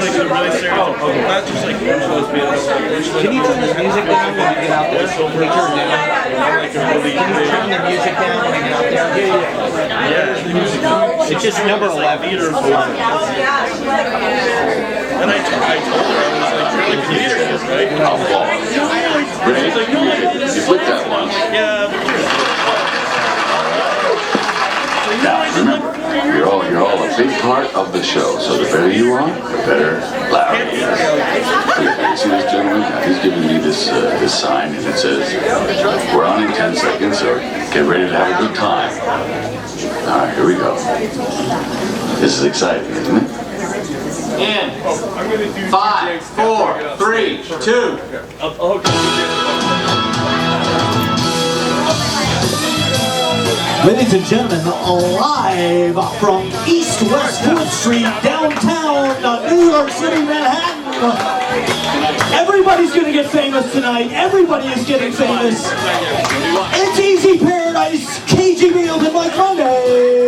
makes it really serious. Not just like you're supposed to be. Can you turn this music down when you get out there? Can you turn it down? Can you turn the music down when you get out there? Yeah. It's just number 11. And I told her, I was like, you're like a leadership, right? Great. You put that one. Yeah. Now, remember, you're all a big part of the show, so the better you are, the better louder he is. See this gentleman? He's giving me this sign, and it says, we're on in 10 seconds, so get ready to have a good time. All right, here we go. This is exciting, isn't it? In 5, 4, 3, 2. Ladies and gentlemen, live from East West 4th Street, downtown New York City, Manhattan. Everybody's gonna get famous tonight. Everybody is getting famous. It's Easy Paradise, KGB Open Mic Monday.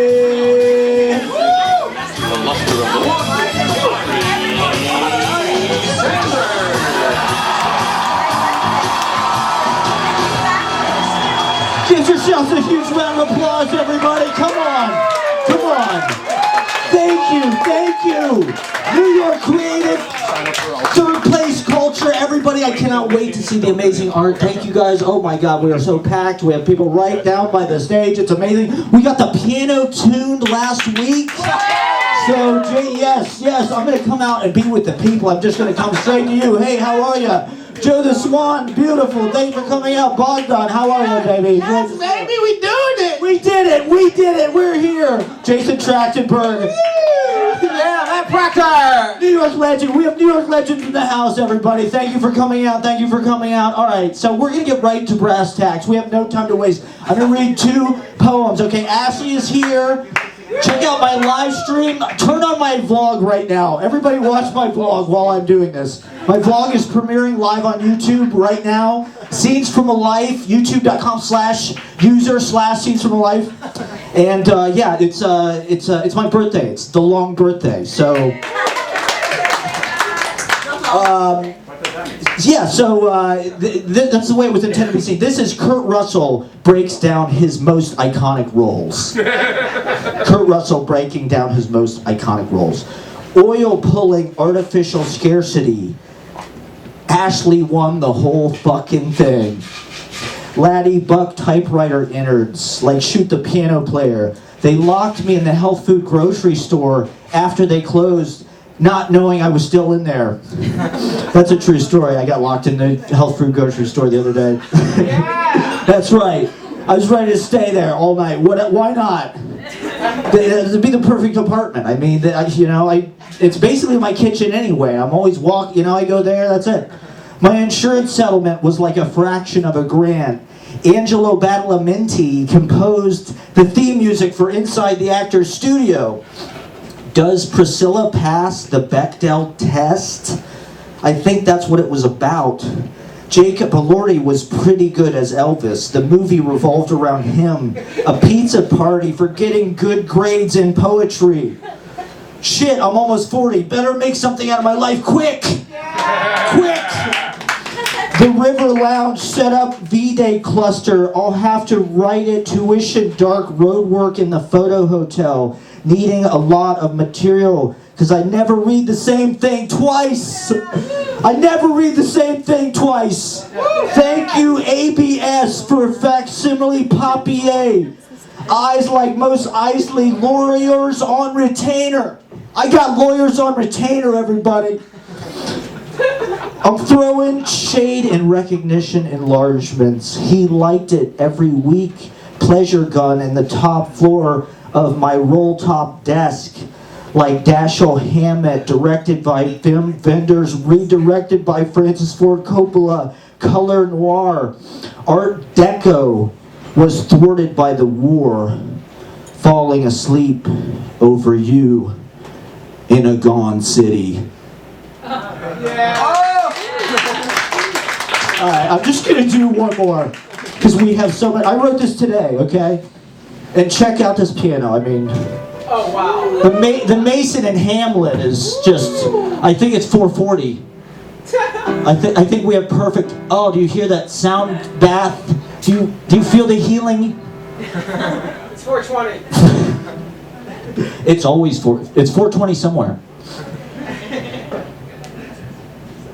Give yourselves a huge round of applause, everybody. Come on. Come on. Thank you. Thank you. New York creative, third place culture. Everybody, I cannot wait to see the amazing art. Thank you guys. Oh my God, we are so packed. We have people right down by the stage. It's amazing. We got the piano tuned last week. So, yes, I'm going to come out and be with the people. I'm just going to come straight to you. Hey, how are you? Joe the Swan, beautiful. Thanks for coming out. Bogdan, how are you, baby? Yes, baby, we doing it. We did it. We did it. We're here. Jason Trachtenberg. Yeah, that Proctor. New York legend. We have New York legends in the house, everybody. Thank you for coming out. Thank you for coming out. All right, so we're going to get right to brass tacks. We have no time to waste. I'm going to read 2 poems, okay? Ashley is here. Check out my live stream. Turn on my vlog right now. Everybody watch my vlog while I'm doing this. My vlog is premiering live on YouTube right now. Scenes from a Life, youtube.com/user/scenes from a life. And yeah, it's my birthday. It's the long birthday. So yeah, so that's the way it was intended to be seen. This is Kurt Russell breaks down his most iconic roles. Kurt Russell breaking down his most iconic roles. Oil pulling artificial scarcity. Ashley won the whole fucking thing. Laddie Buck typewriter innards, like shoot the piano player. They locked me in the health food grocery store after they closed, not knowing I was still in there. That's a true story. I got locked in the health food grocery store the other day. Yeah. That's right. I was ready to stay there all night. Why not? It'd be the perfect apartment. I mean, it's basically my kitchen anyway. I'm always walking, I go there, that's it. My insurance settlement was like a fraction of $1,000. Angelo Badalamenti composed the theme music for Inside the Actor's Studio. Does Priscilla pass the Bechdel test? I think that's what it was about. Jacob Elordi was pretty good as Elvis. The movie revolved around him. A pizza party for getting good grades in poetry. Shit, I'm almost 40. Better make something out of my life quick! Quick! The River Lounge set up V-Day cluster. I'll have to write it. Tuition, dark road work in the photo hotel. Needing a lot of material. Because I never read the same thing twice. I never read the same thing twice. Thank you, ABS, for facsimile papier. Eyes like most Isley lawyers on retainer. I got lawyers on retainer, everybody. I'm throwing shade and recognition enlargements. He liked it every week. Pleasure gun in the top floor of my roll-top desk. Like Dashiell Hammett, directed by film vendors, redirected by Francis Ford Coppola, color noir. Art Deco was thwarted by the war, falling asleep over you in a gone city. Alright, I'm just gonna do one more, because we have so many. I wrote this today, okay? And check out this piano. I mean, Oh, wow. The Mason in Hamlet is just, I think it's 440. I think we have perfect, oh, do you hear that sound bath? Do you feel the healing? It's 420. It's always it's 420 somewhere.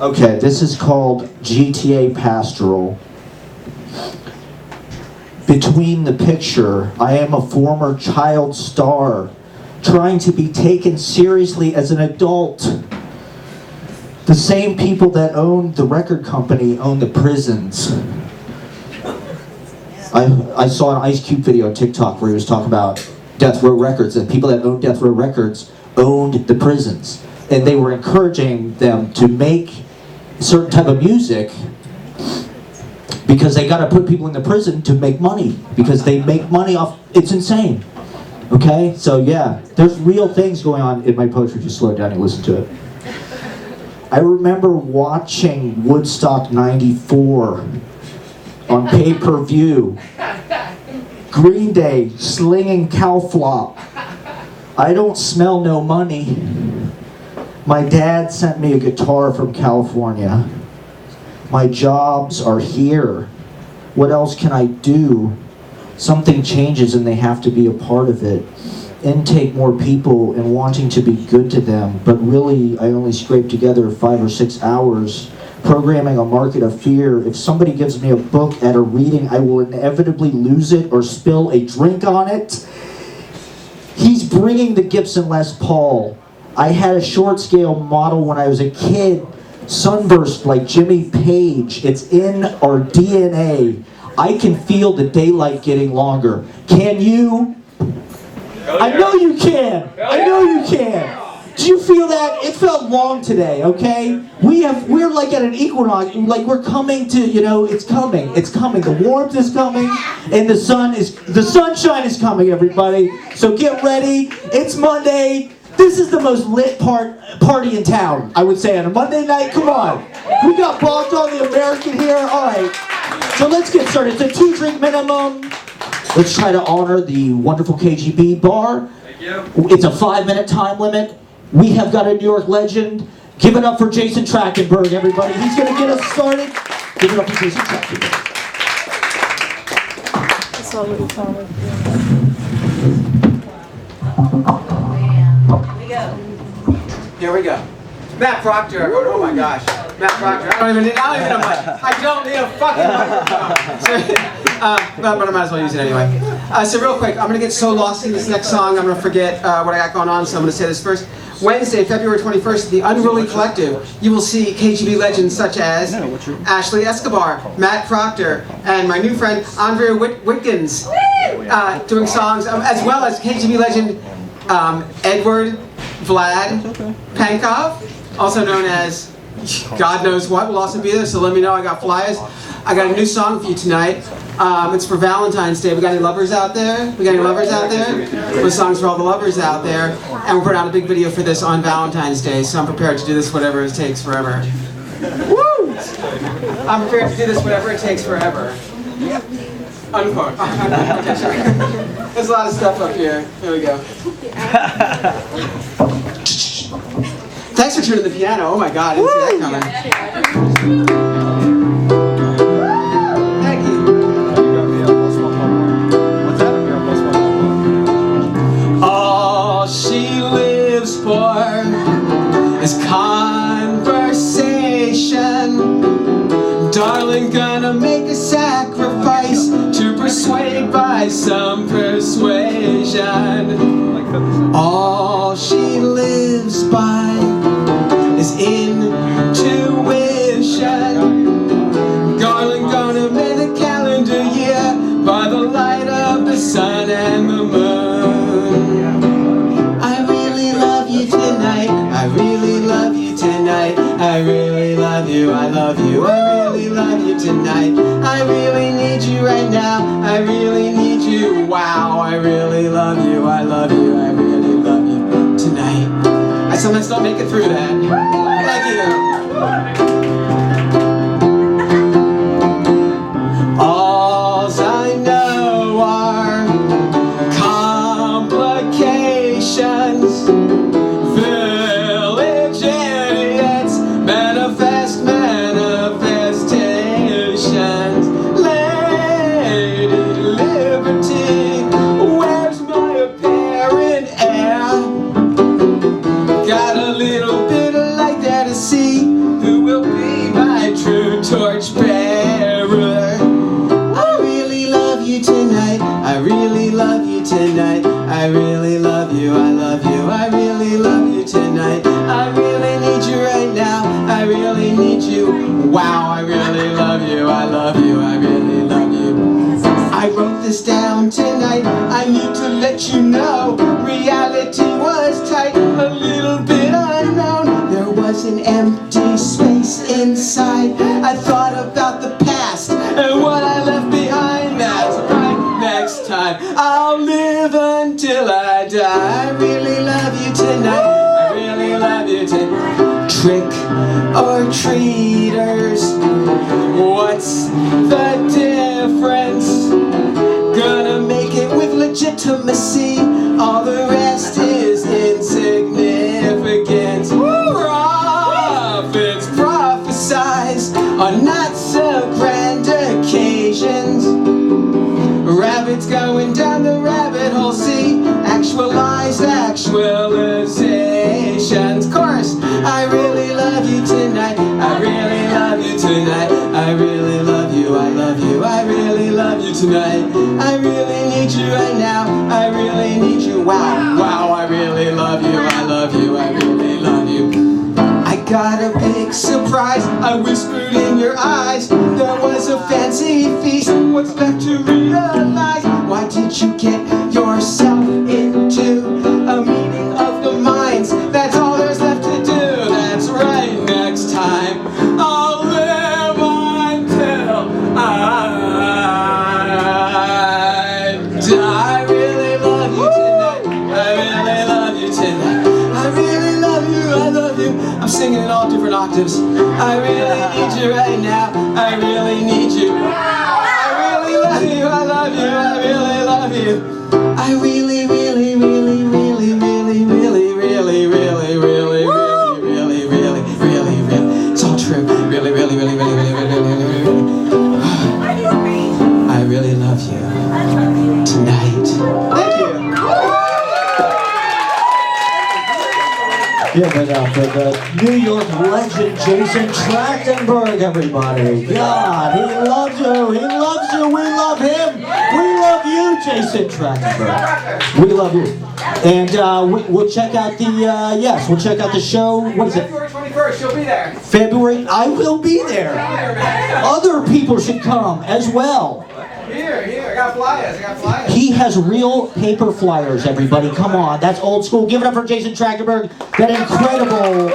Okay, this is called GTA Pastoral. Between the picture, I am a former child star, trying to be taken seriously as an adult. The same people that owned the record company own the prisons. I saw an Ice Cube video on TikTok where he was talking about Death Row Records, and people that owned Death Row Records owned the prisons. And they were encouraging them to make certain type of music because they got to put people in the prison to make money, because they make money off, it's insane. Okay, so yeah, there's real things going on in my poetry. Just slow it down and listen to it. I remember watching Woodstock 94 on pay-per-view. Green Day slinging cow flop. I don't smell no money. My dad sent me a guitar from California. My jobs are here. What else can I do? Something changes and they have to be a part of it. Intake more people and wanting to be good to them, but really I only scrape together 5 or 6 hours programming a market of fear. If somebody gives me a book at a reading, I will inevitably lose it or spill a drink on it. He's bringing the Gibson Les Paul. I had a short scale model when I was a kid, sunburst like Jimmy Page. It's in our DNA. I can feel the daylight getting longer. Can you? I know you can. I know you can. Do you feel that? It felt long today, okay? We're like at an equinox, like we're coming to, it's coming. It's coming. The warmth is coming and the sunshine is coming, everybody. So get ready. It's Monday. This is the most lit party in town, I would say, on a Monday night. Come on. We got Bogdan the American here. All right. So let's get started. It's a 2-drink minimum. Let's try to honor the wonderful KGB bar. Thank you. It's a 5-minute time limit. We have got a New York legend. Give it up for Jason Trachtenberg, everybody. He's going to get us started. Give it up for Jason Trachtenberg. Here we go. Matt Proctor. Oh my gosh. Matt Proctor. I don't even need a fucking microphone. But I might as well use it anyway. So real quick, I'm going to get so lost in this next song, I'm going to forget what I got going on, so I'm going to say this first. Wednesday, February 21st, at the Unruly Collective, you will see KGB legends such as Ashley Escobar, Matt Proctor, and my new friend Andrea Whitkins doing songs, as well as KGB legend Edward Vlad Pankov, also known as God knows what, will also be there, so let me know. I got flyers. I got a new song for you tonight. It's for Valentine's Day. We got any lovers out there? This song's for all the lovers out there. And we're putting out a big video for this on Valentine's Day, so I'm prepared to do this whatever it takes forever. Woo! I'm prepared to do this whatever it takes forever. Unquote. Okay, sorry. There's a lot of stuff up here. Here we go. Thanks for tuning the piano. Oh my god, I didn't see that coming. Thank you. All she lives for is conversation. Darling, gonna make a sacrifice to persuade by some persuasion. All she lives by is intuition. Darling, gonna make the calendar year by the light of the sun and the moon. I really love you tonight. I really love you tonight. I really love you. I love you. I really love you tonight. I really need you right now. I really need you. Wow. I really love you. I love you. I really love you tonight. I sometimes don't make it through that. Thank you. Alls I know are complications. empty space inside. I thought about the past and what I left behind. That's right, next time I'll live until I die. I really love you tonight, I really love you tonight. Trick or treaters, what's the difference? Gonna make it with legitimacy, all the rest is insignificant. Prophets prophesize on not so grand occasions. Rabbits going down the rabbit hole, see, actualized actualizations. Chorus, I really love you tonight, I really love you tonight, I really love you, I love you, I really love you tonight. I really need you right now, I really need you, wow, wow, I really love you, I love you, I really love you. I got a big surprise, I whispered in your eyes. There was a fancy feast, what's left to realize? Why did you get yourself into a meeting of the minds? That's all there's left to do, that's right, next time I'll live until I die. I really love you tonight, I really love you tonight, I really love you, I love you. I'm singing in all different octaves. I really need you right now, I really need you. I really love you, I love you, I really love you. I really, really, really, really, really, really, really, really, really, really, really, really, really, really. It's all true. Really, really, really, really, really, really, really, really. I really love you tonight. Thank you. Yeah, but for the New York legend, Jason Trachtenberg, everybody. God, he loves you, he loves you, we love him. We love you, Jason Trachtenberg. We love you. And we'll check out the, yes, we'll check out the show. What is it? February 21st, you'll be there. February, I will be there. Other people should come as well. Here, I got flyers, He has real paper flyers, everybody. Come on, that's old school. Give it up for Jason Trachtenberg. That incredible,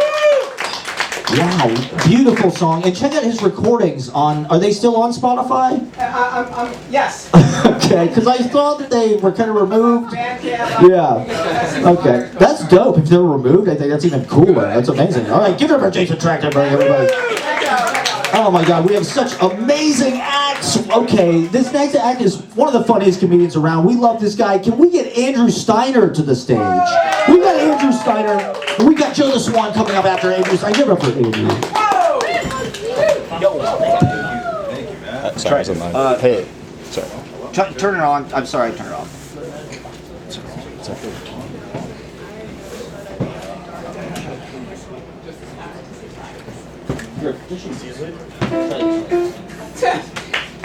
wow, beautiful song. And check out his recordings on, are they still on Spotify? Yes. Okay, because I thought that they were kind of removed. Bandcamp. Yeah. Okay, that's dope. If they're removed, I think that's even cooler. That's amazing. All right, give it up for Jason Trachtenberg, everybody. Oh my God, we have such amazing acts. Okay, this next act is one of the funniest comedians around. We love this guy. Can we get Andrew Steiner to the stage? We've got Andrew Steiner. And we got Joe the Swan coming up after Andrew Steiner. Give it up for Andrew. Sorry, hey. Sorry. Turn it on. I'm sorry, turn it off.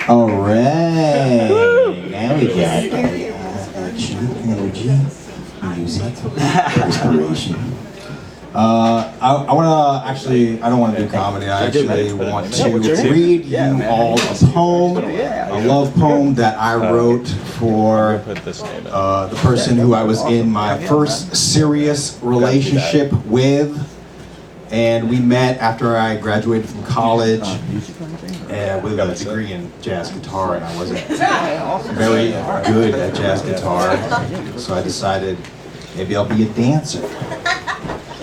All right. Now we got action, energy, music, inspiration. I want to actually, I don't want to do comedy. I actually want to read you all a poem, a love poem that I wrote for the person who I was in my first serious relationship with. And we met after I graduated from college with a degree in jazz guitar, and I wasn't very good at jazz guitar, so I decided maybe I'll be a dancer.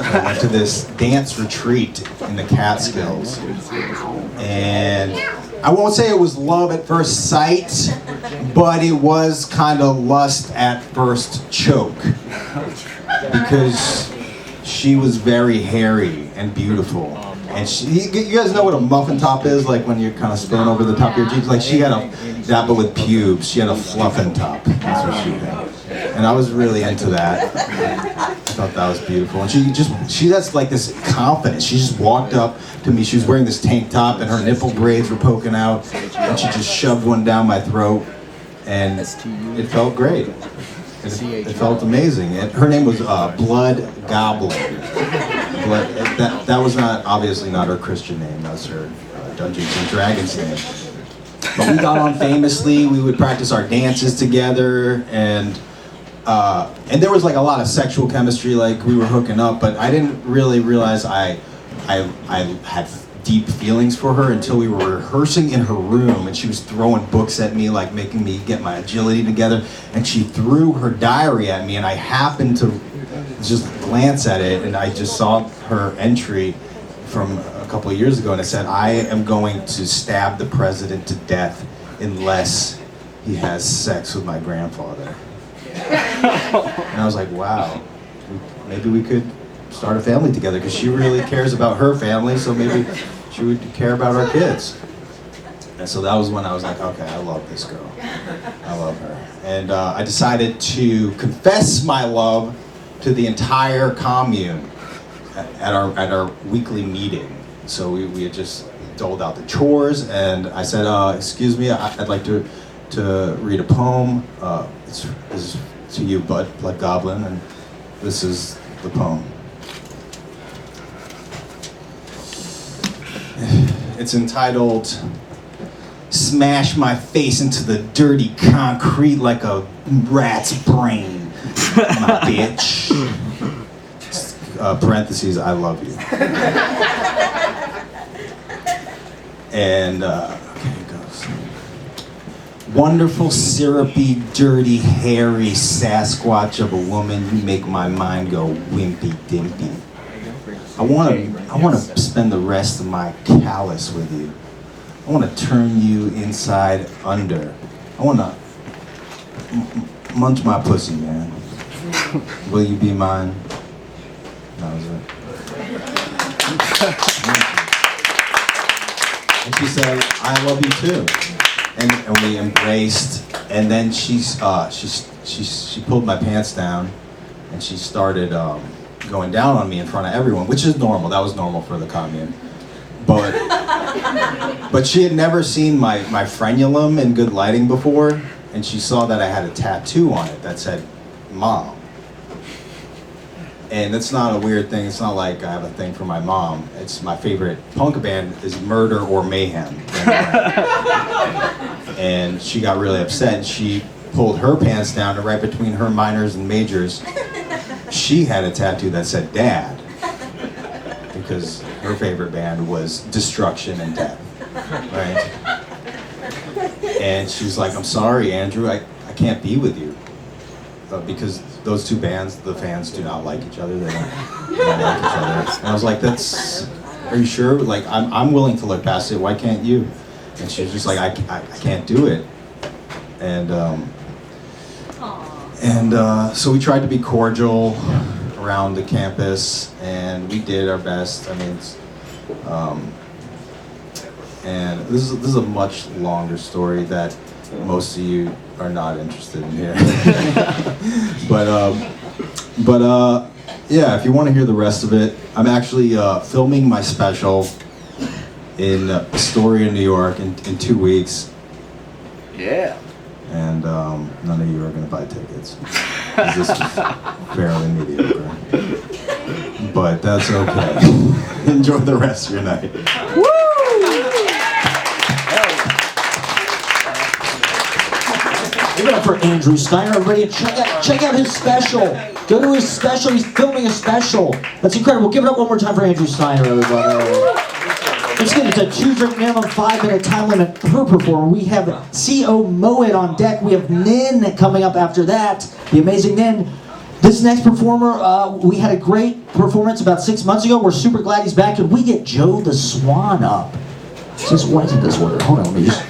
I went to this dance retreat in the Catskills, and I won't say it was love at first sight, but it was kind of lust at first choke, because she was very hairy and beautiful. And you guys know what a muffin top is, like when you're kind of spinning over the top of your jeans? Like she had that, but with pubes. She had a fluffin' top. That's what she had. And I was really into that. I thought that was beautiful. And she has like this confidence. She just walked up to me. She was wearing this tank top and her nipple braids were poking out. And she just shoved one down my throat. And it felt great. It felt amazing. Her name was Blood Goblin. That was obviously not her Christian name. That was her Dungeons and Dragons name. But we got on famously. We would practice our dances together, and there was like a lot of sexual chemistry. Like we were hooking up, but I didn't really realize I I had deep feelings for her until we were rehearsing in her room, and she was throwing books at me, like making me get my agility together, and she threw her diary at me, and I happened to just glance at it, and I just saw her entry from a couple of years ago, and it said, "I am going to stab the president to death unless he has sex with my grandfather." And I was like, wow, maybe we could start a family together, because she really cares about her family, so maybe she would care about our kids. And so that was when I was like, okay, I love this girl. I love her. And I decided to confess my love to the entire commune at our weekly meeting. So we had just doled out the chores, and I said, excuse me, I'd like to read a poem. This is to you, Blood Goblin, and this is the poem. It's entitled, "Smash my face into the dirty concrete like a rat's brain, my bitch." Parentheses, I love you. And, okay, it goes. "Wonderful, syrupy, dirty, hairy Sasquatch of a woman, you make my mind go wimpy dimpy. I want to spend the rest of my callus with you. I want to turn you inside under. I want to munch my pussy, man. Will you be mine?" That was it. And she said, "I love you too." And we embraced. And then she pulled my pants down, and she started going down on me in front of everyone, which is normal. That was normal for the commune. But she had never seen my frenulum in good lighting before, and she saw that I had a tattoo on it that said "Mom." And it's not a weird thing. It's not like I have a thing for my mom. It's my favorite punk band is Murder or Mayhem. And she got really upset, and she pulled her pants down, and right between her minors and majors, she had a tattoo that said "Dad," because her favorite band was Destruction and Death, right? And she's like, "I'm sorry, Andrew, I can't be with you." Because those two bands, the fans do not like each other. They don't like each other. And I was like, are you sure? Like, I'm willing to look past it. Why can't you? And she was just like, I can't do it. And so we tried to be cordial around the campus, and we did our best. I mean, and this is a much longer story that most of you are not interested in hearing. but yeah, if you want to hear the rest of it, I'm actually filming my special in Astoria, New York in 2 weeks. Yeah. And none of you are going to buy tickets, 'cause this is fairly mediocre. But that's okay. Enjoy the rest of your night. Woo! Give it up for Andrew Steiner. Everybody, check out his special. Go to his special. He's filming a special. That's incredible. Give it up one more time for Andrew Steiner, everybody. Once again, it's a 2-drink minimum, 5-minute time limit per performer. We have CO Moed on deck. We have Nin coming up after that. The amazing Nin. This next performer, we had a great performance about 6 months ago. We're super glad he's back. And we get Joe the Swan up. Just went in this order. Hold on, let me just...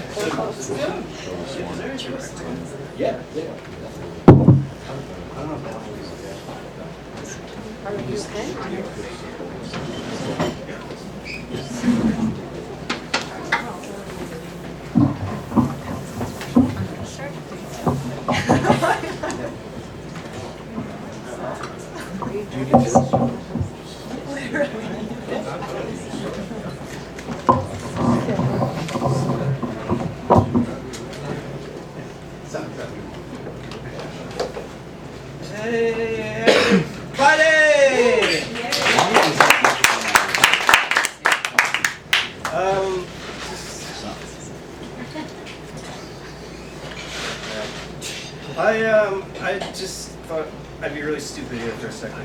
I just thought I'd be really stupid here for a second.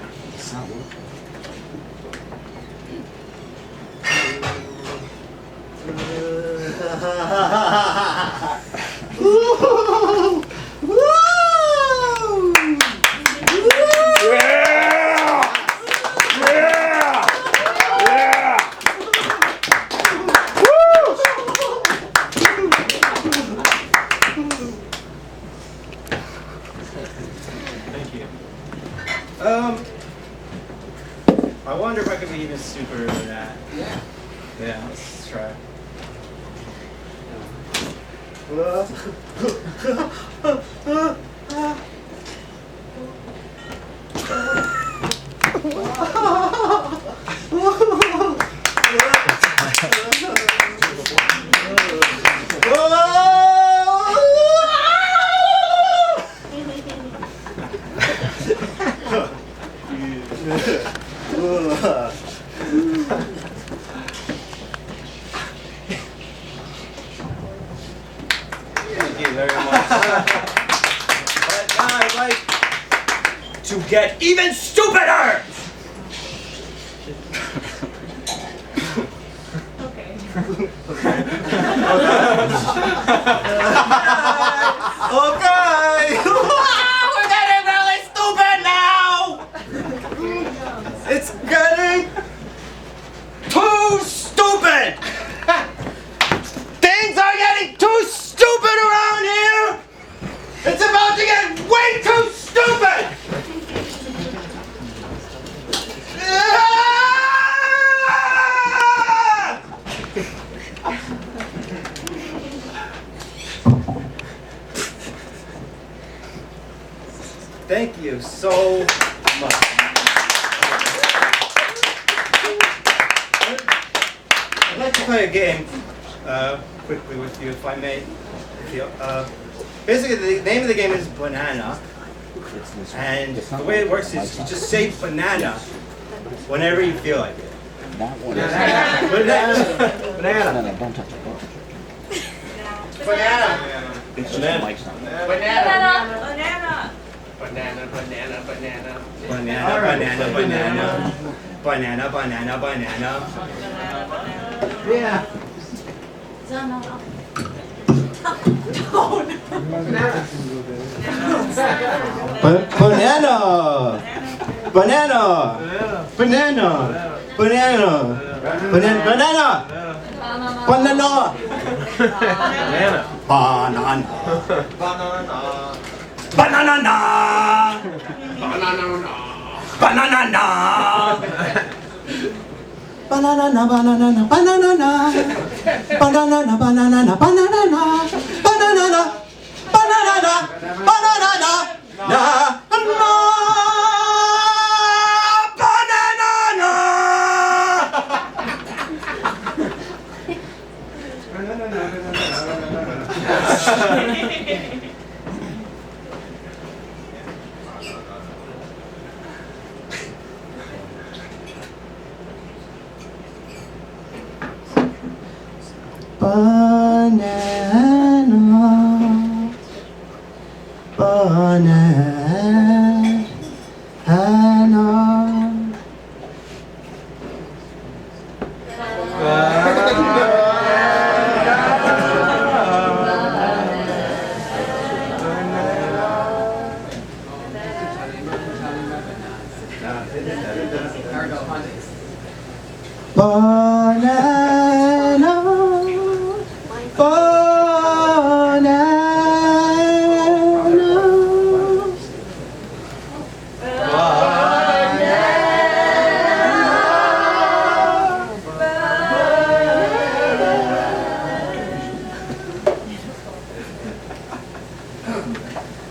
I wonder if I could be even stupider than that. Yeah. Yeah, let's try. Thank you very much. But now I'd like to get even stupider! Okay! We're getting really stupid now! It's getting too stupid! Things are getting too stupid around here! It's about to get way too stupid! Thank you so much. I'd like to play a game quickly with you, if I may. Basically, the name of the game is Banana. And the way it works is you just say banana whenever you feel like it. Banana. Banana. Banana. Don't touch it. Banana. Banana. Banana, banana, banana. Banana, banana, banana. Banana, banana, banana. Yeah. Banana. Banana. Banana. Banana. Banana. Banana. Banana. Banana. Banana. Banana. Banana, banana, banana, banana, banana, banana, banana, banana, banana, na,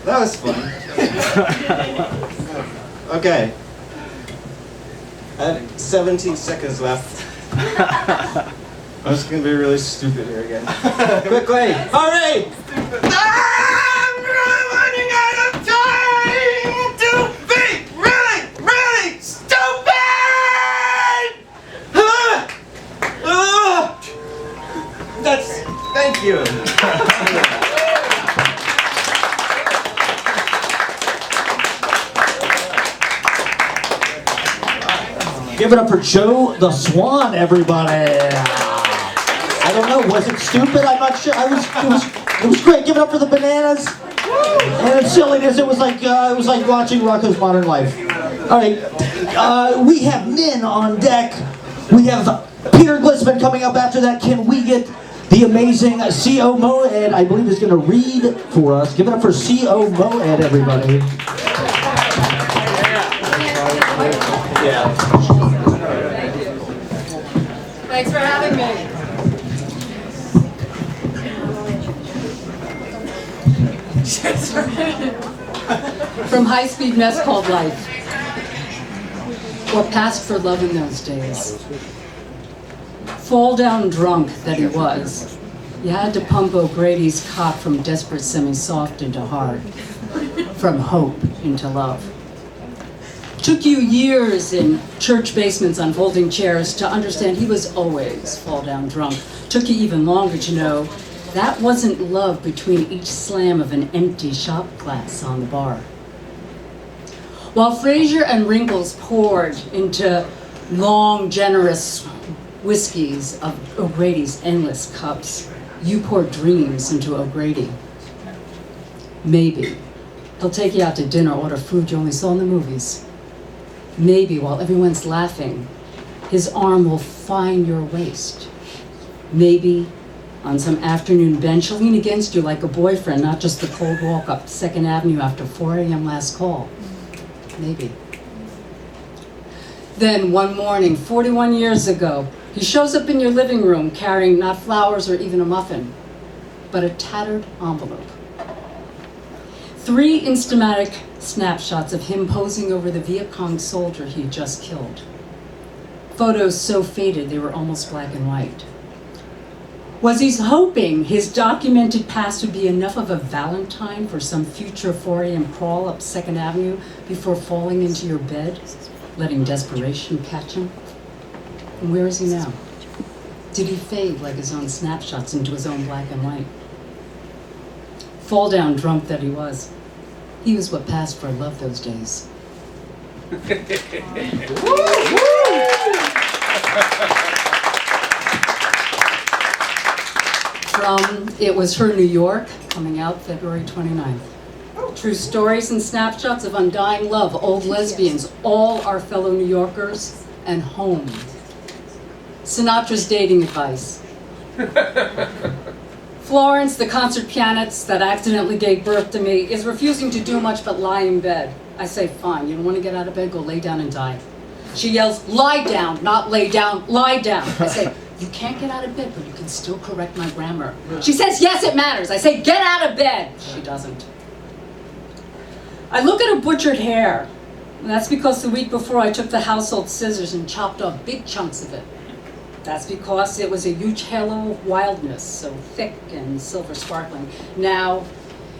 That was fun. Okay. I have 17 seconds left. I'm just gonna be really stupid here again. Quickly! Hurry! I'm running out of time to be really, really stupid! That's. Thank you. Give it up for Joe the Swan, everybody. I don't know. Was it stupid? I'm not sure. It was great. Give it up for the bananas and its silliness. It was like watching Rocco's Modern Life. All right, we have Nin on deck. We have Peter Glissman coming up after that. Can we get the amazing C.O. Moed, I believe, is going to read for us. Give it up for C.O. Moed, everybody. Yeah. Thanks for having me. From high-speed mess called life. What passed for love in those days. Fall down drunk that he was. You had to pump O'Grady's cock from desperate semi-soft into hard. From hope into love. Took you years in church basements on folding chairs to understand he was always fall down drunk. Took you even longer to know that wasn't love between each slam of an empty shot glass on the bar. While Fraser and Wrinkles poured into long, generous whiskeys of O'Grady's endless cups, you poured dreams into O'Grady. Maybe he'll take you out to dinner, order food you only saw in the movies. Maybe while everyone's laughing, his arm will find your waist. Maybe on some afternoon bench, he'll lean against you like a boyfriend, not just the cold walk up 2nd Avenue after 4 a.m. last call. Maybe. Then one morning, 41 years ago, he shows up in your living room carrying not flowers or even a muffin, but a tattered envelope. 3 instamatic snapshots of him posing over the Viet Cong soldier he had just killed. Photos so faded they were almost black and white. Was he hoping his documented past would be enough of a Valentine for some future 4 a.m. crawl up 2nd Avenue before falling into your bed, letting desperation catch him? And where is he now? Did he fade like his own snapshots into his own black and white? Fall down drunk that he was. He was what passed for love those days. From It Was Her New York, coming out February 29th. True stories and snapshots of undying love, old lesbians, all our fellow New Yorkers, and home. Sinatra's dating advice. Florence, the concert pianist that accidentally gave birth to me, is refusing to do much but lie in bed. I say, fine, you don't want to get out of bed, go lay down and die. She yells, lie down, not lay down, lie down. I say, you can't get out of bed, but you can still correct my grammar. She says, yes, it matters. I say, get out of bed. She doesn't. I look at her butchered hair, and that's because the week before I took the household scissors and chopped off big chunks of it. That's because it was a huge halo of wildness, so thick and silver sparkling. Now,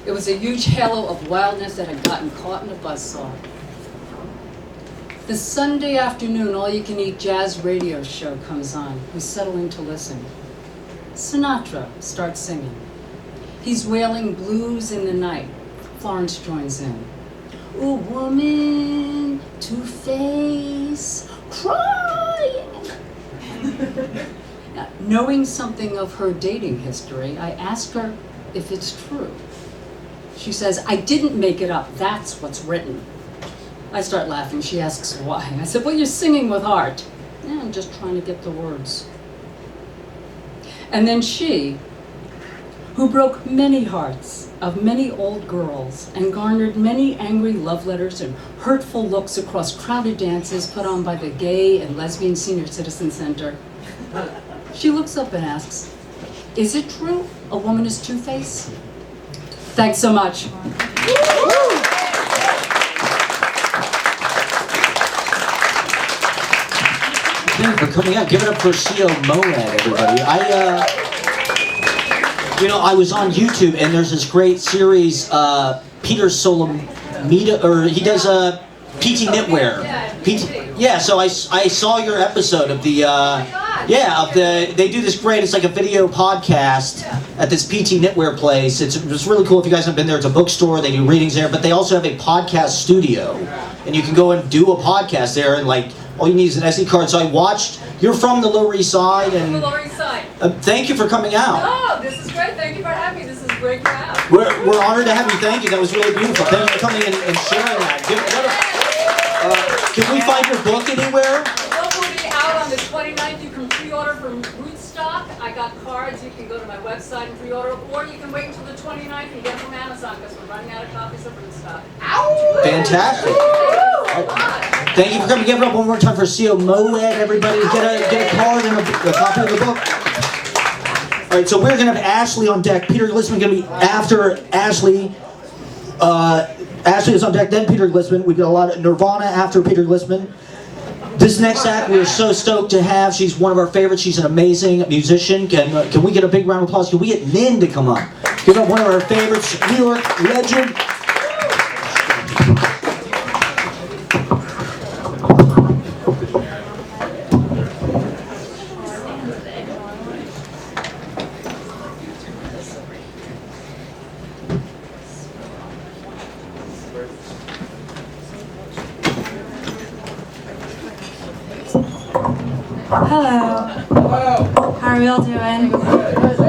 it was a huge halo of wildness that had gotten caught in a buzzsaw. The Sunday afternoon all-you-can-eat jazz radio show comes on. We settle in to listen. Sinatra starts singing. He's wailing blues in the night. Florence joins in. Ooh, woman to face crying. Now, knowing something of her dating history, I ask her if it's true. She says, I didn't make it up. That's what's written. I start laughing. She asks why. I said, well, you're singing with heart. Yeah, I'm just trying to get the words. And then she, who broke many hearts of many old girls and garnered many angry love letters and hurtful looks across crowded dances put on by the Gay and Lesbian Senior Citizen Center, she looks up and asks, is it true a woman is two-faced? Thanks so much. Thank you for coming out. Give it up for C.O. Moed, everybody. I was on YouTube, and there's this great series, Peter Solomita, or he does PT Knitwear. So I saw your episode of the, they do this great, it's like a video podcast at this PT Knitwear place. It's really cool if you guys haven't been there. It's a bookstore, they do readings there, but they also have a podcast studio, and you can go and do a podcast there, and all you need is an SD card. So I watched, you're from the Lower East Side, and... The Lower East Side. Thank you for coming out. Oh, this is great. Thank you for having me. This is a great crowd. We're honored to have you. Thank you. That was really beautiful. Thank you for coming and sharing that. Can we find your book anywhere? The book will be out on the 29th. You can pre-order from Rootstock. I got cards. You can go to my website and pre-order, or you can wait until the 29th and get them from Amazon because we're running out of copies of Rootstock. Fantastic. Thank you for coming. Give it up one more time for CO Moed, everybody. Get a card and a copy of the book. All right, so we're going to have Ashley on deck. Peter Glissman going to be after Ashley. Ashley is on deck, then Peter Glissman. We've got a lot of Nirvana after Peter Glissman. This next act we're so stoked to have. She's one of our favorites. She's an amazing musician. Can we get a big round of applause? Can we get Nin to come up? Give up one of our favorites, New York legend. Hello. How are we all doing? Good.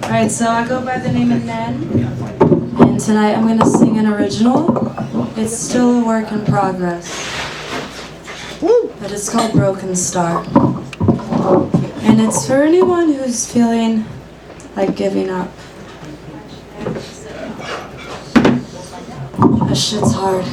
Alright, so I go by the name of Nen, and tonight I'm going to sing an original. It's still a work in progress, but it's called Broken Star. And it's for anyone who's feeling like giving up. That shit's hard.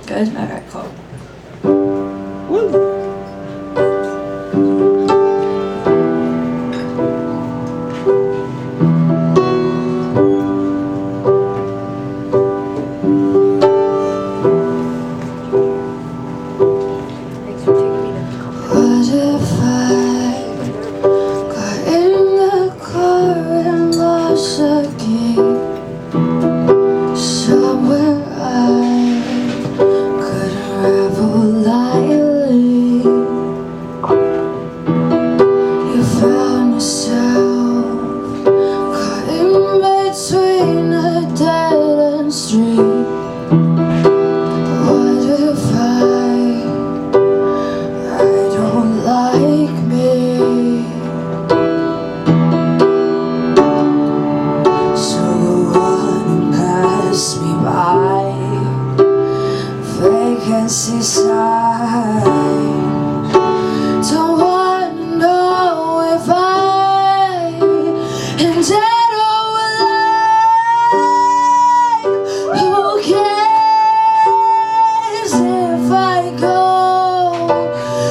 Good? Alright, cool. What if I got in the car and lost again? Somewhere I could unravel lightly. You found yourself caught in between a dead end street. What if I don't like me? So go on and pass me by. Vacancy sign. Don't wanna know if I am dead or alive. Who cares if I go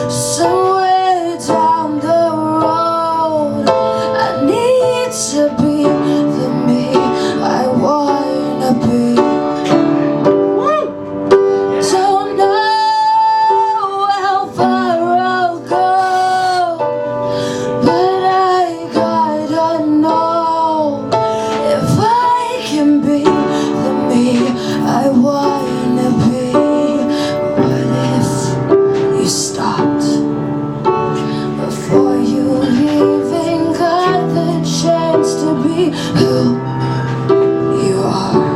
somewhere down the road? I need to be the me I wanna be. Don't know how far I'll go, but I gotta know if I can be the me I wanna be. What if you stopped before you even got the chance to be who you are?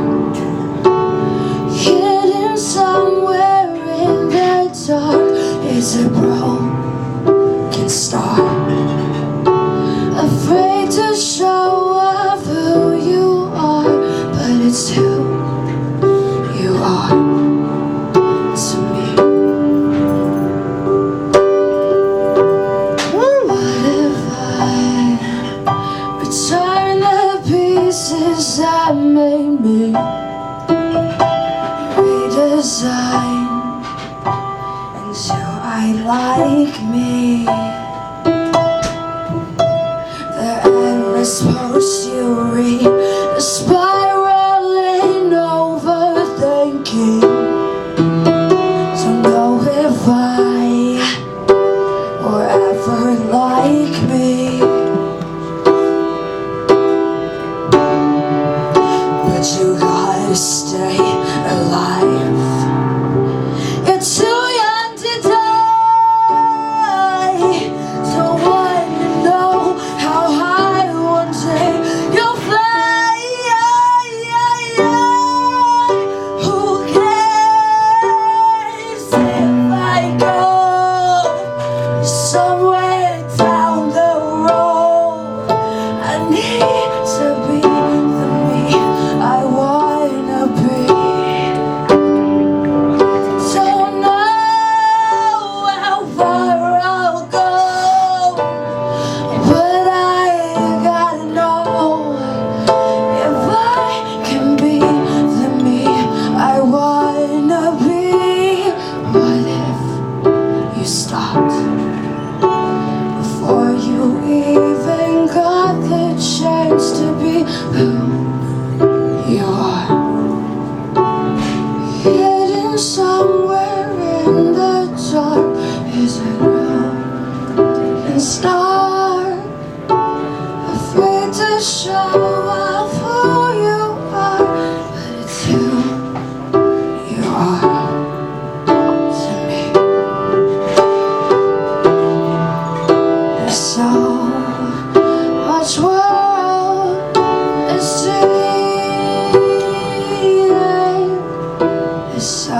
Hidden somewhere in the dark is a broken star. Afraid to show off who you are, but it's who you are to me. What if I return the pieces that made me? Redesign until I like me. The endless posts you read, the spiraling overthinking. Don't know if I will ever like me, but you gotta stay alive. It's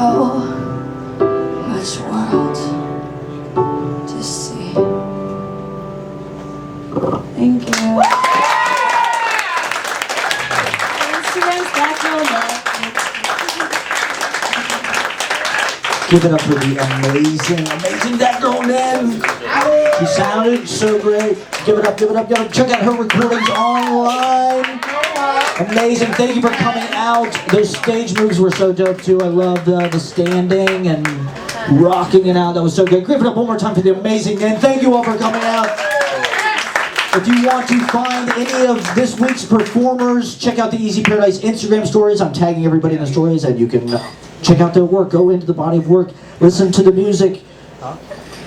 so much world to see. Thank you. Give it up for the amazing that girl, Nan. She sounded so great. Give it up, give it up, give it up. Check out her recordings online. Amazing. Thank you for coming out. Those stage moves were so dope too. I loved the standing and rocking it out. That was so good. Give it up one more time for the amazing Nan. Thank you all for coming out. If you want to find any of this week's performers, check out the Easy Paradise Instagram stories. I'm tagging everybody in the stories, and you can check out their work. Go into the body of work. Listen to the music.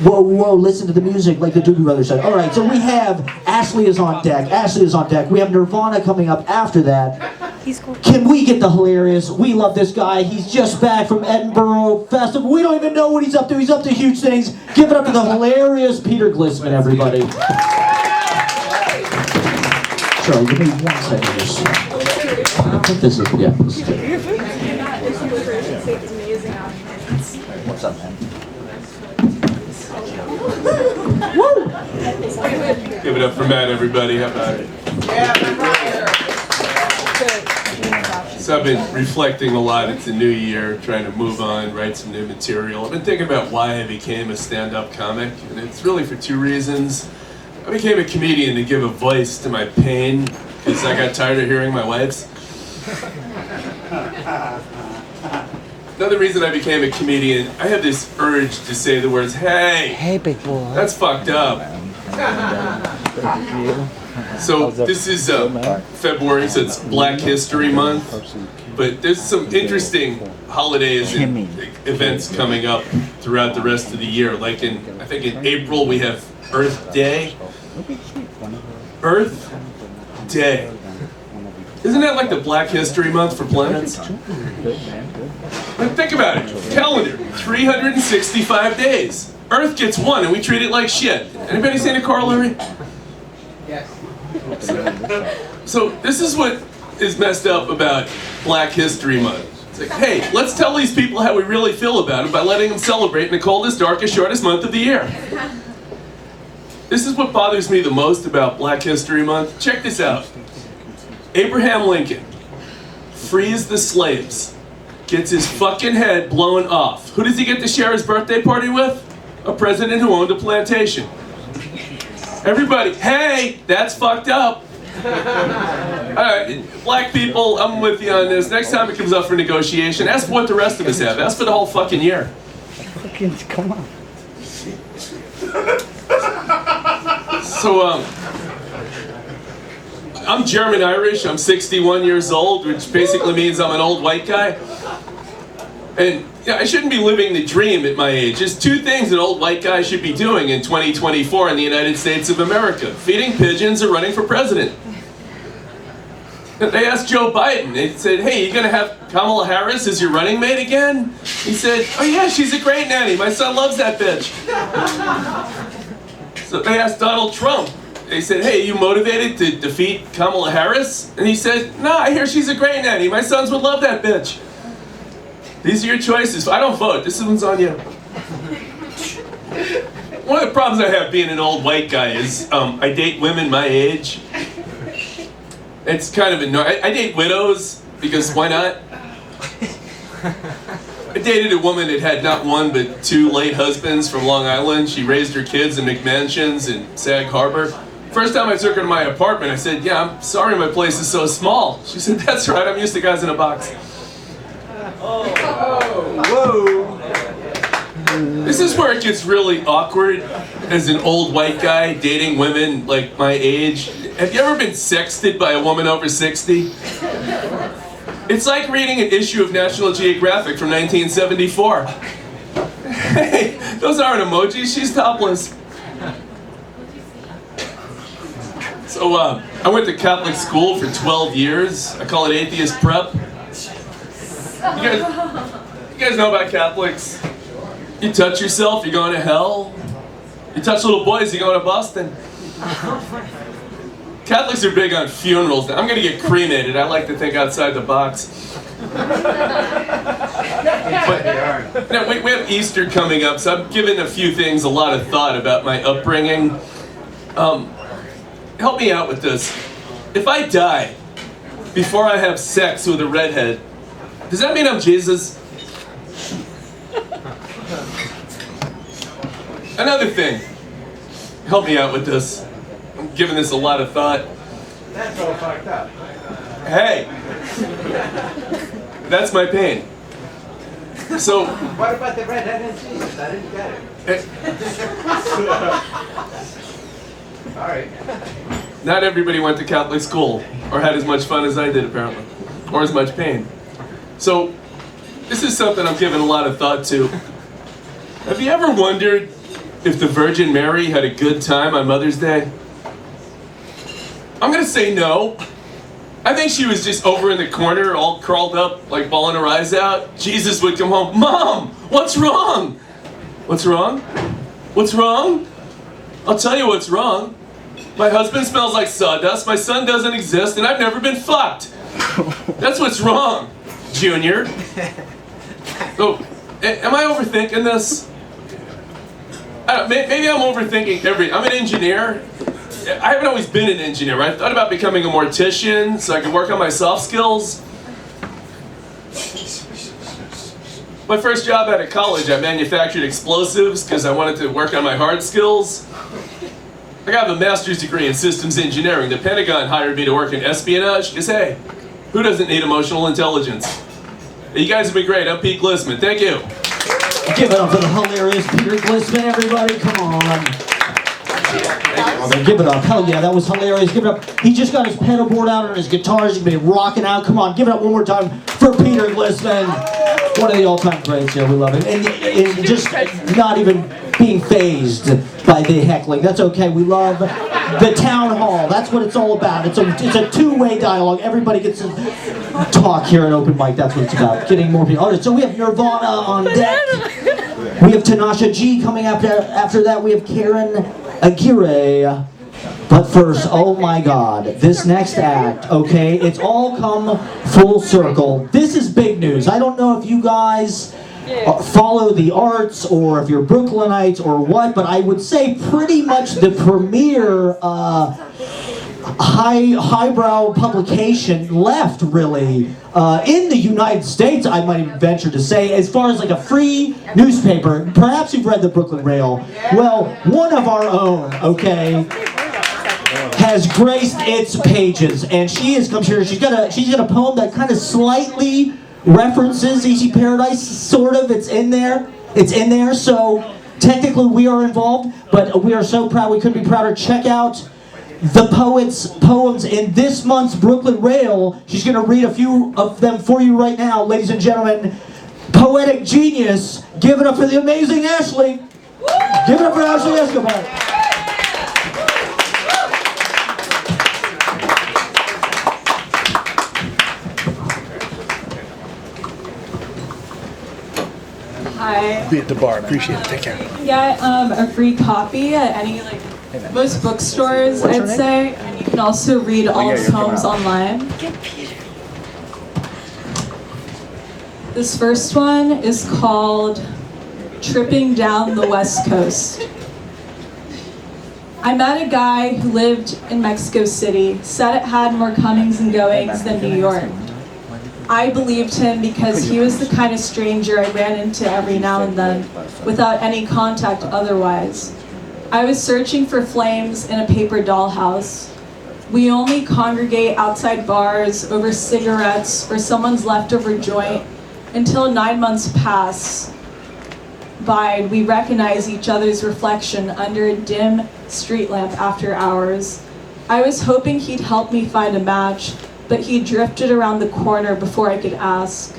Whoa, whoa, listen to the music like the Doobie Brothers said. All right, so we have Ashley is on deck. Ashley is on deck. We have Nirvana coming up after that. He's cool. Can we get the hilarious? We love this guy. He's just back from Edinburgh Festival. We don't even know what he's up to. He's up to huge things. Give it up to the hilarious Peter Glissman, everybody. Sorry, give me 1 second. I think this is, yeah. This is it. What's up, man? Give it up for Matt, everybody. How about it? So I've been reflecting a lot. It's a new year, trying to move on, write some new material. I've been thinking about why I became a stand-up comic, and it's really for 2 reasons. I became a comedian to give a voice to my pain, because I got tired of hearing my wife's. Another reason I became a comedian, I have this urge to say the words, hey, big boy. that's fucked up. So this is February, so it's Black History Month, but there's some interesting holidays and events coming up throughout the rest of the year. Like I think in April we have Earth Day. Earth Day. Isn't that like the Black History Month for planets? But think about it. Calendar, 365 days. Earth gets 1 and we treat it like shit. Anybody seen a corollary? Yes. So this is what is messed up about Black History Month. It's like, hey, let's tell these people how we really feel about it by letting them celebrate in the coldest, darkest, shortest month of the year. This is what bothers me the most about Black History Month. Check this out. Abraham Lincoln frees the slaves, gets his fucking head blown off. Who does he get to share his birthday party with? A president who owned a plantation. Everybody, hey, that's fucked up. Alright, black people, I'm with you on this. Next time it comes up for negotiation, ask for what the rest of us have. Ask for the whole fucking year. Come on. So, I'm German-Irish, I'm 61 years old, which basically means I'm an old white guy. And yeah, I shouldn't be living the dream at my age. There's 2 things an old white guy should be doing in 2024 in the United States of America. Feeding pigeons or running for president. They asked Joe Biden, they said, hey, you gonna have Kamala Harris as your running mate again? He said, oh yeah, she's a great nanny, my son loves that bitch. So they asked Donald Trump, they said, hey, are you motivated to defeat Kamala Harris? And he said, nah, I hear she's a great nanny, my sons would love that bitch. These are your choices. I don't vote, this one's on you. One of the problems I have being an old white guy is I date women my age. It's kind of annoying. I date widows, because why not? I dated a woman that had not 1 but 2 late husbands from Long Island. She raised her kids in McMansions in Sag Harbor. First time I took her to my apartment, I said, yeah, I'm sorry my place is so small. She said, that's right, I'm used to guys in a box. Whoa. This is where it gets really awkward as an old white guy dating women like my age. Have you ever been sexted by a woman over 60? It's like reading an issue of National Geographic from 1974. Hey, those aren't emojis, she's topless. So I went to Catholic school for 12 years. I call it atheist prep. You guys know about Catholics? You touch yourself, you're going to hell. You touch little boys, you're going to Boston. Catholics are big on funerals. Now, I'm going to get cremated. I like to think outside the box. But, now, we have Easter coming up, so I've given a few things a lot of thought about my upbringing. Help me out with this. If I die before I have sex with a redhead, does that mean I'm Jesus? Another thing. Help me out with this. I'm giving this a lot of thought. That's all fucked up. Hey, that's my pain. So, What about the redhead and Jesus? I didn't get it. All right. not everybody went to Catholic school or had as much fun as I did, apparently, or as much pain. So, this is something I'm giving a lot of thought to. Have you ever wondered if the Virgin Mary had a good time on Mother's Day? I'm gonna say no. I think she was just over in the corner, all curled up, like bawling her eyes out. Jesus would come home, "Mom, what's wrong?" "What's wrong? What's wrong? I'll tell you what's wrong. My husband smells like sawdust, my son doesn't exist, and I've never been fucked. That's what's wrong, Junior." So, am I overthinking this? Maybe I'm overthinking I'm an engineer. I haven't always been an engineer. I thought about becoming a mortician so I could work on my soft skills. My first job out of college, I manufactured explosives because I wanted to work on my hard skills. I got a master's degree in systems engineering. The Pentagon hired me to work in espionage because, hey, who doesn't need emotional intelligence? You guys have been great. I'm Pete Glissman. Thank you. Give it up for the hilarious Peter Glissman, everybody. Come on. Give it up. Hell yeah, that was hilarious. Give it up. He just got his pedal board out on his guitars. He's been rocking out. Come on, give it up one more time for Peter Glissman. One of the all-time greats here. We love it. And just not even being phased by the heckling. That's okay. We love the town hall. That's what it's all about. It's a two-way dialogue. Everybody gets to talk here at Open Mic. That's what it's about. Getting more people. All right, so we have Nirvana on deck. We have Tanasha G coming after that. We have Karen Aguirre. But first, oh my God, this next act, okay, it's all come full circle. This is big news. I don't know if you guys follow the arts or if you're Brooklynites or what, but I would say pretty much the premier highbrow publication left, really, in the United States, I might even venture to say, as far as like a free newspaper. Perhaps you've read the Brooklyn Rail. Well, one of our own, okay, has graced its pages, and she has come here. She's got a poem that kind of slightly references Easy Paradise, sort of. It's in there. So technically we are involved, but we are so proud. We couldn't be prouder. Check out the poet's poems in this month's Brooklyn Rail. She's going to read a few of them for you right now, ladies and gentlemen. Poetic genius. Give it up for the amazing Ashley. Give it up for Ashley Escobar. Hi. Be at the bar. Appreciate it. Take care. Get a free copy at any most bookstores, I'd say, and you can also read all his poems online. This first one is called "Tripping Down the West Coast." I met a guy who lived in Mexico City, said it had more comings and goings than New York. I believed him because he was the kind of stranger I ran into every now and then, without any contact otherwise. I was searching for flames in a paper dollhouse. We only congregate outside bars, over cigarettes, or someone's leftover joint, until 9 months pass by and we recognize each other's reflection under a dim street lamp after hours. I was hoping he'd help me find a match, but he drifted around the corner before I could ask.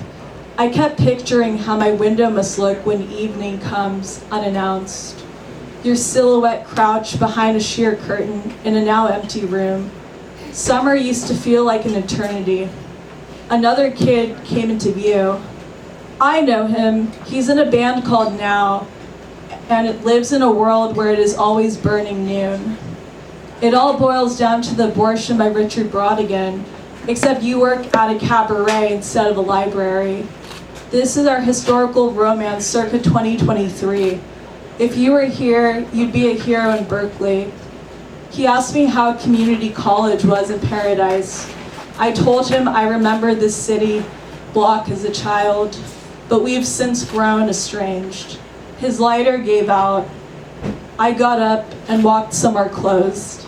I kept picturing how my window must look when evening comes unannounced. Your silhouette crouched behind a sheer curtain in a now empty room. Summer used to feel like an eternity. Another kid came into view. I know him. He's in a band called Now, and it lives in a world where it is always burning noon. It all boils down to the abortion by Richard Brodigan, except you work at a cabaret instead of a library. This is our historical romance circa 2023. If you were here, you'd be a hero in Berkeley. He asked me how community college was in Paradise. I told him I remembered this city block as a child, but we've since grown estranged. His lighter gave out. I got up and walked somewhere closed.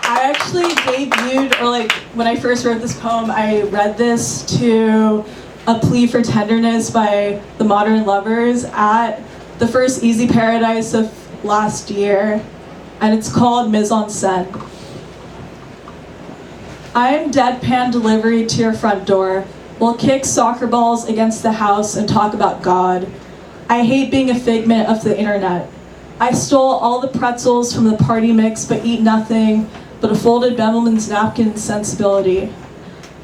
I actually debuted, or like when I first wrote this poem, I read this to A Plea for Tenderness by the Modern Lovers at the first Easy Paradise of last year, and it's called Mise en Scène. I'm deadpan delivery to your front door. We'll kick soccer balls against the house and talk about God. I hate being a figment of the internet. I stole all the pretzels from the party mix but eat nothing but a folded Bemelman's napkin and sensibility.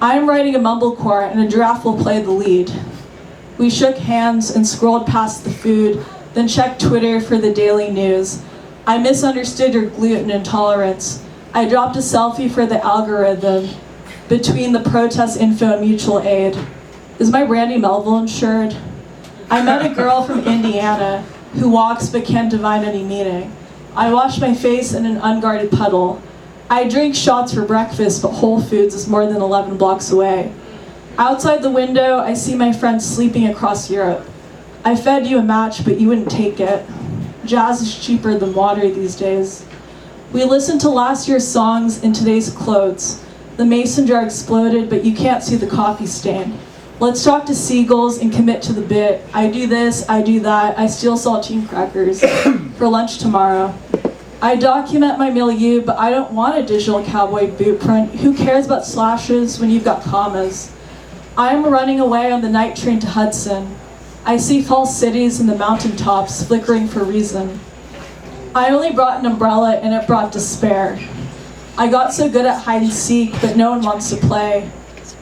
I'm writing a mumblecore and a giraffe will play the lead. We shook hands and scrolled past the food, then checked Twitter for the daily news. I misunderstood your gluten intolerance. I dropped a selfie for the algorithm between the protest info and mutual aid. Is my Randy Melville insured? I met a girl from Indiana who walks but can't divine any meaning. I wash my face in an unguarded puddle. I drink shots for breakfast, but Whole Foods is more than 11 blocks away. Outside the window, I see my friends sleeping across Europe. I fed you a match, but you wouldn't take it. Jazz is cheaper than water these days. We listened to last year's songs in today's clothes. The mason jar exploded, but you can't see the coffee stain. Let's talk to seagulls and commit to the bit. I do this, I do that, I steal saltine crackers for lunch tomorrow. I document my milieu, but I don't want a digital cowboy boot print. Who cares about slashes when you've got commas? I'm running away on the night train to Hudson. I see false cities in the mountaintops flickering for reason. I only brought an umbrella and it brought despair. I got so good at hide and seek, but no one wants to play.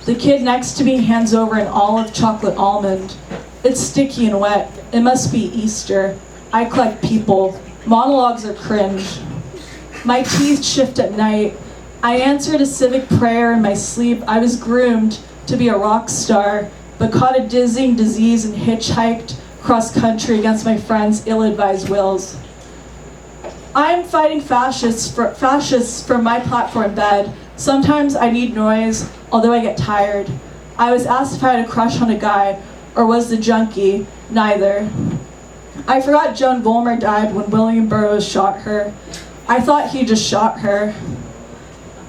The kid next to me hands over an olive chocolate almond. It's sticky and wet. It must be Easter. I collect people. Monologues are cringe. My teeth shift at night. I answered a civic prayer in my sleep. I was groomed to be a rock star, but caught a dizzying disease and hitchhiked cross country against my friends' ill-advised wills. I'm fighting fascists from my platform bed. Sometimes I need noise, although I get tired. I was asked if I had a crush on a guy, or was the junkie, neither. I forgot Joan Vollmer died when William Burroughs shot her. I thought he just shot her.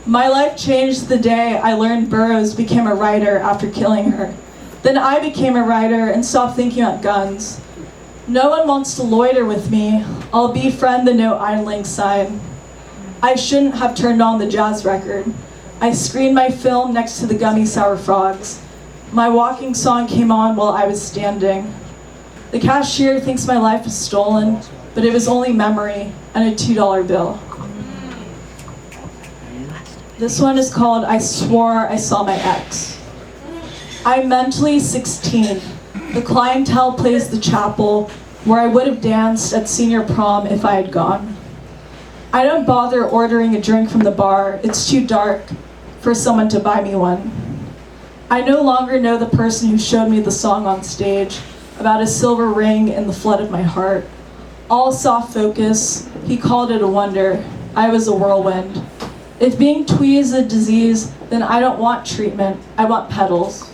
My life changed the day I learned Burroughs became a writer after killing her. Then I became a writer and stopped thinking about guns. No one wants to loiter with me. I'll befriend the no idling sign. I shouldn't have turned on the jazz record. I screened my film next to the gummy sour frogs. My walking song came on while I was standing. The cashier thinks my life was stolen, but it was only memory and a $2 bill. This one is called I Swore I Saw My Ex. I'm mentally 16. The clientele plays the chapel where I would have danced at senior prom if I had gone. I don't bother ordering a drink from the bar. It's too dark for someone to buy me one. I no longer know the person who showed me the song on stage about a silver ring in the flood of my heart. All soft focus, he called it a wonder. I was a whirlwind. If being twee is a disease, then I don't want treatment. I want petals.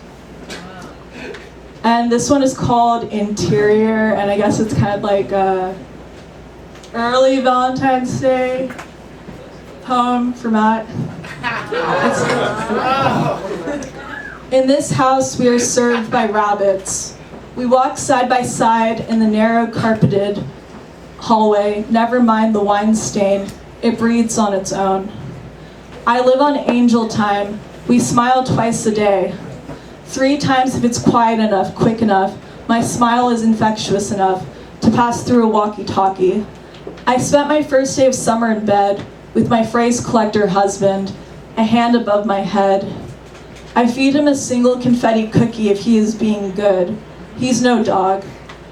And this one is called Interior, and I guess it's kind of like a early Valentine's Day poem for Matt. In this house, we are served by rabbits. We walk side by side in the narrow carpeted hallway. Never mind the wine stain, it breathes on its own. I live on angel time. We smile twice a day. 3 times if it's quiet enough, quick enough. My smile is infectious enough to pass through a walkie-talkie. I spent my first day of summer in bed with my phrase collector husband, a hand above my head. I feed him a single confetti cookie if he is being good. He's no dog.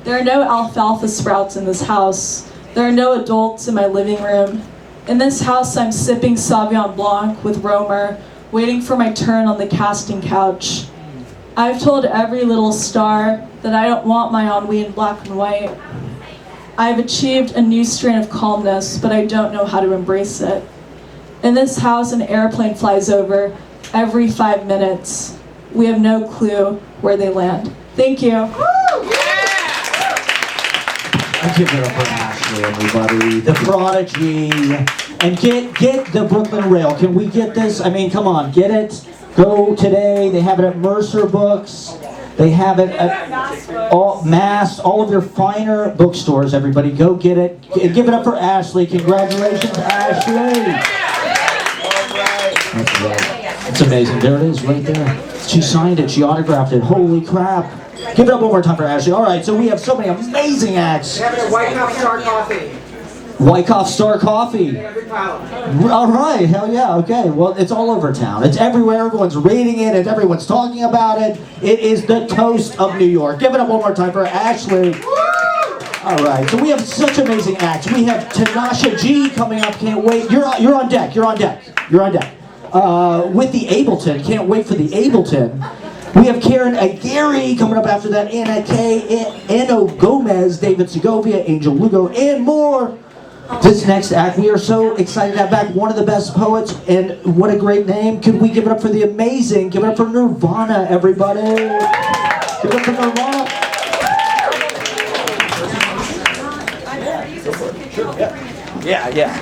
There are no alfalfa sprouts in this house. There are no adults in my living room. In this house, I'm sipping Sauvignon Blanc with Romer, waiting for my turn on the casting couch. I've told every little star that I don't want my ennui in black and white. I've achieved a new strain of calmness, but I don't know how to embrace it. In this house, an airplane flies over every 5 minutes. We have no clue where they land. Thank you. I give it up for Ashley, everybody. The prodigy. And get the Brooklyn Rail. Can we get this? I mean, come on, get it. Go today. They have it at Mercer Books. They have it at all of your finer bookstores, everybody. Go get it. Give it up for Ashley. Congratulations, Ashley. That's right. It's amazing. There it is, right there. She signed it. She autographed it. Holy crap. Give it up one more time for Ashley. All right, so we have so many amazing acts. We have it at Wyckoff Star Coffee. Wyckoff Star Coffee. Every pile. All right, hell yeah, okay. Well, it's all over town. It's everywhere. Everyone's reading it, and everyone's talking about it. It is the toast of New York. Give it up one more time for Ashley. All right, so we have such amazing acts. We have Tanasha G coming up. Can't wait. You're on deck. You're on deck. You're on deck. With the Ableton. Can't wait for the Ableton. We have Cherng Aguirre coming up after that. Anna K, Anno, Gomes, David Segovia, Angel Lugo, and more. This next act, we are so excited to have back one of the best poets, and what a great name. Could we give it up for the amazing, give it up for Nirvana, everybody. Give it up for Nirvana. Yeah.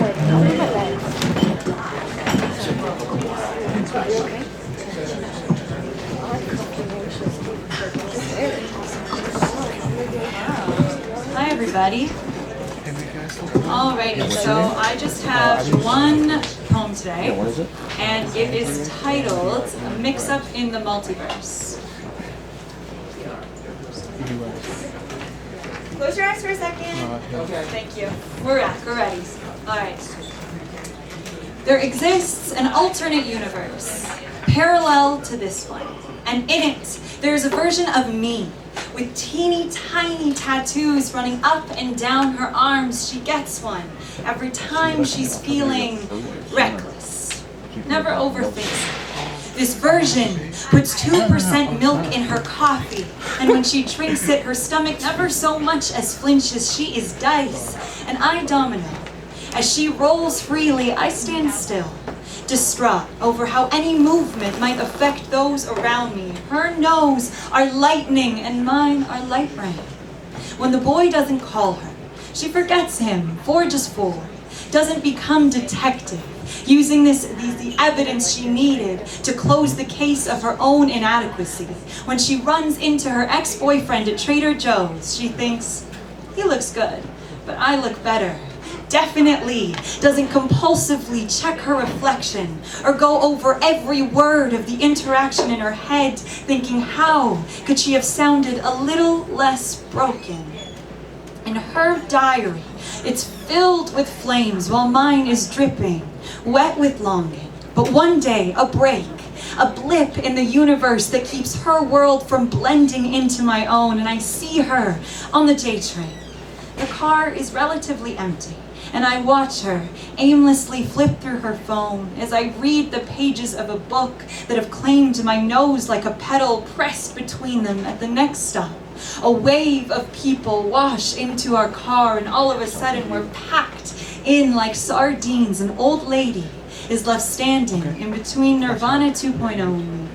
Hi everybody. Alrighty, so I just have one poem today, and it is titled Mix Up in the Multiverse. Close your eyes for a second. Okay. Thank you. We're ready. Alright. There exists an alternate universe, parallel to this one, and in it, there's a version of me, with teeny tiny tattoos running up and down her arms. She gets one every time she's feeling reckless. Never overthinks it. This version puts 2% milk in her coffee, and when she drinks it, her stomach never so much as flinches. She is dice, and I domino. As she rolls freely, I stand still, distraught over how any movement might affect those around me. Her no's are lightning and mine are light rain. When the boy doesn't call her, she forgets him, forges forward, doesn't become detective, using the evidence she needed to close the case of her own inadequacy. When she runs into her ex-boyfriend at Trader Joe's, she thinks, he looks good, but I look better. Definitely doesn't compulsively check her reflection or go over every word of the interaction in her head, thinking how could she have sounded a little less broken. In her diary, it's filled with flames while mine is dripping, wet with longing. But one day, a break, a blip in the universe that keeps her world from blending into my own, and I see her on the J train. The car is relatively empty, and I watch her aimlessly flip through her phone as I read the pages of a book that have claimed my nose like a petal pressed between them. At the next stop, a wave of people wash into our car, and all of a sudden we're packed in like sardines. An old lady is left standing in between Nirvana 2.0 and me.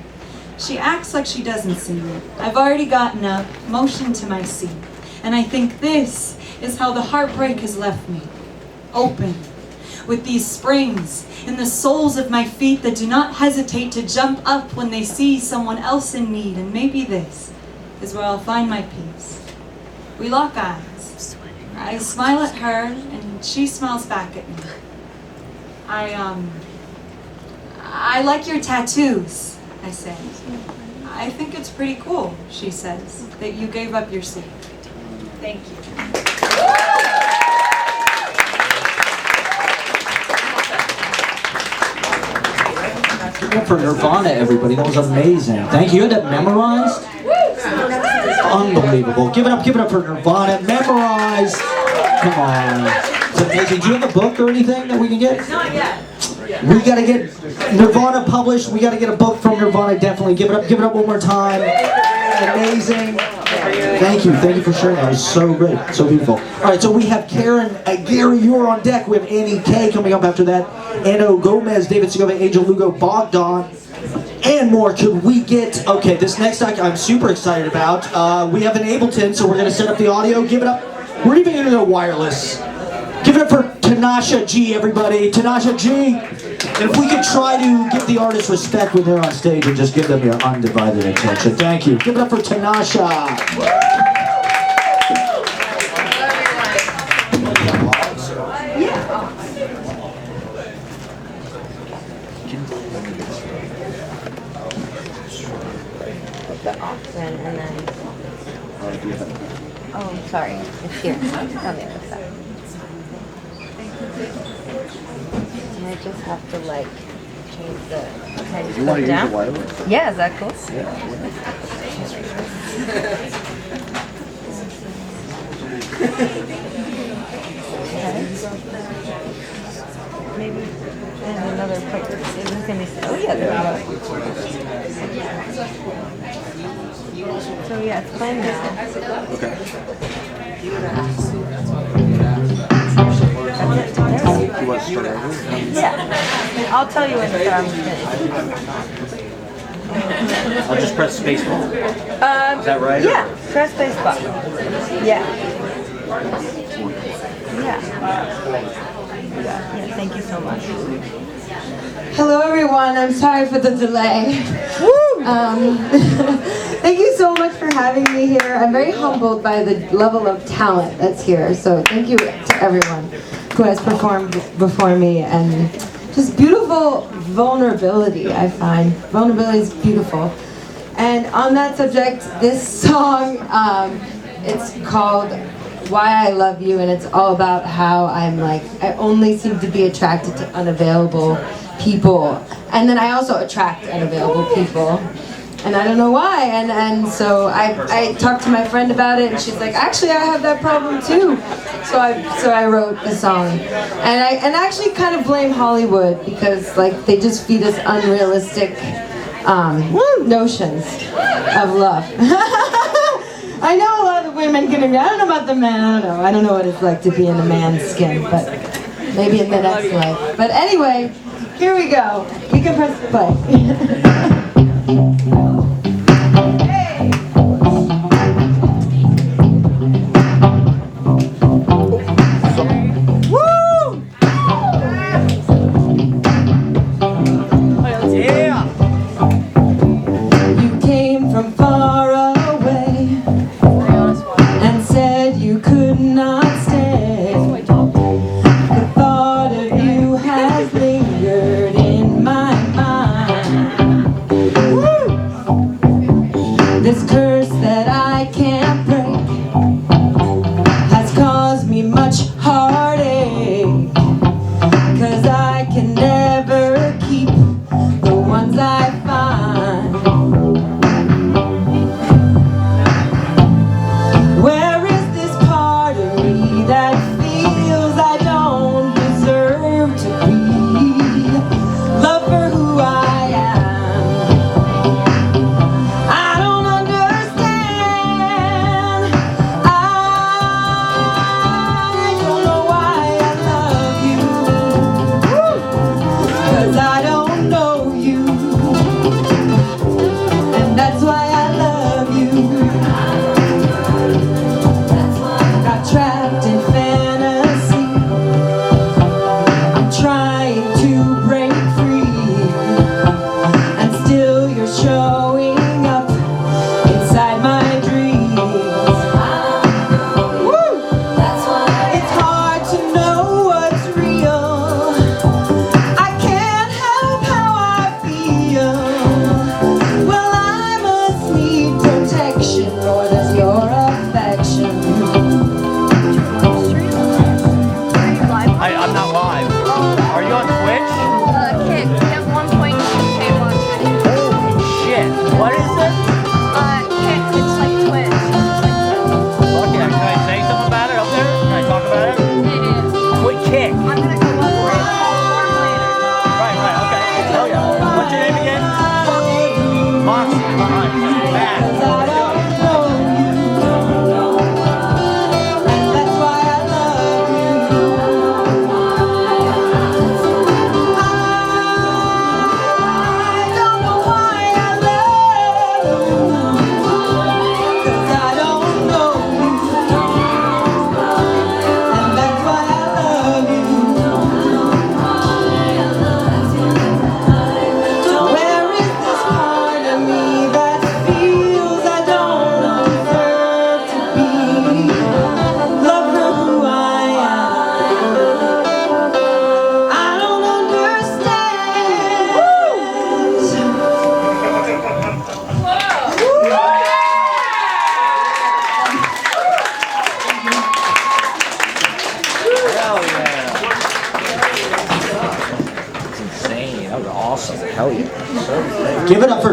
She acts like she doesn't see me. I've already gotten up, motioned to my seat, and I think this is how the heartbreak has left me. Open, with these springs in the soles of my feet that do not hesitate to jump up when they see someone else in need. And maybe this is where I'll find my peace. We lock eyes. I smile at her, and she smiles back at me. I like your tattoos, I say. I think it's pretty cool, she says, that you gave up your seat. Thank you. Give it up for Nirvana, everybody. That was amazing. Thank you. You had that memorized? Unbelievable. Give it up for Nirvana. Memorized. Come on. It's amazing. Do you have a book or anything that we can get? Not yet. We gotta get Nirvana published. We gotta get a book from Nirvana. Definitely give it up one more time. Amazing. Thank you for sharing. That was so great, so beautiful. All right, so we have Karen, Aguirre, you're on deck. We have Annie K coming up after that. Anno, Gomes, David Segovia, Angel, Lugo, Bogdan, and more. Could we get? Okay, this next act I'm super excited about. We have an Ableton, so we're gonna set up the audio. Give it up. We're even gonna go wireless. Give it up for Tanasha G, everybody. Tanasha G. And if we could try to give the artists respect when they're on stage and just give them your undivided attention. Thank you. Give it up for Tanasha. The oxen and then... Oh, I'm sorry. It's here. It's on the other side. And I just have to like change the... Can I just put it down? Yeah, is that cool? Yeah. Okay. Maybe and another quick. Is this gonna be? Oh yeah, there we go. So yeah, it's playing now. Okay. You want to start over? Yeah. I'll tell you when it's I'll just press space bar. Is that right? Yeah, press space bar. Yeah. Yeah, thank you so much. Hello everyone, I'm sorry for the delay. Thank you so much for having me here. I'm very humbled by the level of talent that's here, so thank you to everyone who has performed before me, and just beautiful vulnerability, I find. Vulnerability is beautiful. And on that subject, this song, it's called Why I Love You, and it's all about how I only seem to be attracted to unavailable people. And then I also attract unavailable people. And I don't know why, and so I talked to my friend about it, and she's like, actually I have that problem too. So I wrote the song, and I actually kind of blame Hollywood, because like they just feed us unrealistic notions of love. I know a lot of women can agree. I don't know about the man. I don't know what it's like to be in a man's skin, but maybe in the next life. But anyway, here we go. You can press play.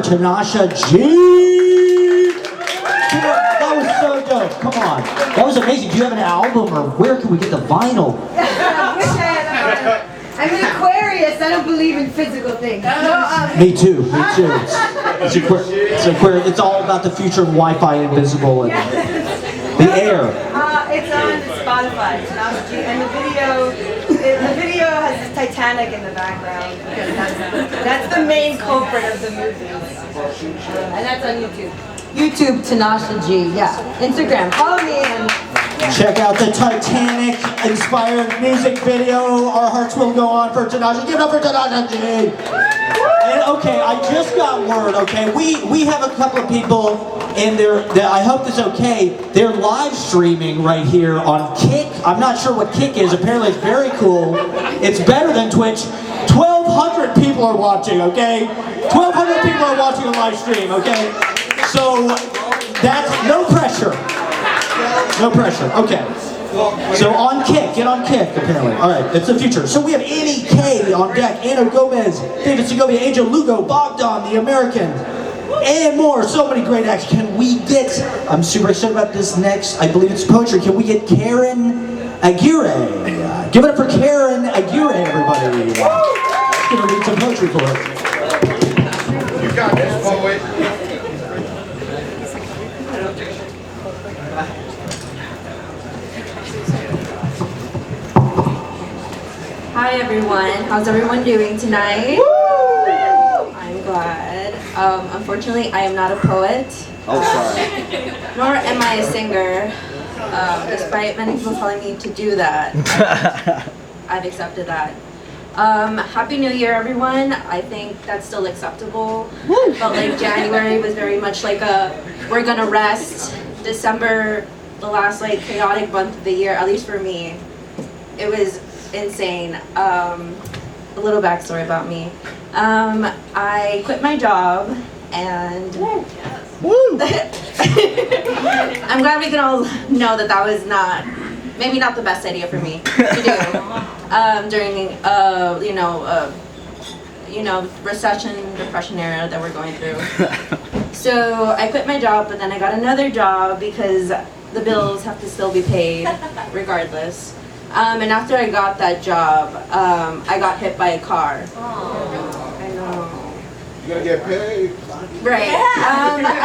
Tanasha G. That was so dope. Come on. That was amazing. Do you have an album, or where can we get the vinyl? I'm an Aquarius. I don't believe in physical things. Me too. Me too. It's all about the future of Wi-Fi, invisible, and the air. It's on Spotify. And the video has this Titanic in the background because that's the main culprit of the movie. And that's on YouTube. YouTube Tanasha G. Yeah. Instagram. Follow me and. Check out the Titanic-inspired music video. Our hearts will go on for Tanasha. Give it up for Tanasha G. And okay, I just got word. Okay, we have a couple of people in there. I hope this is okay. They're live streaming right here on Kick. I'm not sure what Kick is. Apparently, it's very cool. It's better than Twitch. 1,200 people are watching. Okay, 1,200 people are watching a live stream. Okay, so that's no pressure. No pressure. Okay. So on Kick, get on Kick, apparently. All right, it's the future. So we have Annie K on deck, Anno Gomes, David Segovia, Angel Lugo, Bogdan, the American, and more. So many great acts. Can we get, I'm super excited about this next, I believe it's poetry. Can we get Cherng Aguirre? Give it up for Cherng Aguirre, everybody. She's going to read some poetry for us. You got this, poet. Hi everyone, how's everyone doing tonight? Woo! I'm glad. Unfortunately, I am not a poet. Oh, sorry. Nor am I a singer, despite many people telling me to do that. I've accepted that. Happy New Year, everyone. I think that's still acceptable. But like January was very much like we're gonna rest. December, the last like chaotic month of the year, at least for me, it was insane. A little backstory about me. I quit my job and I'm glad we can all know that was maybe not the best idea for me to do during recession, depression era that we're going through. So I quit my job, but then I got another job because the bills have to still be paid regardless. And after I got that job, I got hit by a car. I know. You're gonna get paid. Right.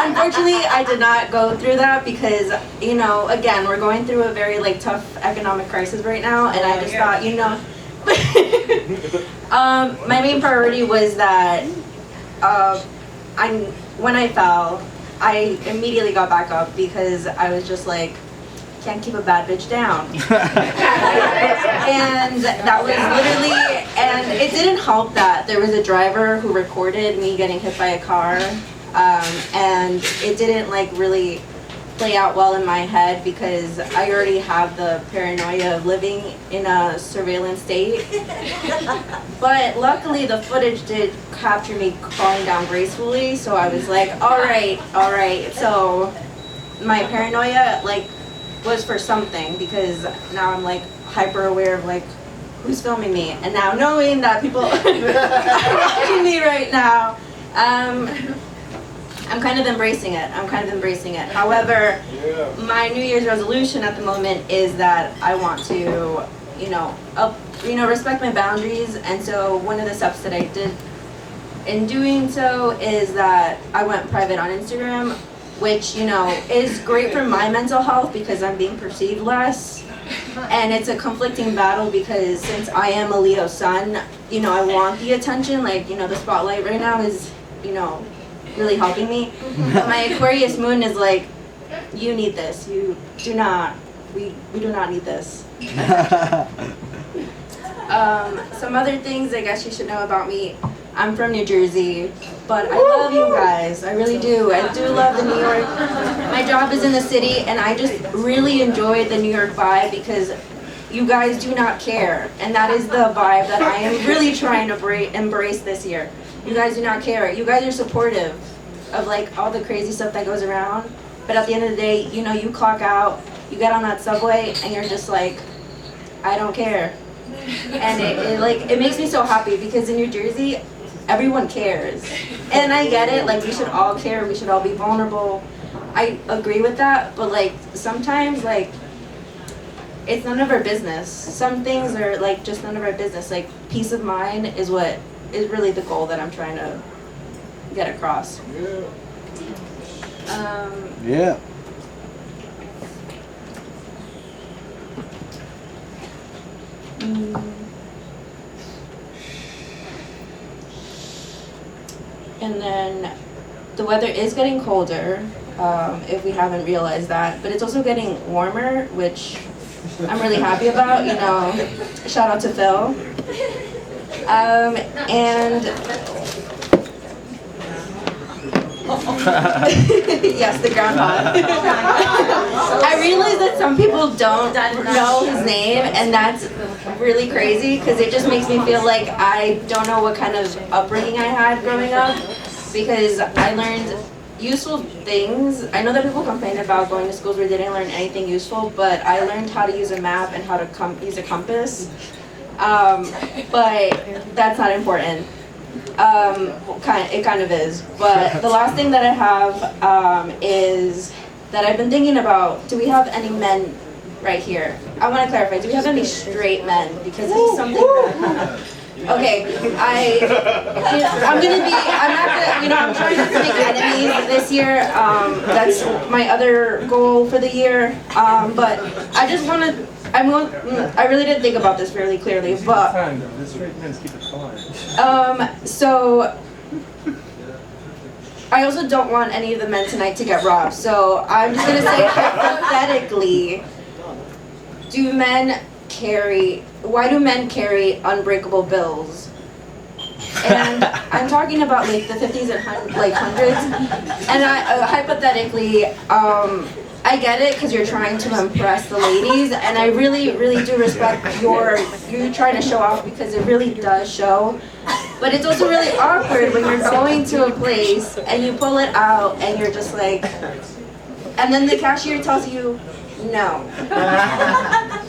Unfortunately, I did not go through that because, again, we're going through a very tough economic crisis right now, and I just thought, my main priority was that when I fell, I immediately got back up because I was just like, can't keep a bad bitch down. And that was literally, and it didn't help that there was a driver who recorded me getting hit by a car, and it didn't really play out well in my head because I already have the paranoia of living in a surveillance state. But luckily the footage did capture me falling down gracefully, so I was like, all right. So my paranoia was for something, because now I'm hyper aware of who's filming me, and now knowing that people are watching me right now, I'm kind of embracing it. However, my New Year's resolution at the moment is that I want to, respect my boundaries, and so one of the steps that I did in doing so is that I went private on Instagram, which, is great for my mental health because I'm being perceived less. And it's a conflicting battle because since I am a Leo sun, I want the attention, the spotlight right now is, really helping me. But my Aquarius moon is you need this. We do not need this. Some other things I guess you should know about me. I'm from New Jersey, but I love you guys. I really do. I do love the New York. My job is in the city, and I just really enjoy the New York vibe because you guys do not care. And that is the vibe that I am really trying to embrace this year. You guys do not care. You guys are supportive of all the crazy stuff that goes around. But at the end of the day, you clock out, you get on that subway, and you're just I don't care. And it makes me so happy because in New Jersey, everyone cares. And I get it, like we should all care, we should all be vulnerable. I agree with that, but like sometimes like it's none of our business. Some things are like just none of our business. Like peace of mind is what is really the goal that I'm trying to get across. Yeah. And then the weather is getting colder, if we haven't realized that, but it's also getting warmer, which I'm really happy about, you know, shout out to Phil. And yes, the groundhog. I realize that some people don't know his name, and that's really crazy because it just makes me feel like I don't know what kind of upbringing I had growing up, because I learned useful things. I know that people complain about going to schools where they didn't learn anything useful, but I learned how to use a map and how to use a compass. But that's not important. It kind of is. But the last thing that I have is that I've been thinking about, do we have any men right here? I want to clarify, do we have any straight men? Because it's something that... Okay, I'm trying not to make enemies this year. That's my other goal for the year. But I just want to, I really didn't think about this fairly clearly, but, so, I also don't want any of the men tonight to get robbed. So I'm just gonna say hypothetically, why do men carry unbreakable bills? And I'm talking about like the 50s and hundreds. And hypothetically, I get it because you're trying to impress the ladies, and I really, really do respect you trying to show off, because it really does show. But it's also really awkward when you're going to a place and you pull it out and you're just like, and then the cashier tells you no.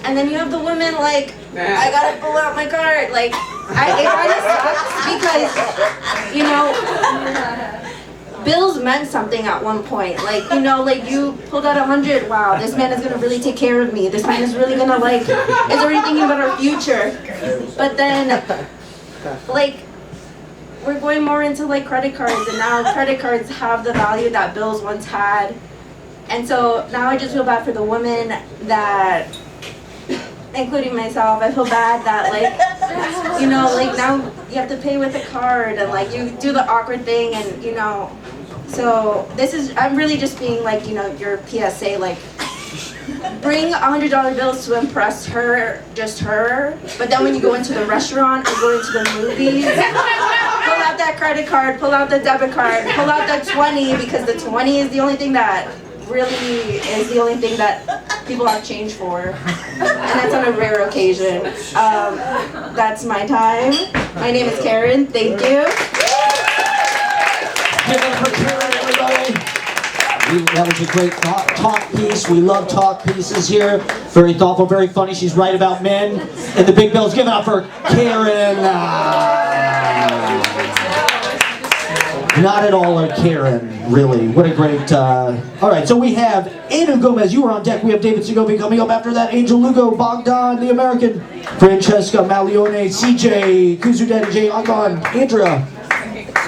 And then you have the women like, I gotta pull out my card. Like, it kind of sucks because, you know, bills meant something at one point. Like, you know, like you pulled out 100. Wow, this man is gonna really take care of me. This man is really gonna is already thinking about our future. But then, like, we're going more into like credit cards, and now credit cards have the value that bills once had. And so now I just feel bad for the women that, including myself, I feel bad that like, you know, like now you have to pay with a card and like you do the awkward thing, and you know, so I'm really just being like, you know, your PSA, like bring $100 bills to impress her, just her, but then when you go into the restaurant or go into the movies, pull out that credit card, pull out the debit card, pull out that 20, because the 20 is the only thing that people have change for, and that's on a rare occasion. That's my time. My name is Karen. Thank you. Give it up for Karen, everybody. That was a great talk piece. We love talk pieces here. Very thoughtful, very funny. She's right about men. And the big bells. Give it up for Karen. Not at all a Karen, really. What a great... all right, so we have Anno Gomes. You were on deck. We have David Segovia coming up after that. Angel Lugo, Bogdan, the American, frqncesca, Maglione, CJ, Kuzu, J, agbon, Andrea,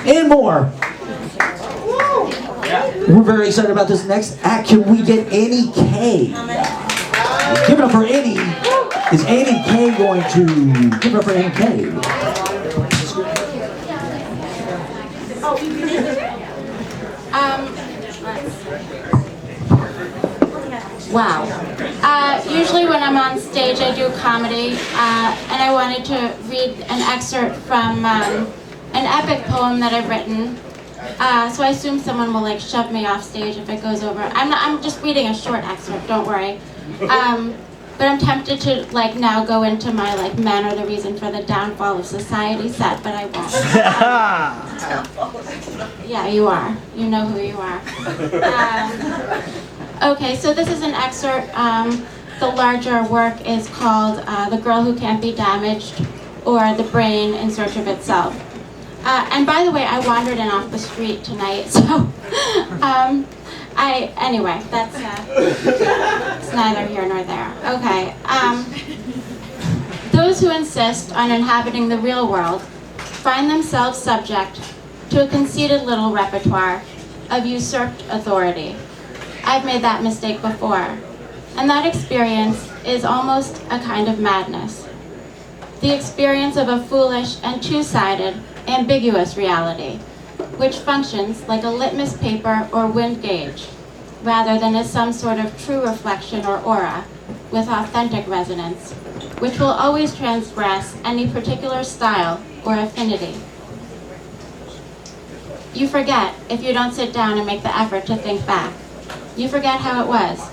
and more. We're very excited about this next act. Can we get Annie K? Give it up for Annie. Is Annie K going to... Give it up for Annie K. Wow. Usually when I'm on stage I do comedy, and I wanted to read an excerpt from an epic poem that I've written. So I assume someone will like shove me off stage if it goes over. I'm just reading a short excerpt, don't worry. But I'm tempted to like now go into my like men are the reason for the downfall of society set, but I won't. Yeah, you are. You know who you are. Okay, so this is an excerpt. The larger work is called The Girl Who Can't Be Damaged, or The Brain in Search of Itself. And by the way, I wandered in off the street tonight, so anyway, that's it's neither here nor there. Okay. Those who insist on inhabiting the real world find themselves subject to a conceited little repertoire of usurped authority. I've made that mistake before, and that experience is almost a kind of madness. The experience of a foolish and two-sided, ambiguous reality, which functions like a litmus paper or wind gauge, rather than as some sort of true reflection or aura with authentic resonance, which will always transgress any particular style or affinity. You forget if you don't sit down and make the effort to think back. You forget how it was.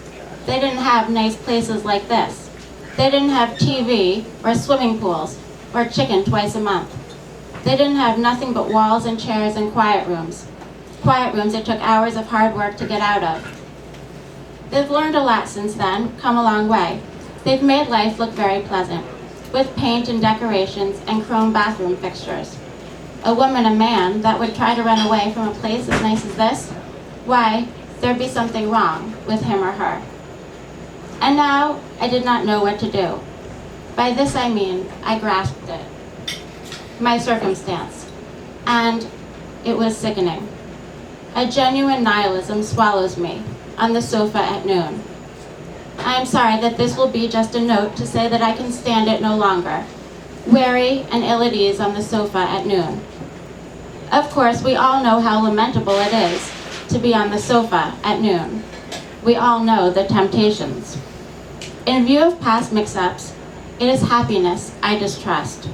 They didn't have nice places like this. They didn't have TV or swimming pools or chicken twice a month. They didn't have nothing but walls and chairs and quiet rooms. Quiet rooms it took hours of hard work to get out of. They've learned a lot since then, come a long way. They've made life look very pleasant, with paint and decorations and chrome bathroom fixtures. A woman, a man, that would try to run away from a place as nice as this, why, there'd be something wrong with him or her. And now, I did not know what to do. By this I mean, I grasped it. My circumstance. And it was sickening. A genuine nihilism swallows me on the sofa at noon. I am sorry that this will be just a note to say that I can stand it no longer, weary and ill at ease on the sofa at noon. Of course, we all know how lamentable it is to be on the sofa at noon. We all know the temptations. In view of past mix-ups, it is happiness I distrust.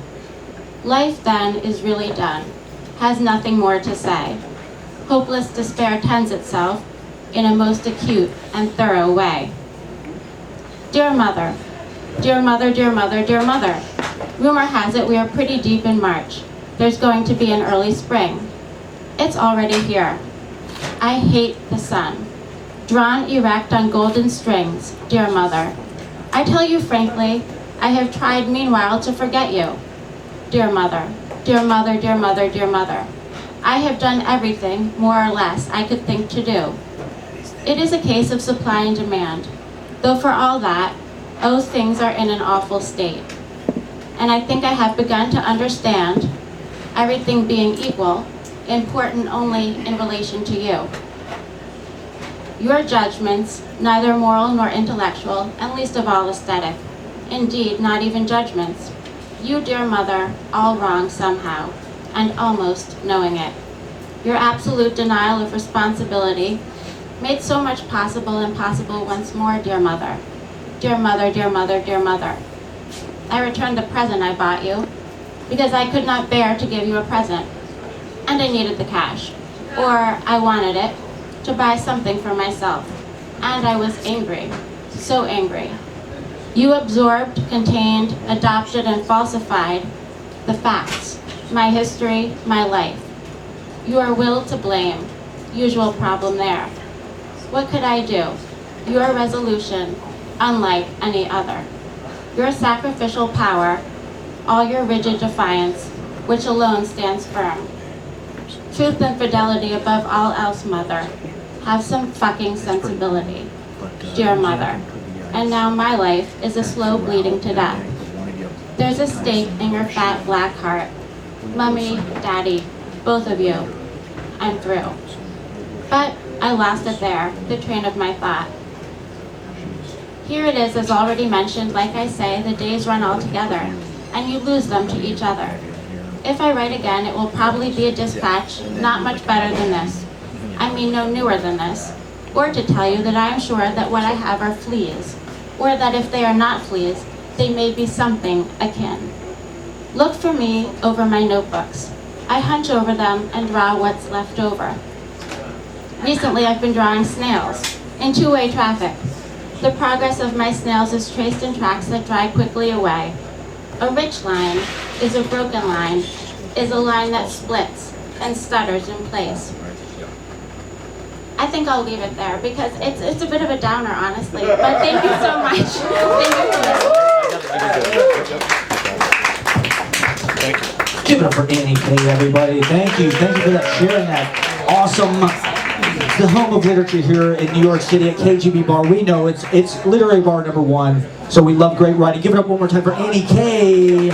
Life then is really done, has nothing more to say. Hopeless despair tends itself in a most acute and thorough way. Dear mother, dear mother, dear mother, dear mother, rumor has it we are pretty deep in March. There's going to be an early spring. It's already here. I hate the sun. Drawn erect on golden strings, dear mother. I tell you frankly, I have tried meanwhile to forget you. Dear mother, dear mother, dear mother, dear mother. I have done everything, more or less, I could think to do. It is a case of supply and demand, though for all that, oh, things are in an awful state. And I think I have begun to understand, everything being equal, important only in relation to you. Your judgments, neither moral nor intellectual, and least of all aesthetic. Indeed, not even judgments. You, dear mother, all wrong somehow, and almost knowing it. Your absolute denial of responsibility made so much possible impossible once more, dear mother. Dear mother, dear mother, dear mother. I returned the present I bought you, because I could not bear to give you a present, and I needed the cash, or I wanted it, to buy something for myself, and I was angry, so angry. You absorbed, contained, adopted, and falsified the facts, my history, my life. Your will to blame, usual problem there. What could I do? Your resolution, unlike any other. Your sacrificial power, all your rigid defiance, which alone stands firm. Truth and fidelity above all else, mother. Have some fucking sensibility, dear mother. And now my life is a slow bleeding to death. There's a stake in your fat black heart. Mummy, Daddy, both of you. I'm through. But I lost it there, the train of my thought. Here it is, as already mentioned, like I say, the days run all together, and you lose them to each other. If I write again, it will probably be a dispatch not much better than this. I mean no newer than this. Or to tell you that I am sure that what I have are fleas, or that if they are not fleas, they may be something akin. Look for me over my notebooks. I hunch over them and draw what's left over. Recently I've been drawing snails in two-way traffic. The progress of my snails is traced in tracks that dry quickly away. A rich line is a broken line, is a line that splits and stutters in place. I think I'll leave it there because it's a bit of a downer, honestly. But thank you so much. Thank you for listening. Thank you. Give it up for Annie K, everybody. Thank you for that sharing that awesome. The home of literature here in New York City at KGB Bar. We know it's literary bar #1, so we love great writing. Give it up one more time for Annie K.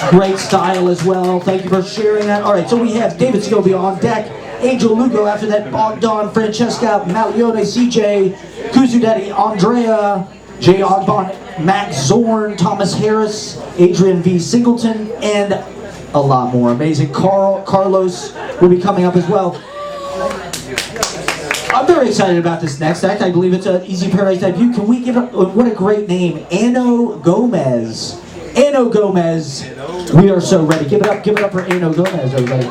Great style as well. Thank you for sharing that. All right, so we have David Segovia on deck, Angel Lugo after that, Bogdan, frqncesca, Maglione, CJ, Kuzu Daddy, Andrea, J. Agbon, Matt Zorn, Thomas Harris, Adrian V. Singleton, and a lot more. Amazing. Carlos will be coming up as well. I'm very excited about this next act. I believe it's an Easy Paradise debut. Can we give it, what a great name, Anno Gomes. Anno Gomes. We are so ready. Give it up for Anno Gomes, everybody.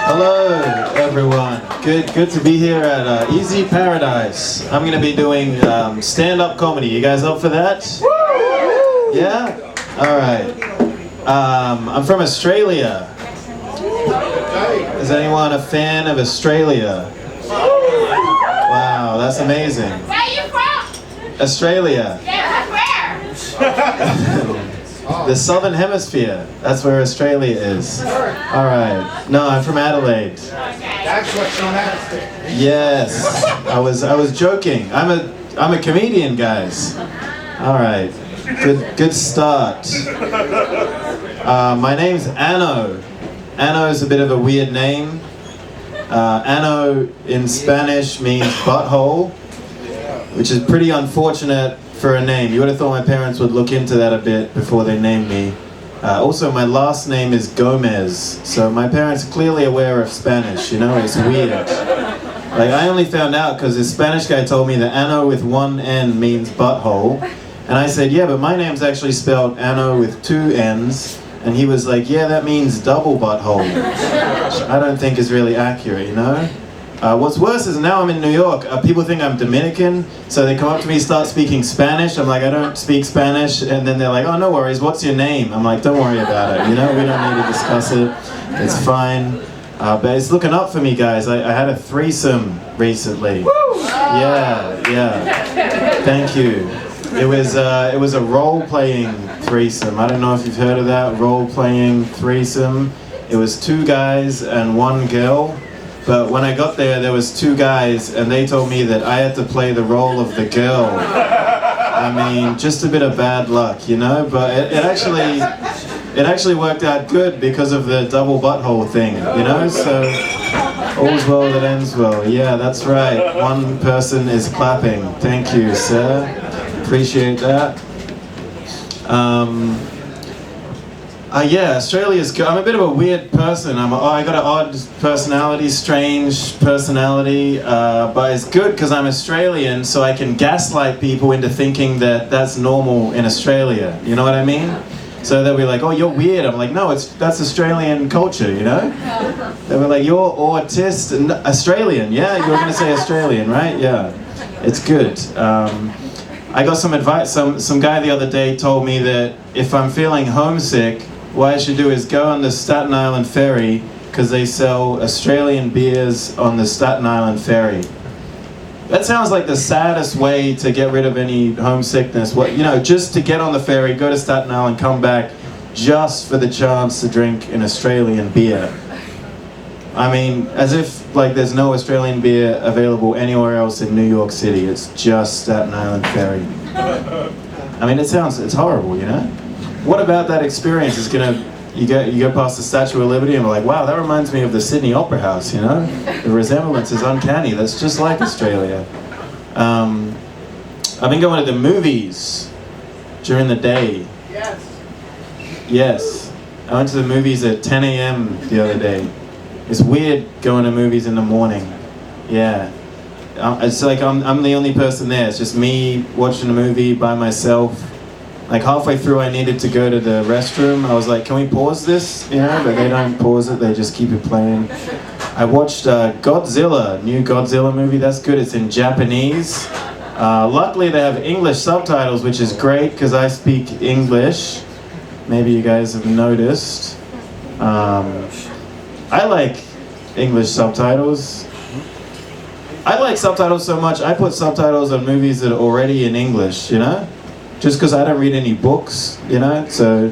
Hello, everyone. Good to be here at Easy Paradise. I'm going to be doing stand-up comedy. You guys up for that? Yeah? All right. I'm from Australia. Is anyone a fan of Australia? Wow, that's amazing. Where are you from? Australia. Yeah, where? The Southern Hemisphere. That's where Australia is. All right. No, I'm from Adelaide. That's what's on that. Yes. I was joking. I'm a comedian, guys. All right. Good start. My name's Anno. Anno is a bit of a weird name. Anno in Spanish means butthole, which is pretty unfortunate for a name. You would have thought my parents would look into that a bit before they named me. Also, my last name is Gomes, so my parents are clearly aware of Spanish, you know, it's weird. Like, I only found out because this Spanish guy told me that Anno with one N means butthole, and I said, yeah, but my name's actually spelled Anno with 2 N's, and he was like, yeah, that means double butthole, which I don't think is really accurate, you know? What's worse is now I'm in New York, people think I'm Dominican, so they come up to me, start speaking Spanish. I'm like, I don't speak Spanish, and then they're like, oh, no worries, what's your name? I'm like, don't worry about it, you know, we don't need to discuss it, it's fine. But it's looking up for me, guys. I had a threesome recently. Yeah, thank you. It was a role-playing threesome. I don't know if you've heard of that, role-playing threesome. It was 2 guys and 1 girl. But when I got there was 2 guys, and they told me that I had to play the role of the girl. I mean, just a bit of bad luck, you know? But it actually worked out good because of the double butthole thing, you know? So, all's well that ends well. Yeah, that's right. 1 person is clapping. Thank you, sir. Appreciate that. Yeah, Australia's good. I'm a bit of a weird person. I got an odd personality, strange personality, but it's good because I'm Australian, so I can gaslight people into thinking that that's normal in Australia. You know what I mean? So they'll be like, oh, you're weird. I'm like, no, that's Australian culture, you know? They were like, you're autist, Australian. Yeah, you were going to say Australian, right? Yeah, it's good. I got some advice. Some guy the other day told me that if I'm feeling homesick, what I should do is go on the Staten Island ferry because they sell Australian beers on the Staten Island ferry. That sounds like the saddest way to get rid of any homesickness. What, you know, just to get on the ferry, go to Staten Island, come back, just for the chance to drink an Australian beer. I mean, as if like there's no Australian beer available anywhere else in New York City. It's just Staten Island ferry. I mean, it's horrible, you know? What about that experience is you go past the Statue of Liberty and we're like, wow, that reminds me of the Sydney Opera House, you know? The resemblance is uncanny. That's just like Australia. I've been going to the movies during the day. Yes. I went to the movies at 10 a.m. the other day. It's weird going to movies in the morning. Yeah. It's like I'm the only person there. It's just me watching a movie by myself. Like halfway through I needed to go to the restroom. I was like, can we pause this? You know, but they don't pause it, they just keep it playing. I watched Godzilla, new Godzilla movie, that's good, it's in Japanese. Luckily they have English subtitles, which is great because I speak English. Maybe you guys have noticed. I like English subtitles. I like subtitles so much, I put subtitles on movies that are already in English, you know? Just because I don't read any books, you know, so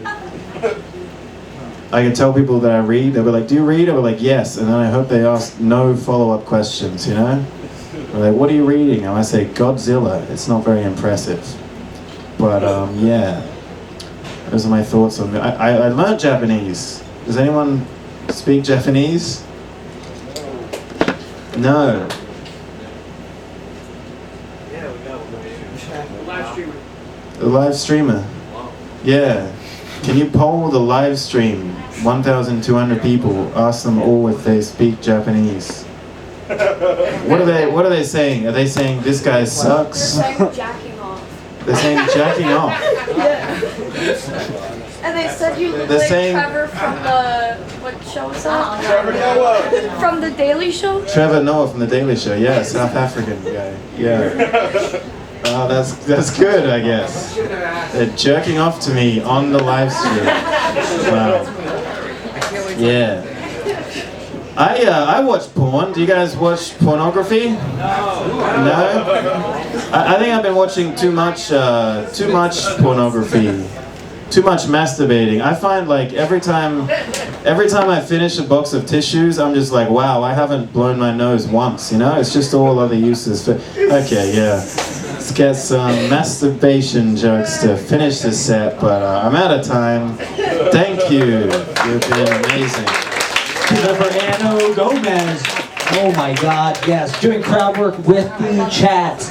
I can tell people that I read. They'll be like, "Do you read?" I'll be like, "Yes," and then I hope they ask no follow-up questions. You know, they're like, "What are you reading?" And I say, "Godzilla." It's not very impressive, but yeah, those are my thoughts on it. I learned Japanese. Does anyone speak Japanese? No. The live streamer. Yeah. Can you poll the live stream? 1,200 people. Ask them all if they speak Japanese. What are they saying? Are they saying this guy sucks? They're saying jacking off. They're saying jacking off. And they said you look They're like saying- Trevor from the, what show is that? Trevor Noah. From the Daily Show? Trevor Noah from the Daily Show. Yeah, South African guy. Yeah. Oh, that's good, I guess. They're jerking off to me on the live stream. Wow. Yeah. I watch porn. Do you guys watch pornography? No. I think I've been watching too much pornography. Too much masturbating. I find like every time I finish a box of tissues, I'm just like, wow, I haven't blown my nose once, you know? It's just all other uses for... Okay, yeah. Let's get some masturbation jokes to finish this set, but I'm out of time. Thank you. You've been amazing. Give it up for Anno Gomes. Oh my God, yes. Doing crowd work with the chat.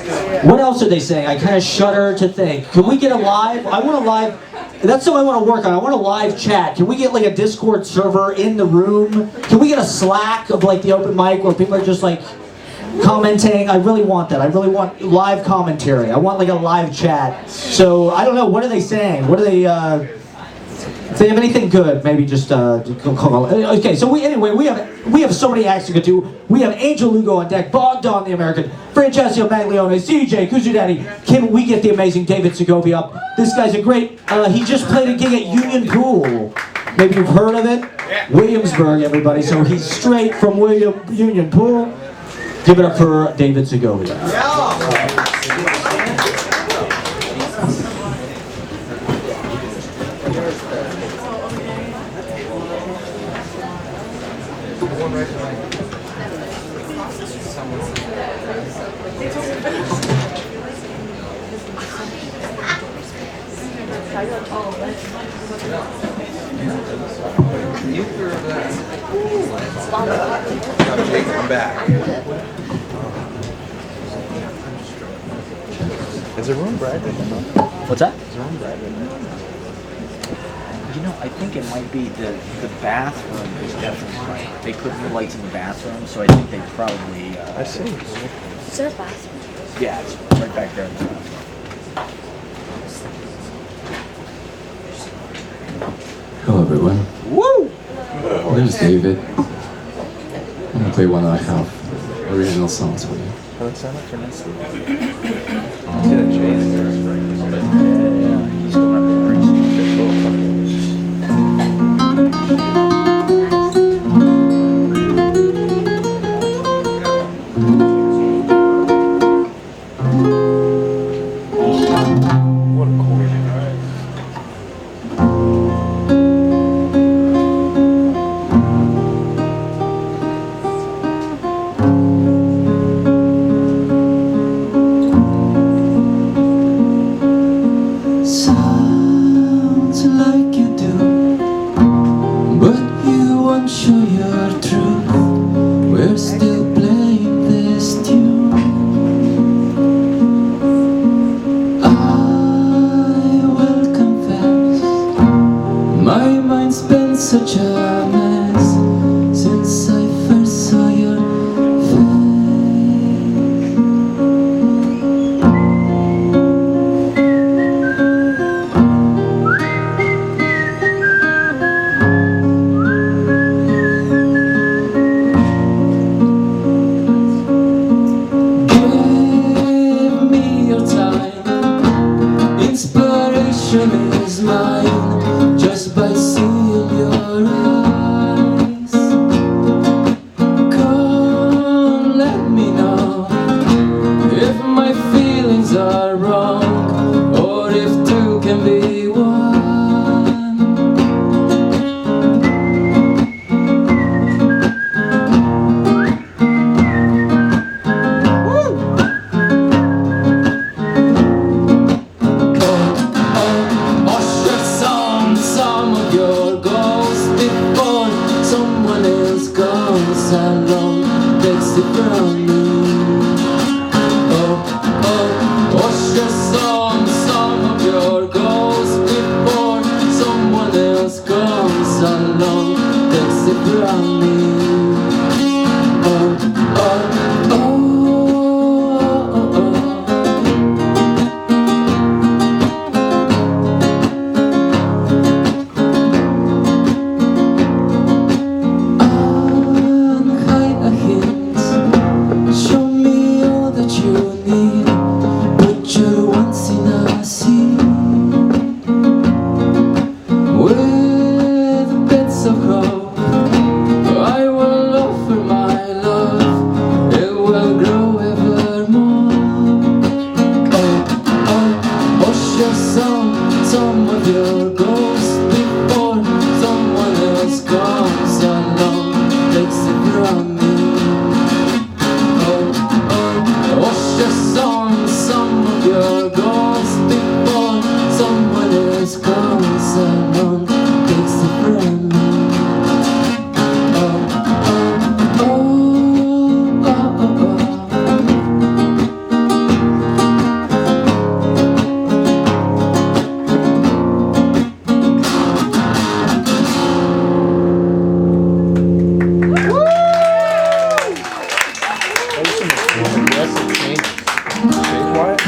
What else are they saying? I kind of shudder to think. Can we get a live? I want a live... That's something I want to work on. I want a live chat. Can we get like a Discord server in the room? Can we get a Slack of like the open mic where people are just like commenting? I really want that. I really want live commentary. I want like a live chat. So I don't know. What are they saying? What are they? If they have anything good, maybe just call. Okay. So we have so many acts to get to. We have Angel Lugo on deck, Bogdan the American, frqncesca, maglione, CJ, Kuzu Daddy. Can we get the amazing David Segovia up? This guy's a great. He just played a gig at Union Pool. Maybe you've heard of it. Williamsburg, everybody. So he's straight from Union Pool. Give it up for David Segovia. I'm back. Is there room bright? What's that? Is there room bright? You know, I think it might be the bathroom is definitely. They put new lights in the bathroom, so I think they probably. I see. Is there a bathroom? Yeah, it's right back there in the bathroom. Hello everyone. Woo! My name is David. I'm gonna play one of my original songs for you.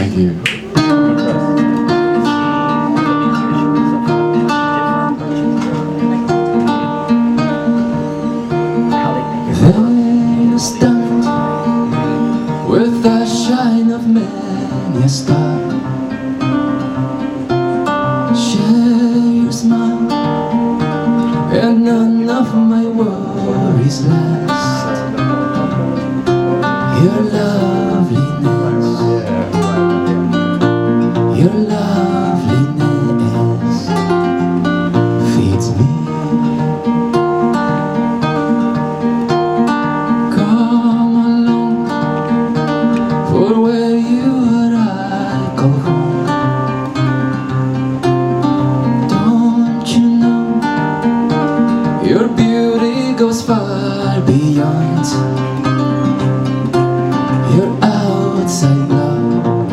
Thank you. They stand with the shine of many a star. Share your smile, and none of my worries last. Your loveliness, your loveliness feeds me. Come along, for where you are I go home. Don't you know your beauty goes far beyond your outside love,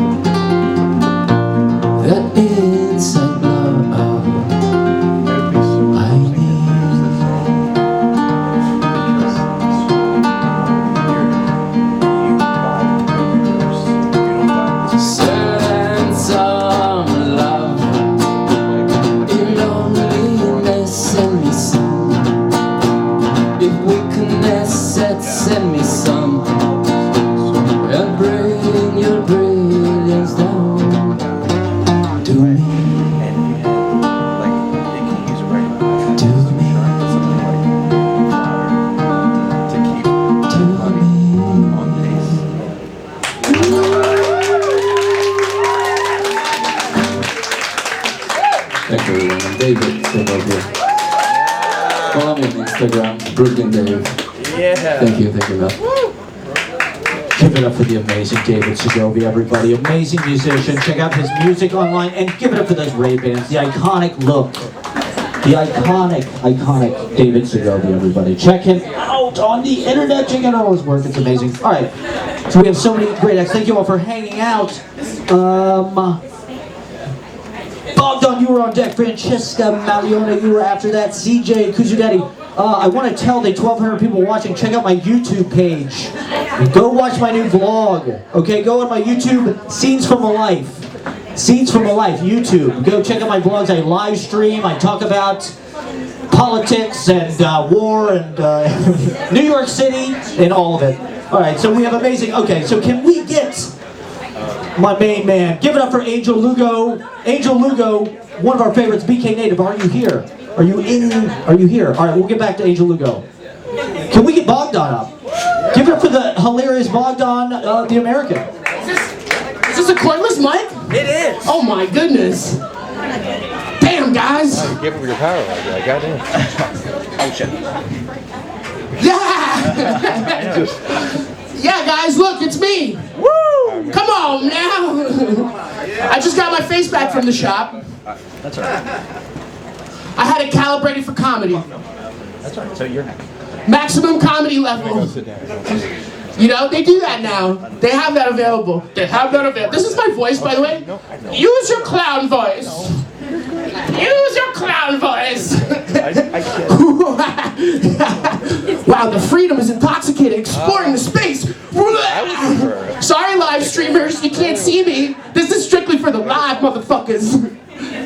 that inside love I need. Send some love in loneliness, send me some. If weakness, send me some. And bring your brilliance down to me. To me. Thank you everyone. I'm David Segovia. Follow me on Instagram, Brooklyn Dave. Yeah. Thank you, Matt. Give it up for the amazing David Segovia, everybody. Amazing musician. Check out his music online and give it up for those Ray-Bans. The iconic look. The iconic David Segovia, everybody. Check him out on the internet. Check out all his work. It's amazing. All right. So we have so many great acts. Thank you all for hanging out. Bogdan, you were on deck. Frqncesca, Maglione, you were after that. CJ, Kuzu Daddy. I want to tell the 1,200 people watching, check out my YouTube page. Go watch my new vlog. Okay, go on my YouTube, Scenes from a Life. Scenes from a Life, YouTube. Go check out my vlogs. I live stream. I talk about politics and war and New York City and all of it. All right, so we have amazing. Okay, so can we get my main man? Give it up for Angel Lugo. Angel Lugo, one of our favorites. BK Native, are you here? Are you here? All right, we'll get back to Angel Lugo. Can we get Bogdan up? Give it up for the hilarious Bogdan, the American. Is this a cordless mic? It is. Oh my goodness. Damn, guys. Give him your power I got in. Oh shit. Yeah! Yeah, guys, look, it's me. Woo! Come on now. I just got my face back from the shop. That's all right. I had it calibrated for comedy. That's all right. So you're Maximum comedy level. You know, they do that now. They have that available. This is my voice, by the way. Use your clown voice. Use your clown voice. Wow, the freedom is intoxicating. Exploring the space. Sorry, live streamers, you can't see me. This is strictly for the live motherfuckers.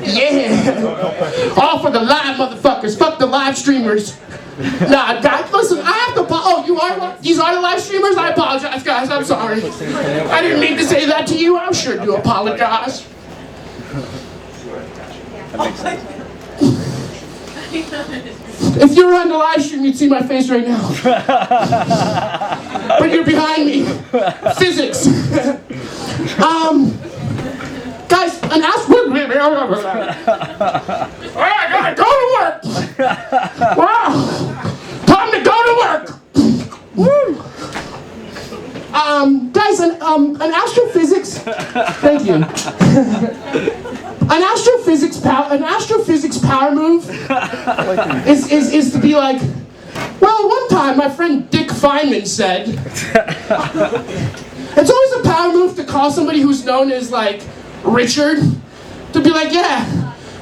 Yeah. All for the live motherfuckers. Fuck the live streamers. Nah, guys, listen, I have to. Oh, these are the live streamers? I apologize, guys. I'm sorry. I didn't mean to say that to you. I'm sure you apologize. That makes sense. If you were on the live stream, you'd see my face right now. But you're behind me. Physics. Guys, an I gotta go to work. Wow. Time to go to work. Woo. Guys, an astrophysics. Thank you. An astrophysics power move is to be like, well, one time my friend Dick Feynman said, it's always a power move to call somebody who's known as like Richard, to be like, yeah,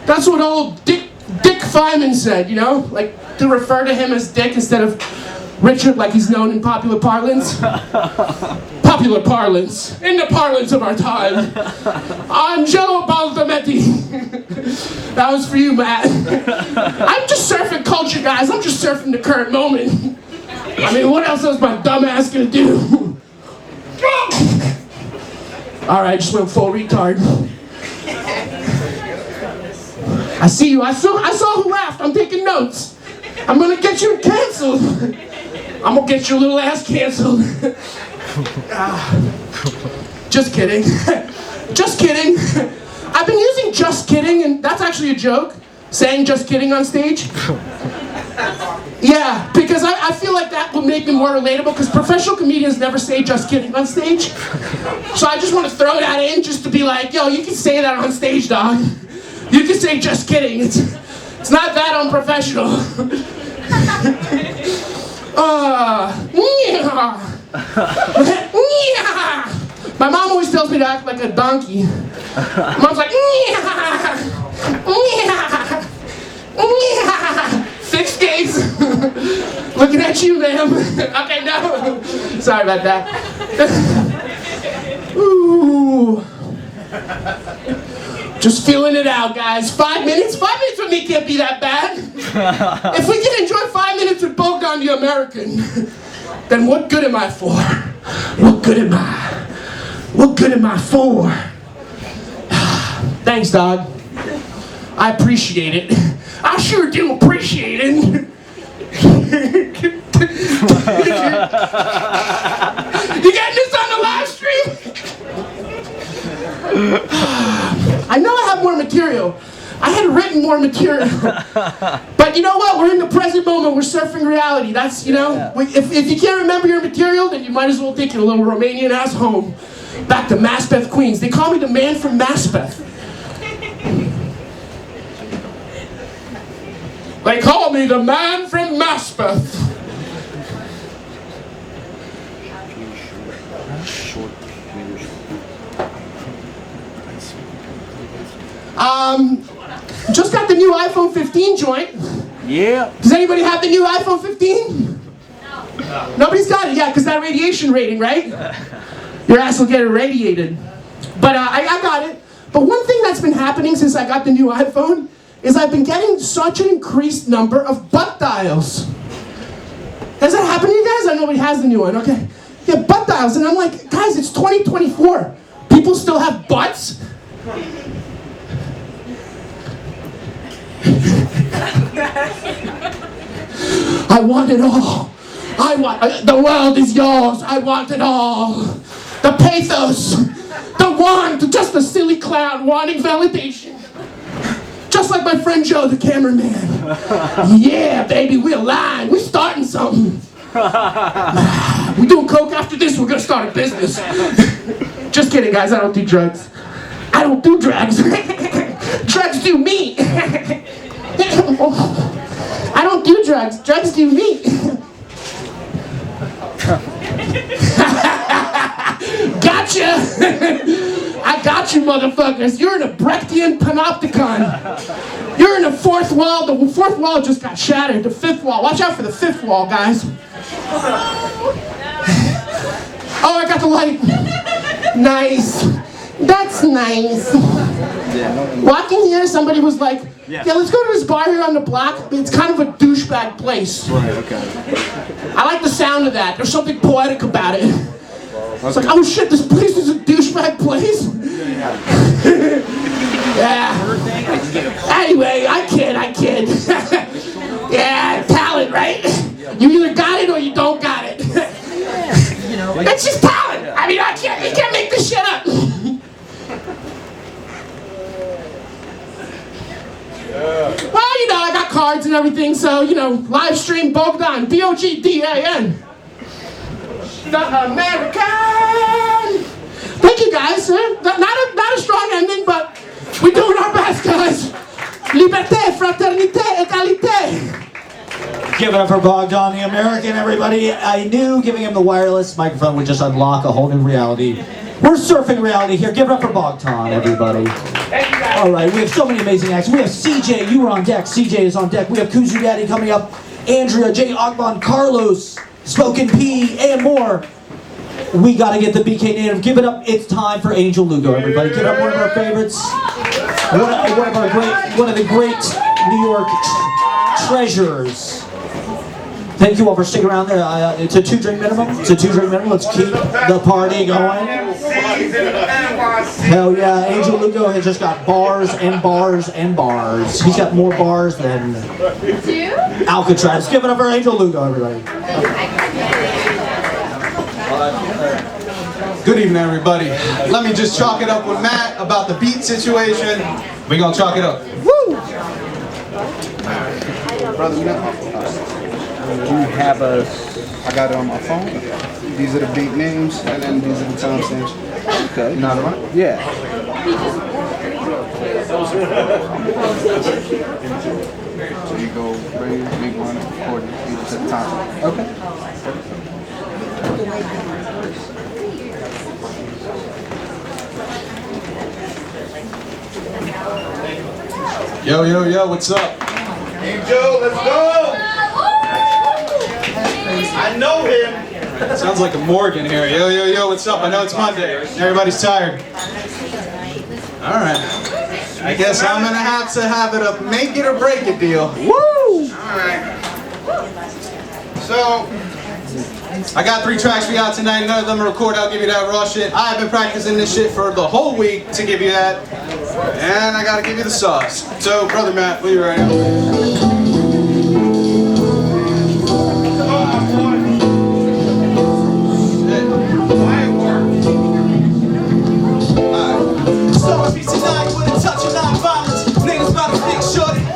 that's what old Dick Feynman said, you know, like to refer to him as Dick instead of Richard, like he's known in popular parlance. popular parlance, in the parlance of our time, Angelo Baldametti. That was for you, Matt. I'm just surfing culture, guys. I'm just surfing the current moment. I mean, what else is my dumb ass gonna do? All right, just went full retard. I see you. I saw who laughed. I'm taking notes. I'm gonna get you canceled. I'm gonna get your little ass canceled. Just kidding. Just kidding. I've been using just kidding, and that's actually a joke. Saying just kidding on stage. Yeah, because I feel like that will make me more relatable, because professional comedians never say just kidding on stage. So I just want to throw that in just to be like, yo, you can say that on stage, dog. You can say just kidding. It's not that unprofessional. My mom always tells me to act like a donkey. Mom's like, 6 days. Looking at you, ma'am. Okay, no. Sorry about that. Ooh. Just feeling it out, guys. 5 minutes? 5 minutes with me can't be that bad. If we can enjoy 5 minutes with Bogdan the American, then what good am I for? What good am I? What good am I for? Thanks, dog. I appreciate it. I sure do appreciate it. You getting this on the live stream? I know I have more material. I had written more material. But you know what? We're in the present moment. We're surfing reality. That's, you know, if you can't remember your material, then you might as well take your little Romanian ass home. Back to Maspeth, Queens. They call me the man from Maspeth. They call me the man from Maspeth. Just got the new iPhone 15 joint. Yeah. Does anybody have the new iPhone 15? No. Nobody's got it? Yeah, because that radiation rating, right? Your ass will get irradiated. But I got it. But one thing that's been happening since I got the new iPhone is I've been getting such an increased number of butt dials. Has that happened to you guys? I know nobody has the new one, okay. Yeah, butt dials, and I'm like, guys, it's 2024. People still have butts? I want it all. The world is yours. I want it all. The pathos, the want, just a silly clown wanting validation. Just like my friend Joe, the cameraman. Yeah, baby, we're aligned. We're starting something. We doing coke after this, we're gonna start a business. Just kidding, guys, I don't do drugs. I don't do drugs. Drugs do me. I don't do drugs. Drugs do me. Gotcha! I got you, motherfuckers. You're in a Brechtian panopticon. You're in a fourth wall. The fourth wall just got shattered. The fifth wall. Watch out for the fifth wall, guys. Oh, I got the light. Nice. That's nice. Walking here, somebody was like, yeah, let's go to this bar here on the block. It's kind of a douchebag place. Right, okay. I like the sound of that. There's something poetic about it. It's like, oh shit, this place is a douchebag place? Yeah. Anyway, I kid. Yeah, talent, right? You either got it or you don't got it. It's just talent. I mean, you can't make this shit up. Well, you know, I got cards and everything, so, you know, live stream Bogdan, B-O-G-D-A-N. The American! Thank you, guys. Not a strong ending, but we're doing our best, guys. Liberté, fraternité, égalité. Give it up for Bogdan the American, everybody. I knew giving him the wireless microphone would just unlock a whole new reality. We're surfing reality here. Give it up for Bogdan, everybody. All right, we have so many amazing acts. We have CJ, you were on deck. CJ is on deck. We have Kuzu Daddy coming up. Andrea, J. Agbon, Carlos, Spoken P, and more. We gotta get the BK native. Give it up. It's time for Angel Lugo, everybody. Give it up one of our favorites. One of the great New York treasures. Thank you all for sticking around there. It's a 2-drink minimum. It's a 2-drink minimum. Let's keep the party going. Hell yeah, Angel Lugo has just got bars and bars and bars. He's got more bars than Alcatraz. Give it up for Angel Lugo, everybody. Good evening, everybody. Let me just chalk it up with Matt about the beat situation. We're gonna chalk it up. Woo! Brother, do you have a... I got it on my phone. These are the beat names, and then these are the timestamps. Okay. You know how to run it? Yeah. So you go raise, big one, record it, beat it to the time. Okay. Yo, yo, yo, what's up? Angel, let's go! I know him! Sounds like a Morgan here. Yo, yo, yo, what's up? I know it's Monday. Everybody's tired. Alright. I guess I'm gonna have to have it a make it or break it deal. Woo! Alright. So, I got 3 tracks for y'all tonight. None of them are recorded. I'll give you that raw shit. I've been practicing this shit for the whole week to give you that. And I gotta give you the sauce. So, Brother Matt, will you ready?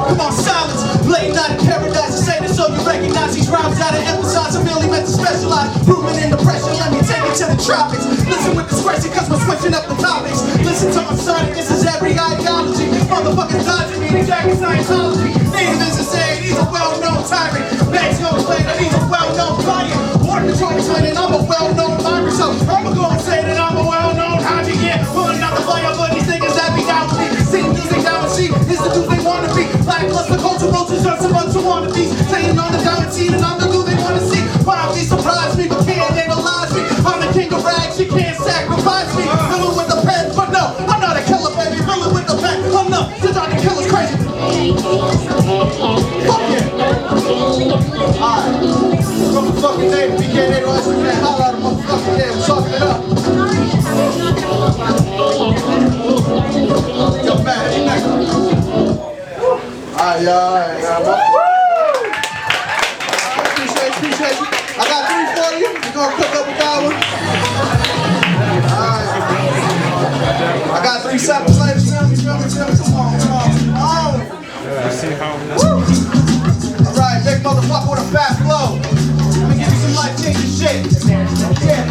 Come on, silence. Late night in paradise. I say this so you recognize these rhymes that I emphasize. I'm really meant to specialize. Proving in depression. Let me take it to the tropics. Listen with discretion, cause we're switching up the topics. Listen to my son, this is every ideology. Motherfucking dodging me, the jacket Scientology. Native is insane, he's a well-known tyrant. Banks gonna explain that he's a well-known client. Water control explaining I'm a well-known virus. So I'ma go and say that I'm a well-known hobby. Yeah, pulling out the fire, but these niggas that be down with me. Seeing music down and see is the dude they wanna be. Lackluster culture roaches just a bunch of wannabes. Saying on the down scene and I'm the dude they wanna see. Wildly surprise me, but can't analyze me. I'm the king of rags, you can't sacrifice me. Filling with the pen, but no, I'm not a killer, baby. Filling with the pen, I'm not. To try to kill is crazy. Fuck yeah. Alright. From the fucking name, BK Nato, I can't holler out of motherfucking name. I'm talking it up. Yo, man, hey, next. Alright, y'all. Appreciate you. I got 3 for you. We're gonna cook up with that one. Alright. I got 3 samples later. Alright, big motherfucker with a fast flow. Let me give you some life-changing shit. Yeah.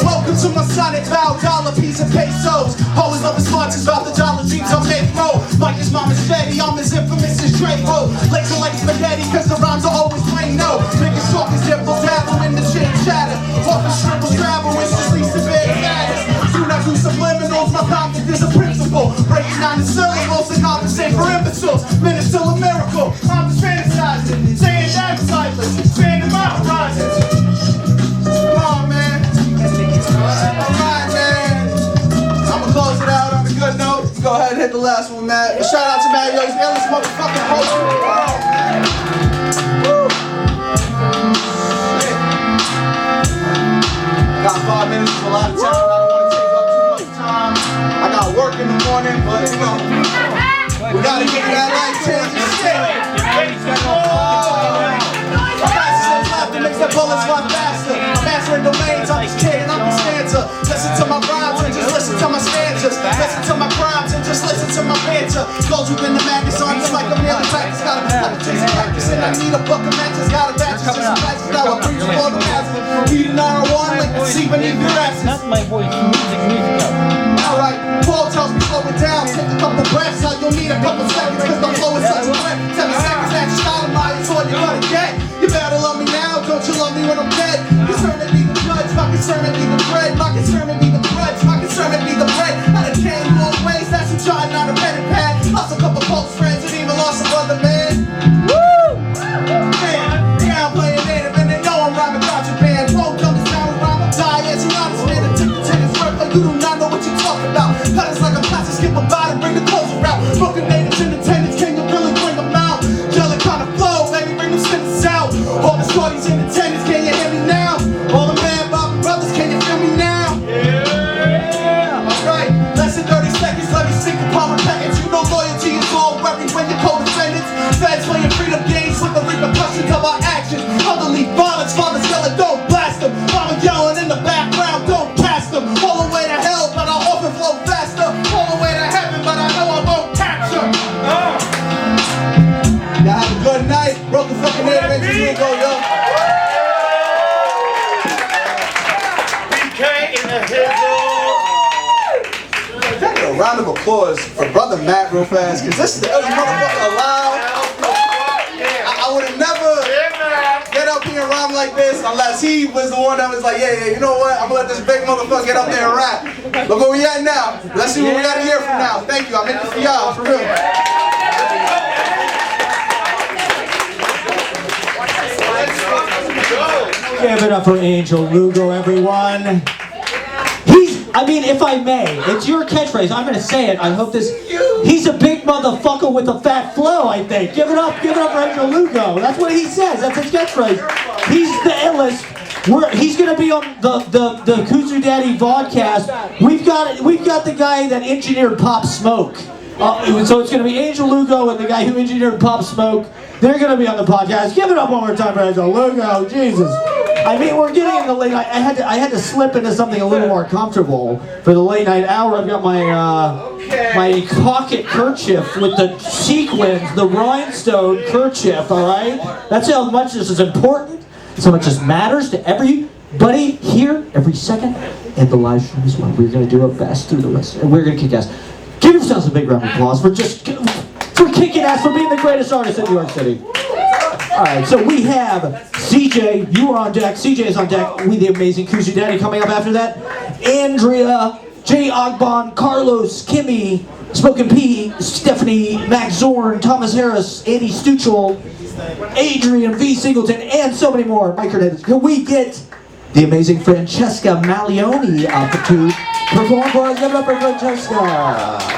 Welcome to my sonic vow, dollar piece of pesos. Always love the sponsors about the dollar dreams I make mo. Like his mama's Betty, I'm as infamous as Draco. Legs are like spaghetti, cause the rhymes are always plain no. Niggas talk as if we'll dabble in the shit chatter. Walking scribbles travel, it's just least of big matters. Soon I do subliminals, my concept is a principle. Breaking down the syllables to compensate for imbeciles. Man, it's still a miracle. I'm just fantasizing, saying that sightless, expanding my horizons. Come on, man. Alright, man. I'ma close it out on a good note. Go ahead and hit the last one, Matt. Shout out to Matt, yo, he's the illest motherfucking host in the world, man. Woo! Shit. Got 5 minutes, is a lot of time. I don't want to take up too much time. I got work in the morning, but you know, we gotta get that life-changing shit. Makes the bullets fly faster. I'm answering domains, I'm just kidding, I'm the stanza. Listen to my rhymes and just listen to my stanzas. Listen to my crimes and just listen to my banter. Gold you in the madness on just like a million practice. Got a chase practice and I need a buck of matches. Got a batch of just prices. Now I preach for the masses. Reading R1 like the sea beneath your asses. That's my voice, music up. Alright, Paul tells me slow it down. Take a couple breaths, now you'll need a couple seconds. Cause the flow is such a threat. 7 seconds that you're out of my, it's all you're gonna get. You better love me now, don't you love me when I'm dead? Concern it be the judge, my concern it be the bread. My concern it be the grudge, my concern it be the bread. Not a can long ways, that's a try, not a pen and pad. Lost a couple close friends and even lost a brother, man. Woo! Man, yeah, I'm playing native and they know I'm rhyming contraband. Won't dumb this down with rhyme, die as you honest, man. out. Cut us like a plastic, skip a body, bring the clothes around. Broken natives in attendance, can you really bring them out? Jelly kind of flow, baby, bring them spinners out. All the shorties in attendance, can you hear me now? All the man, Bobby brothers, can you feel me now? Yeah! Alright, less than 30 seconds, let me sink upon repentance. You know loyalty is all worry when you're co-defendants. Feds playing freedom games with the repercussions of our actions. Underneath violence, fathers yelling, don't blast them. Mama yelling in the background, don't cast them. All the way to hell, but I'll often flow faster. All the way to heaven, but I know I won't capture. Y'all have a good night. Broke the fucking head into Lugo, yo. BK in the hizzle. Can I get a round of applause for Brother Matt real fast? Because this is the only motherfucker alive. I would have never get up here and rhyme like this unless he was the one that was like, yeah, you know what? I'm gonna let this big motherfucker get up there and rap. Look where we at now. Let's see what we got a year from now. Thank you. I meant this for y'all, for real. Give it up for Angel Lugo, everyone. I mean, if I may, it's your catchphrase. I'm gonna say it. I hope this. He's a big motherfucker with a fat flow, I think. Give it up for Angel Lugo. That's what he says. That's his catchphrase. He's the illest. He's gonna be on the Kuzu Daddy vodcast. We've got the guy that engineered Pop Smoke. So it's gonna be Angel Lugo and the guy who engineered Pop Smoke. They're gonna be on the podcast. Give it up one more time for Angel Lugo. Jesus. I mean, we're getting in the late night. I had to slip into something a little more comfortable for the late night hour. I've got my my pocket kerchief with the sequins, the rhinestone kerchief. All right, that's how much this is important. So much this matters to everybody here, every second, and the live stream as well. We're gonna do our best through the rest, and we're gonna kick ass. Give yourselves a big round of applause for kicking ass, for being the greatest artist in New York City. Alright, so we have CJ, you are on deck, CJ is on deck, with the amazing Kuzu Daddy coming up after that. Andrea, Jay Agbon, Carlos, Kimmy, Spoken P, Stephanie, Max Zorn, Thomas Harris, Andy Stuchell, Adrian, V. Singleton, and so many more. Can we get the amazing Frqncesca Maglione up to perform for us? Give it up for Frqncesca.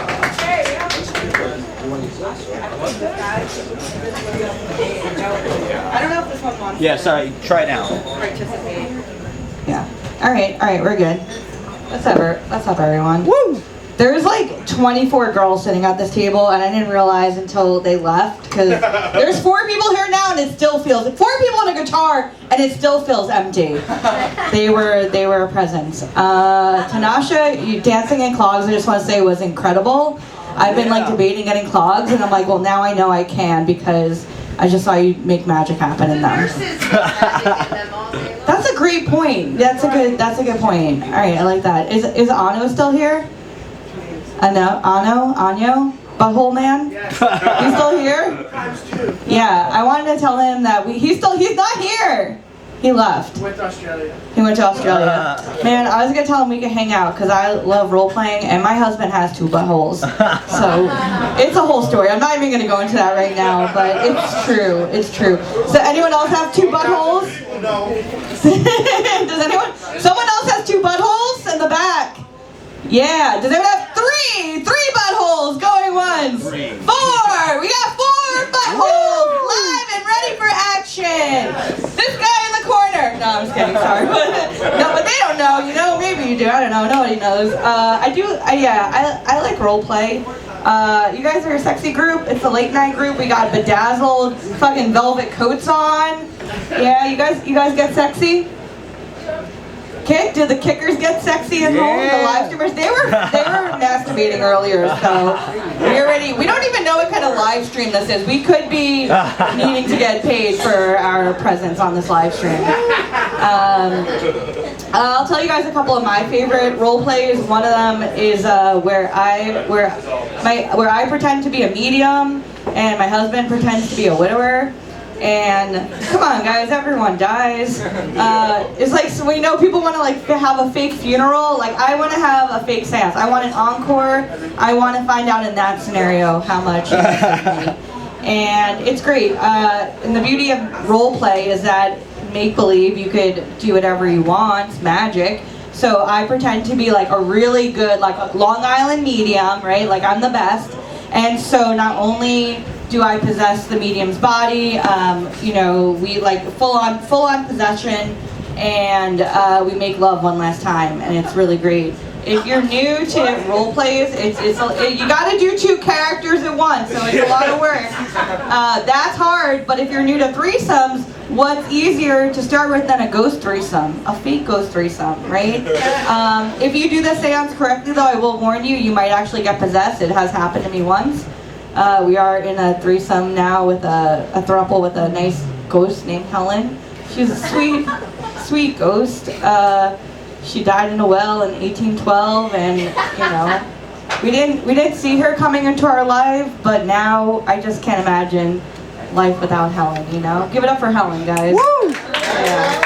I don't know if this one wants. Yeah, sorry, try it now. Yeah. All right, we're good. What's up, everyone? Woo! There's like 24 girls sitting at this table, and I didn't realize until they left, because there's 4 people here now, and it still feels 4 people on a guitar, and it still feels empty. They were a presence. Tanasha, you dancing in clogs, I just want to say, was incredible. I've been like debating getting clogs, and I'm like, well, now I know I can, because I just saw you make magic happen in them. That's a great point. That's a good point. All right, I like that. Is Anno still here? Anno, butthole man. He's still here? Yeah, I wanted to tell him that he's not here. He left. Went to Australia. He went to Australia. Man, I was gonna tell him we could hang out because I love role playing, and my husband has 2 buttholes. So it's a whole story. I'm not even gonna go into that right now, but it's true. It's true. So anyone else have 2 buttholes? Does anyone? Someone else has 2 buttholes in the back. Yeah. Does anyone have 3? 3 buttholes going once. 4. We got 4 buttholes live and ready for action. This guy in the corner. No, I'm just kidding. Sorry. No, but they don't know. You know, maybe you do. I don't know. Nobody knows. I like role play. You guys are a sexy group. It's a late night group. We got bedazzled fucking velvet coats on. Yeah, you guys get sexy. Kick? Did the kickers get sexy at home? The live streamers? They were masturbating earlier, so we're ready. We don't even know what kind of live stream this is. We could be needing to get paid for our presence on this live stream. I'll tell you guys a couple of my favorite role plays. One of them is where I pretend to be a medium and my husband pretends to be a widower. And come on, guys, everyone dies. It's like, so we know people want to like have a fake funeral. Like, I want to have a fake seance. I want an encore. I want to find out in that scenario how much it is me. And it's great. And the beauty of role play is that make believe, you could do whatever you want. It's magic. So I pretend to be like a really good, like a Long Island medium, right? Like I'm the best. And so not only do I possess the medium's body, you know, we like full on possession, and we make love one last time, and it's really great. If you're new to role plays, you got to do 2 characters at once, so it's a lot of work. That's hard, but if you're new to threesomes, what's easier to start with than a ghost threesome, a fake ghost threesome, right? If you do the seance correctly, though, I will warn you, you might actually get possessed. It has happened to me once. We are in a threesome now with a throuple with a nice ghost named Helen. She's a sweet ghost. She died in a well in 1812, and you know, we didn't see her coming into our life, but now I just can't imagine life without Helen. You know, give it up for Helen, guys. Woo! Yeah.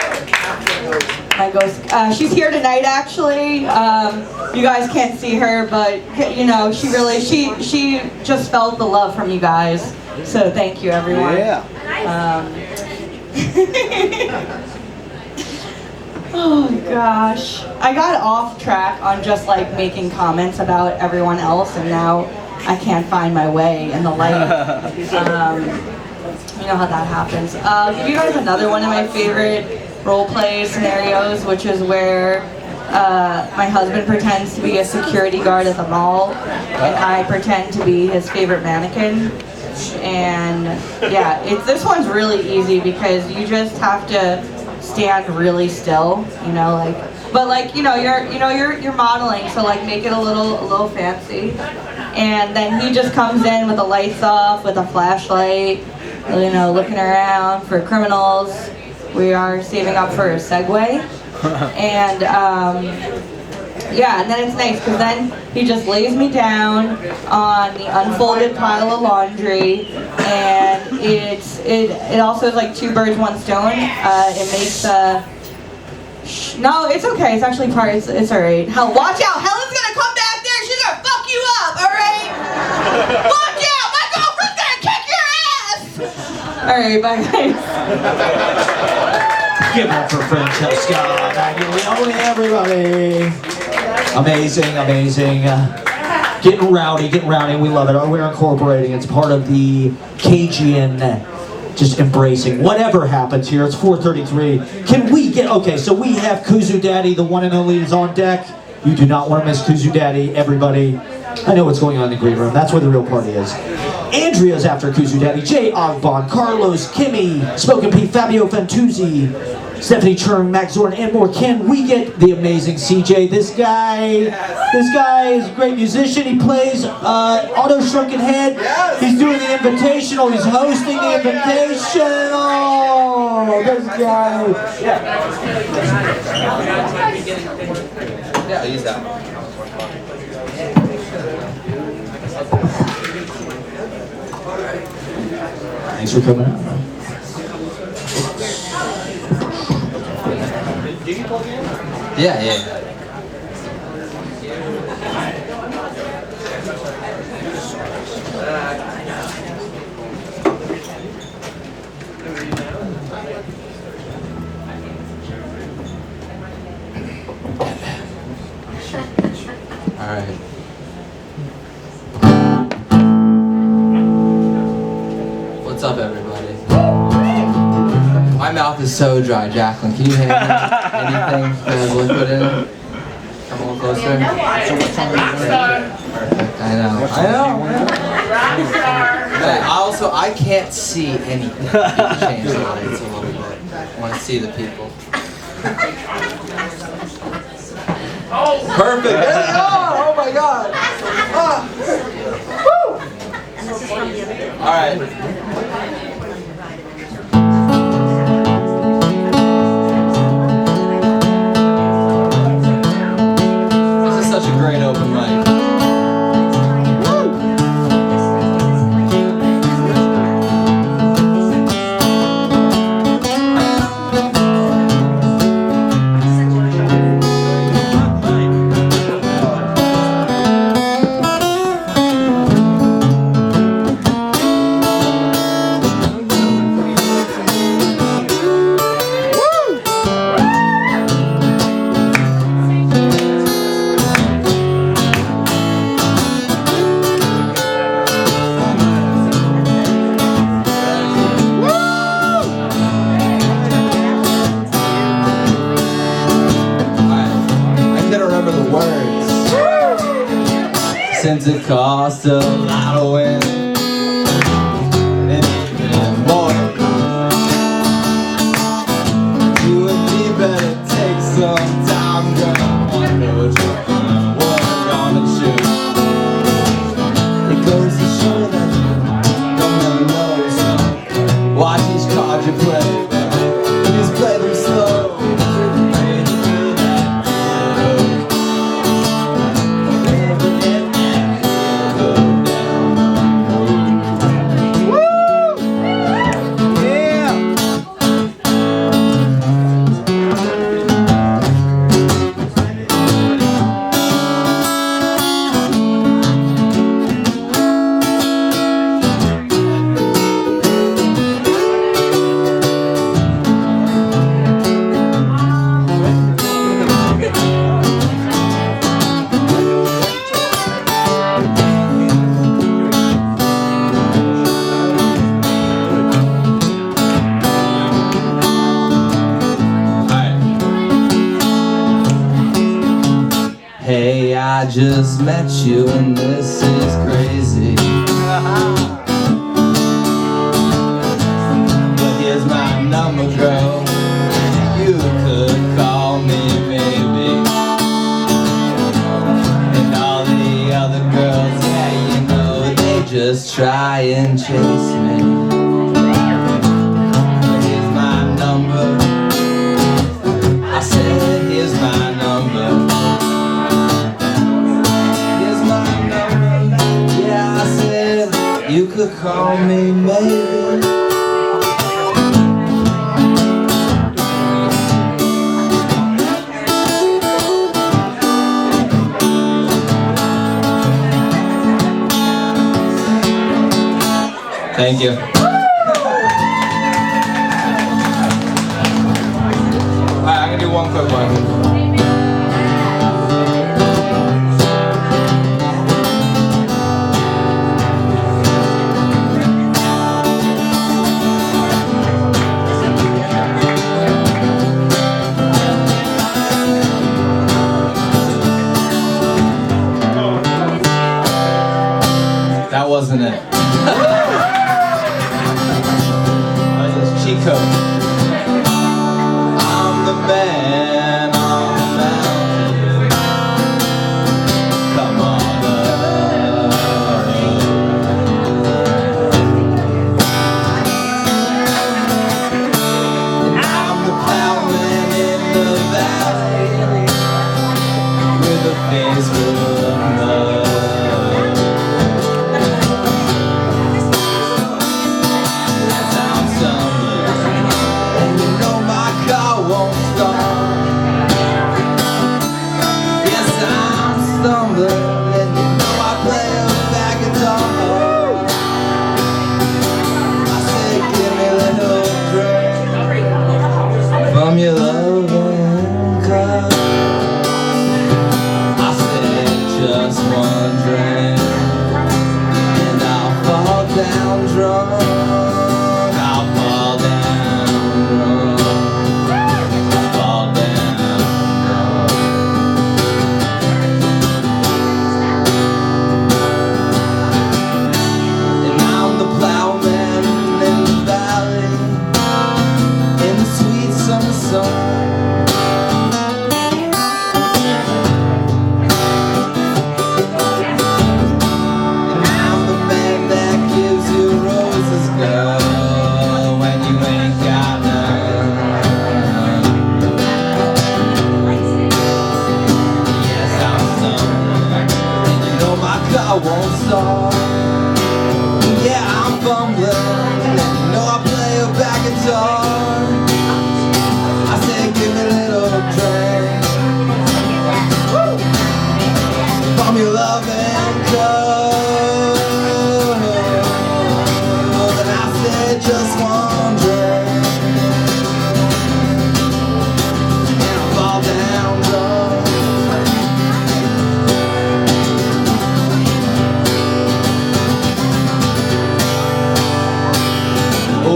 My ghost. She's here tonight, actually. You guys can't see her, but you know, she just felt the love from you guys. So thank you, everyone. Yeah. Oh gosh, I got off track on just like making comments about everyone else, and now I can't find my way in the light. You know how that happens. I'll give you guys another one of my favorite role play scenarios, which is where my husband pretends to be a security guard at the mall, and I pretend to be his favorite mannequin. And yeah, this one's really easy because you just have to stand really still, you know, like, but like, you're modeling, so like make it a little fancy. And then he just comes in with the lights off, with a flashlight, you know, looking around for criminals. We are saving up for a Segway. And yeah, and then it's nice because then he just lays me down on the unfolded pile of laundry, and it also is like 2 birds, 1 stone. It makes no, it's okay. It's actually it's all right. Watch out! Helen's gonna come back there. She's gonna fuck you up. All right? Watch out! My girlfriend's gonna kick your ass. All right, bye guys. Give it up for Frqncesca, Maglione, everybody. Amazing, amazing. Getting rowdy. We love it. We're incorporating. It's part of the Cajun, just embracing whatever happens here. It's 4:33. Can we get, okay, so we have Kuzu Daddy, the one and only, is on deck. You do not want to miss Kuzu Daddy, everybody. I know what's going on in the green room. That's where the real party is. Andrea's after Kuzu Daddy. Jay Agbon, Carlos, Kimmy, Spoken Pete, Fabio, Fantuzzi, Stephanie, Cherng, Max, Zorn, and more. Can we get the amazing CJ? This guy is a great musician. He plays Auto Shrunken Head. He's doing the Invitational. He's hosting the Invitational. This guy. Yeah, I'll use that. Thanks for coming out. Yeah. All right. What's up, everybody? My mouth is so dry, Jacqueline. Can you handle anything that has liquid in it? Come a little closer. Perfect. I know. But I can't see anything. You can change the lights a little bit. I want to see the people. Perfect. There they are. Oh my God. Woo. All right. Such a great open mic. since it costs a lot of wind. And even more, you and me better take some time, girl. Wonder what we're gonna choose. It goes to show that you don't never know, so watch each card you play. Just play them slow. Hey, I just met you and this is crazy. But here's my number, girl. You could call me maybe. And all the other girls, yeah, you know, they just try and chase me. But here's my number. I said, here's my number. You could call me maybe. Thank you. Alright, I'm gonna do one quick one. That wasn't it. That was cheat code. I'm the man on the mountain. Come on up. And I'm the plowman in the valley with a face full of mud. From your loving cup, I said just one drink, and I'll fall down drunk. I'll fall down drunk. I'll fall down drunk. And I'm the plowman in the valley, in the sweet summer sun. And I'm the man that gives you roses, girl, when you ain't got none. Yes, I'm someone, and you know my car won't start. Yeah, I'm fumbling, and you know I play a back guitar. I said, give me a little drink from your loving cup. And I said, just one drink, and I'll fall down drunk. Oh,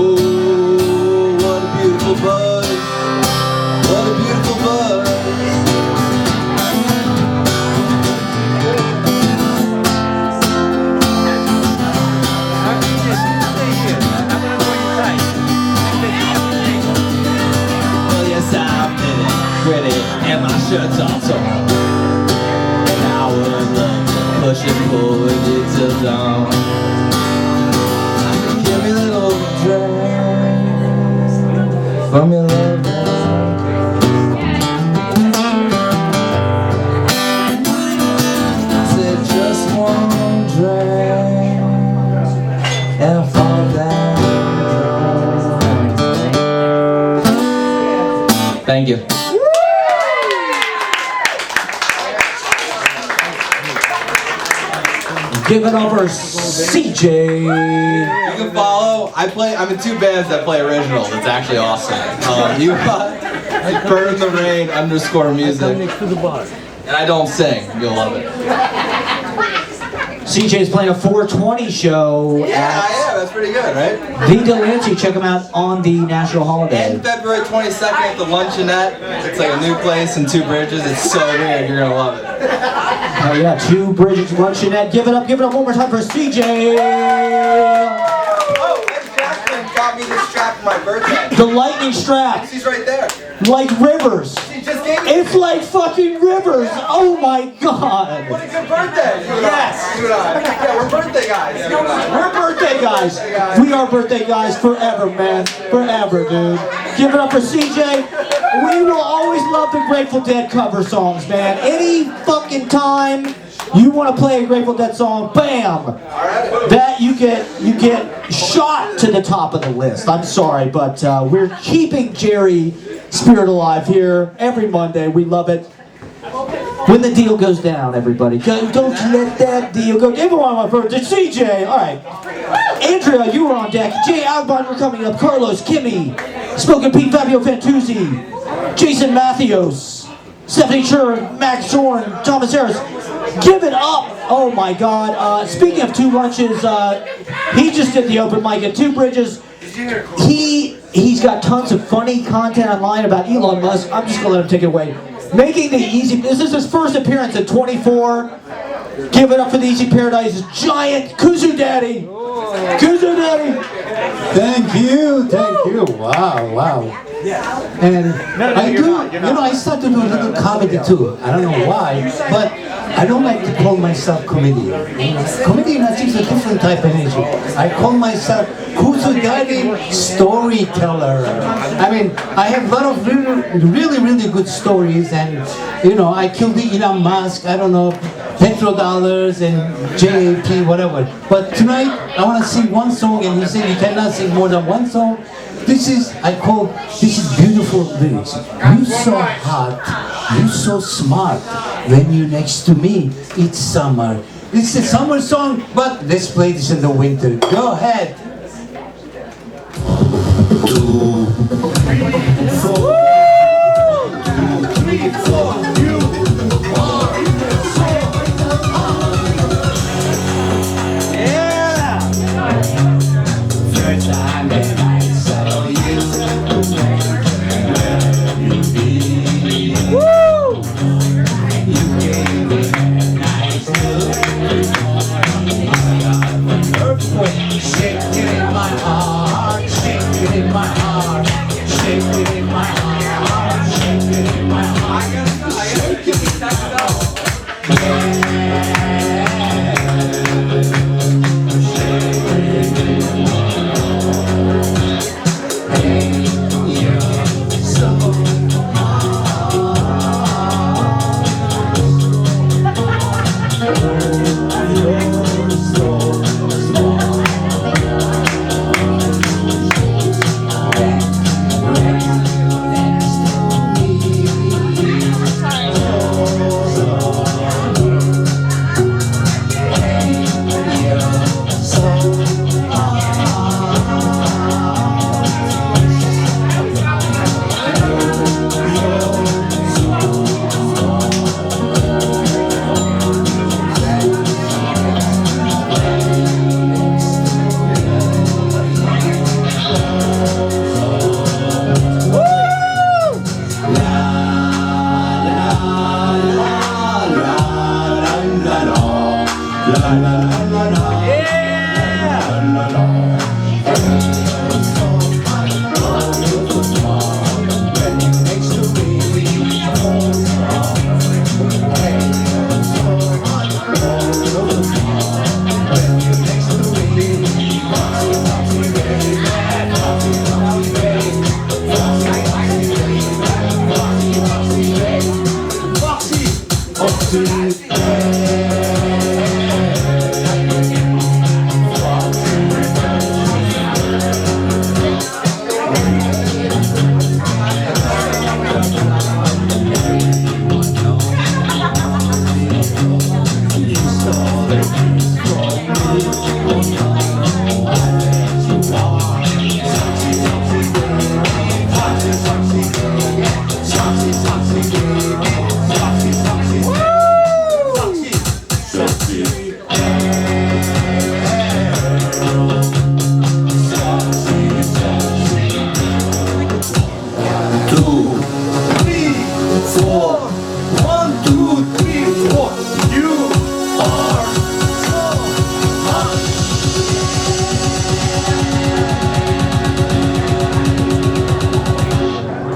what a beautiful buzz. What a beautiful buzz. shirts off. So now we're push and pull it till dawn. Give me a little drink from your love. Said just one drink and fall down. Thank you. Give it over, CJ. You can follow. I'm in 2 bands that play originals. It's actually awesome. You Burn the Rain _ music. And I don't sing. You'll love it. CJ's playing a 420 show. Yeah, that's pretty good, right? The Delancey, check them out on the national holiday. And February 22nd at the Luncheonette. It's like a new place in 2 Bridges. It's so weird. You're gonna love it. Oh yeah, 2 Bridges Luncheonette. Give it up one more time for CJ. Oh, Ed Jackson got me this strap for my birthday. The lightning strap. She's right there. Like rivers. She just gave me. It's like fucking rivers. Oh my god. What a good birthday. Yes. You and I. Yeah, we're birthday guys. We're birthday guys. We are birthday guys forever, man. Forever, dude. Give it up for CJ. We will always love the Grateful Dead cover songs, man. Any fucking time you want to play a Grateful Dead song, bam! That you get shot to the top of the list. I'm sorry, but we're keeping Jerry spirit alive here every Monday. We love it. When the deal goes down, everybody, don't let that deal go. Everyone on my birthday, CJ. All right, Andrea, you were on deck. Jay Agbon, we're coming up. Carlos, Kimmy, Spoken Pete, Fabio, Fantuzzi, Jason Mathios, Stephanie Cherng, Max Zorn, Thomas Harris. Give it up! Oh my God! Speaking of 2 lunches, he just did the open mic at 2 Bridges. He's got tons of funny content online about Elon Musk. I'm just gonna let him take it away. Making the Easy. This is his first appearance at 24. Give it up for the Easy Paradise's giant Kuzu Daddy. Kuzu Daddy. Thank you. Wow. And I started to do a little comedy too. I don't know why, but I don't like to call myself comedian. Comedian is a different type of energy. I call myself Kuzu Daddy storyteller. I mean, I have a lot of really good stories, and I killed Elon Musk, I don't know, petrodollars and JAP, whatever. But tonight, I want to sing one song, and you say you cannot sing more than one song. This is beautiful lyrics. You so hot, you so smart. When you're next to me, it's summer. It's a summer song, but let's play this in the winter. Go ahead. 2, 3, 4. 2, 3, 4. You are so hot. Yeah. First time that I saw you, where you be? Woo! You gave me a nice look. I got an earthquake shaking in my heart, shaking in my heart, shaking in my heart, shaking in my heart, shaking in my heart.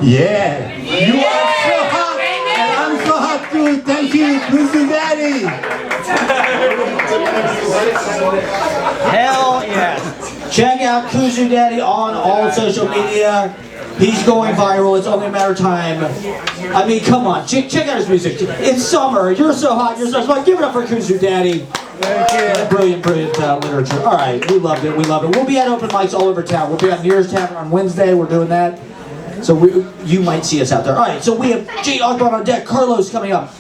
Yeah. You are so hot, and I'm so hot too. Thank you, Kuzu Daddy. Hell yes. Check out Kuzu Daddy on all social media. He's going viral. It's only a matter of time. I mean, come on. Check out his music. It's summer. You're so hot. You're so smart. Give it up for Kuzu Daddy. Brilliant literature. All right. We loved it. We love it. We'll be at open mics all over town. We'll be at Nearest Tavern on Wednesday. We're doing that. So you might see us out there. All right. So we have J. Agbon on deck. Carlos coming up.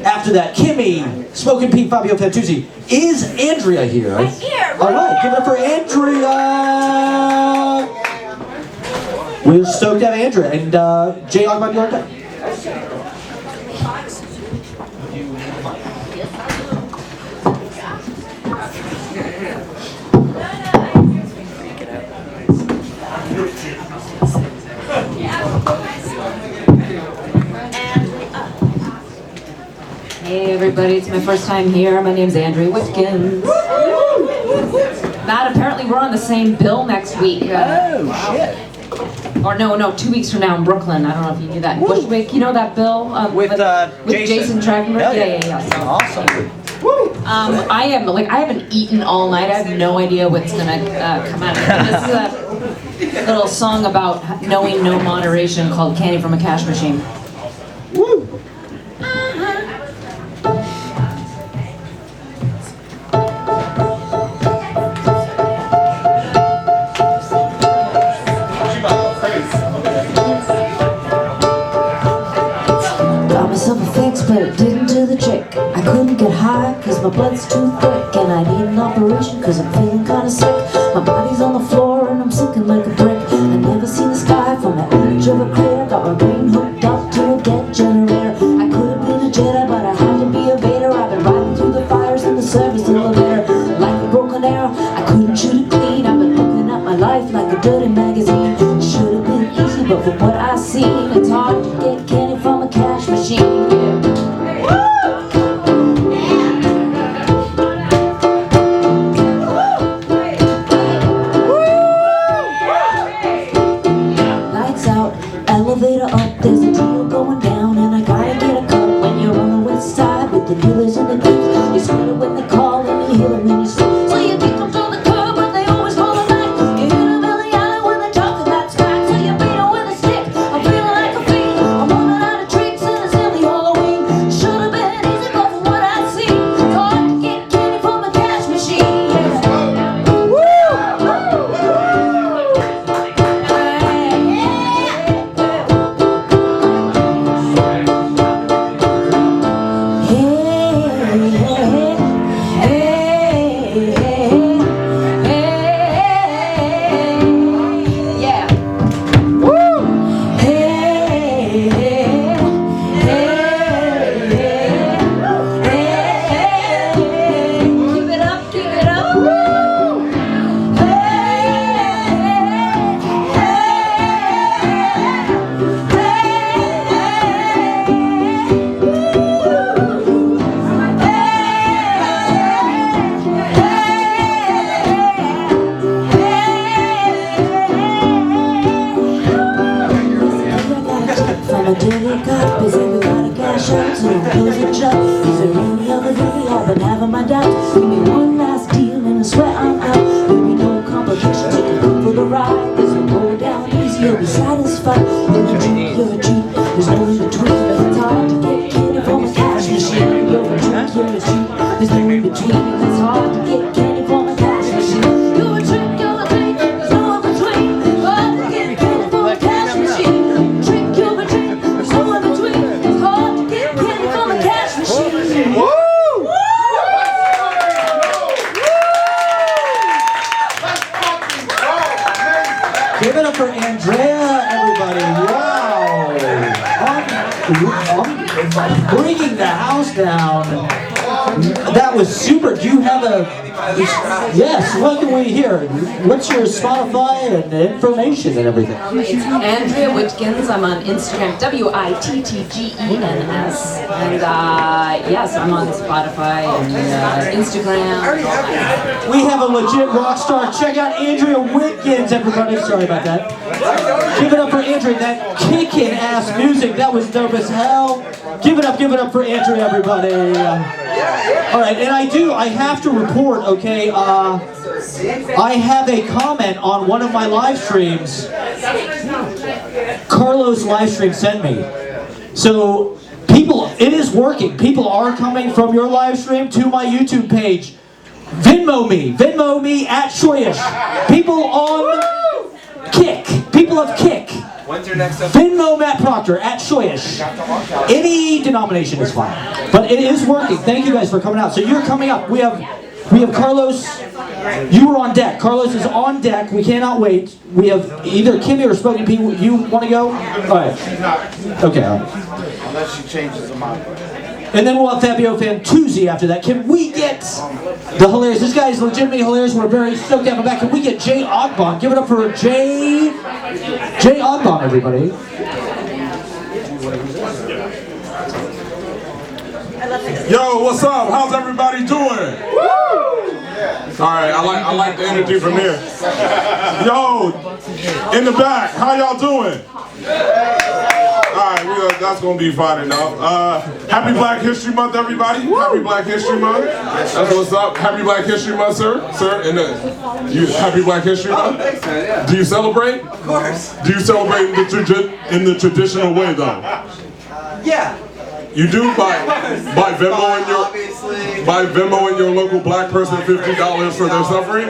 After that, Kimmy, Smoking Pete, Fabio, Fantuzzi. Is Andrea here? I'm here. All right. Give it up for Andrea. We're stoked to have Andrea and J. Agbon, you're on deck. Hey everybody, it's my first time here. My name's Andrea Whitkins. Matt, apparently we're on the same bill next week. Oh, shit. Or no, 2 weeks from now in Brooklyn. I don't know if you knew that. Bushwick, you know that bill? With Jason Trachtenberg? Yeah. So, awesome. I haven't eaten all night. I have no idea what's gonna come out of it. This is a little song about knowing no moderation called Candy from a Cash Machine. Woo! But it didn't do the trick. I couldn't get high cause my blood's too thick, and I need an operation cause I'm feeling kinda sick. My body's on the floor and I'm sinking like a brick. I never seen the sky from the edge of a crater. Got my brain hooked up to a jet generator. I could have been a Jedi but I had to be a Vader. I've been riding through the fires in the service elevator like a broken arrow. I couldn't shoot it clean. I've been looking at my life like a dirty magazine. It should have been easy but from what I've seen, it's hard to get candy from a cash machine. Elevator up, there's a deal going down, and I gotta get a cut when you're on the west side with the dealers and the creeps. You scream it when they call and you hear them when you sleep. So you kick them to the curb but they always call them back. You hit them in the alley when they're talking that smack. So you beat them with a stick. I'm feeling like a fiend. I'm running out of tricks and it's nearly Halloween. Should have been easy but from what I've seen, it's hard to get candy from a cash machine. I'm a dirty cop, is everybody cash out? So don't close the shop. Is there any other day I've been having my doubts? Give me one last deal and I swear I'm out. There'll be no complications, you can come for the ride. Cause I'm going down easy, you'll be satisfied. You're a treat, there's no in between. It's hard to get candy from a cash machine. You're a treat, there's no in between. It's hard to get candy from a cash machine. You're a treat, there's no in between. Hard to get candy from a cash machine. Give it up for Andrea, everybody. Wow. Bringing the house down. That was super. Do you have a... Yes, what can we hear? What's your Spotify and information and everything? It's Andrea Wittgens. I'm on Instagram, WITTGENS. And yes, I'm on Spotify and Instagram. We have a legit rock star. Check out Andrea Wittgens, everybody. Sorry about that. Give it up for Andrea. That kicking ass music. That was dope as hell. Give it up for Andrea, everybody. All right, and I have to report, okay, I have a comment on one of my live streams. Carlos live stream sent me. So, people, it is working. People are coming from your live stream to my YouTube page. Venmo me at Shoyish. People on Kick. People of Kick. When's your next episode? Venmo Matt Proctor at Shoyish. Any denomination is fine. But it is working. Thank you guys for coming out. So you're coming up. We have Carlos. You were on deck. Carlos is on deck. We cannot wait. We have either Kimmy or Spoken P. You want to go? All right. Okay. Unless she changes her mind. And then we'll have Fabio Fantuzzi after that. Can we get the hilarious? This guy is legitimately hilarious. We're very stoked to have him back. Can we get Jay Agbon? Give it up for Jay Agbon, everybody. Yo, what's up? How's everybody doing? All right, I like the energy from here. Yo, in the back, how y'all doing? All right, that's gonna be fine enough. Happy Black History Month, everybody. Happy Black History Month. That's what's up. Happy Black History Month, sir. Happy Black History Month. Thanks, man, yeah. Do you celebrate? Of course. Do you celebrate in the traditional way, though? Yeah. You do by Venmo in your local black person $50 for their suffering.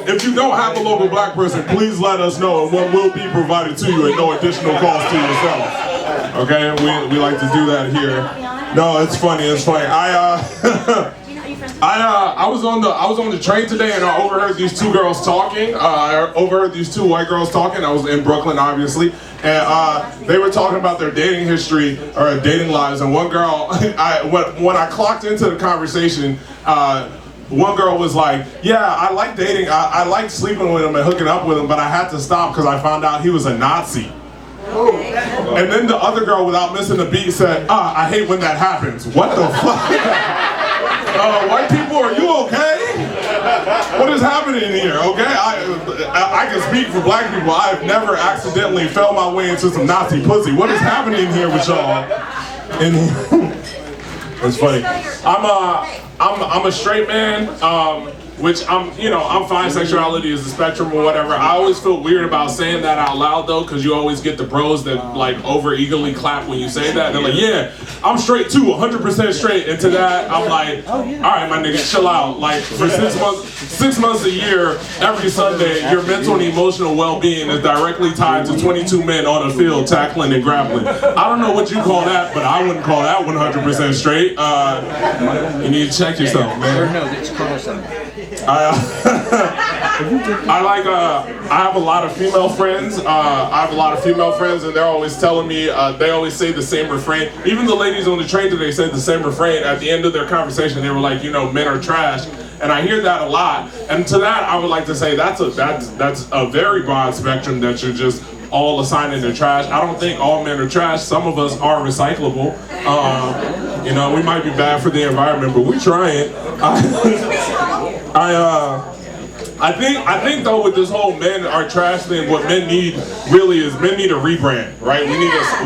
If you don't have a local black person, please let us know, and one will be provided to you at no additional cost to yourself. Okay, we like to do that here. No, it's funny. It's funny. I was on the train today and I overheard these two girls talking. I overheard these two white girls talking. I was in Brooklyn, obviously, and they were talking about their dating history or dating lives. And one girl, when I clocked into the conversation, one girl was like, "Yeah, I like dating. I like sleeping with him and hooking up with him, but I had to stop because I found out he was a Nazi." And then the other girl, without missing a beat, said, "I hate when that happens." What the fuck? White people, are you okay? What is happening here, okay? I can speak for black people. I've never accidentally fell my way into some Nazi pussy. What is happening here with y'all? It's funny. I'm a straight man, which I'm fine. Sexuality is a spectrum or whatever. I always feel weird about saying that out loud though, because you always get the bros that like over eagerly clap when you say that. They're like, "Yeah, I'm straight too, 100% straight." And to that, I'm like, "All right, my nigga, chill out." Like for 6 months a year, every Sunday, your mental and emotional well-being is directly tied to 22 men on a field tackling and grappling. I don't know what you call that, but I wouldn't call that 100% straight. You need to check yourself, man. No, it's chromosome. I have a lot of female friends. And they're always telling me, they always say the same refrain. Even the ladies on the train today said the same refrain. At the end of their conversation, they were like, men are trash. And I hear that a lot. And to that, I would like to say that's a very broad spectrum that you're just all assigning to trash. I don't think all men are trash. Some of us are recyclable. We might be bad for the environment, but we're trying. I think though with this whole men are trash thing, what men need really is men need a rebrand, right?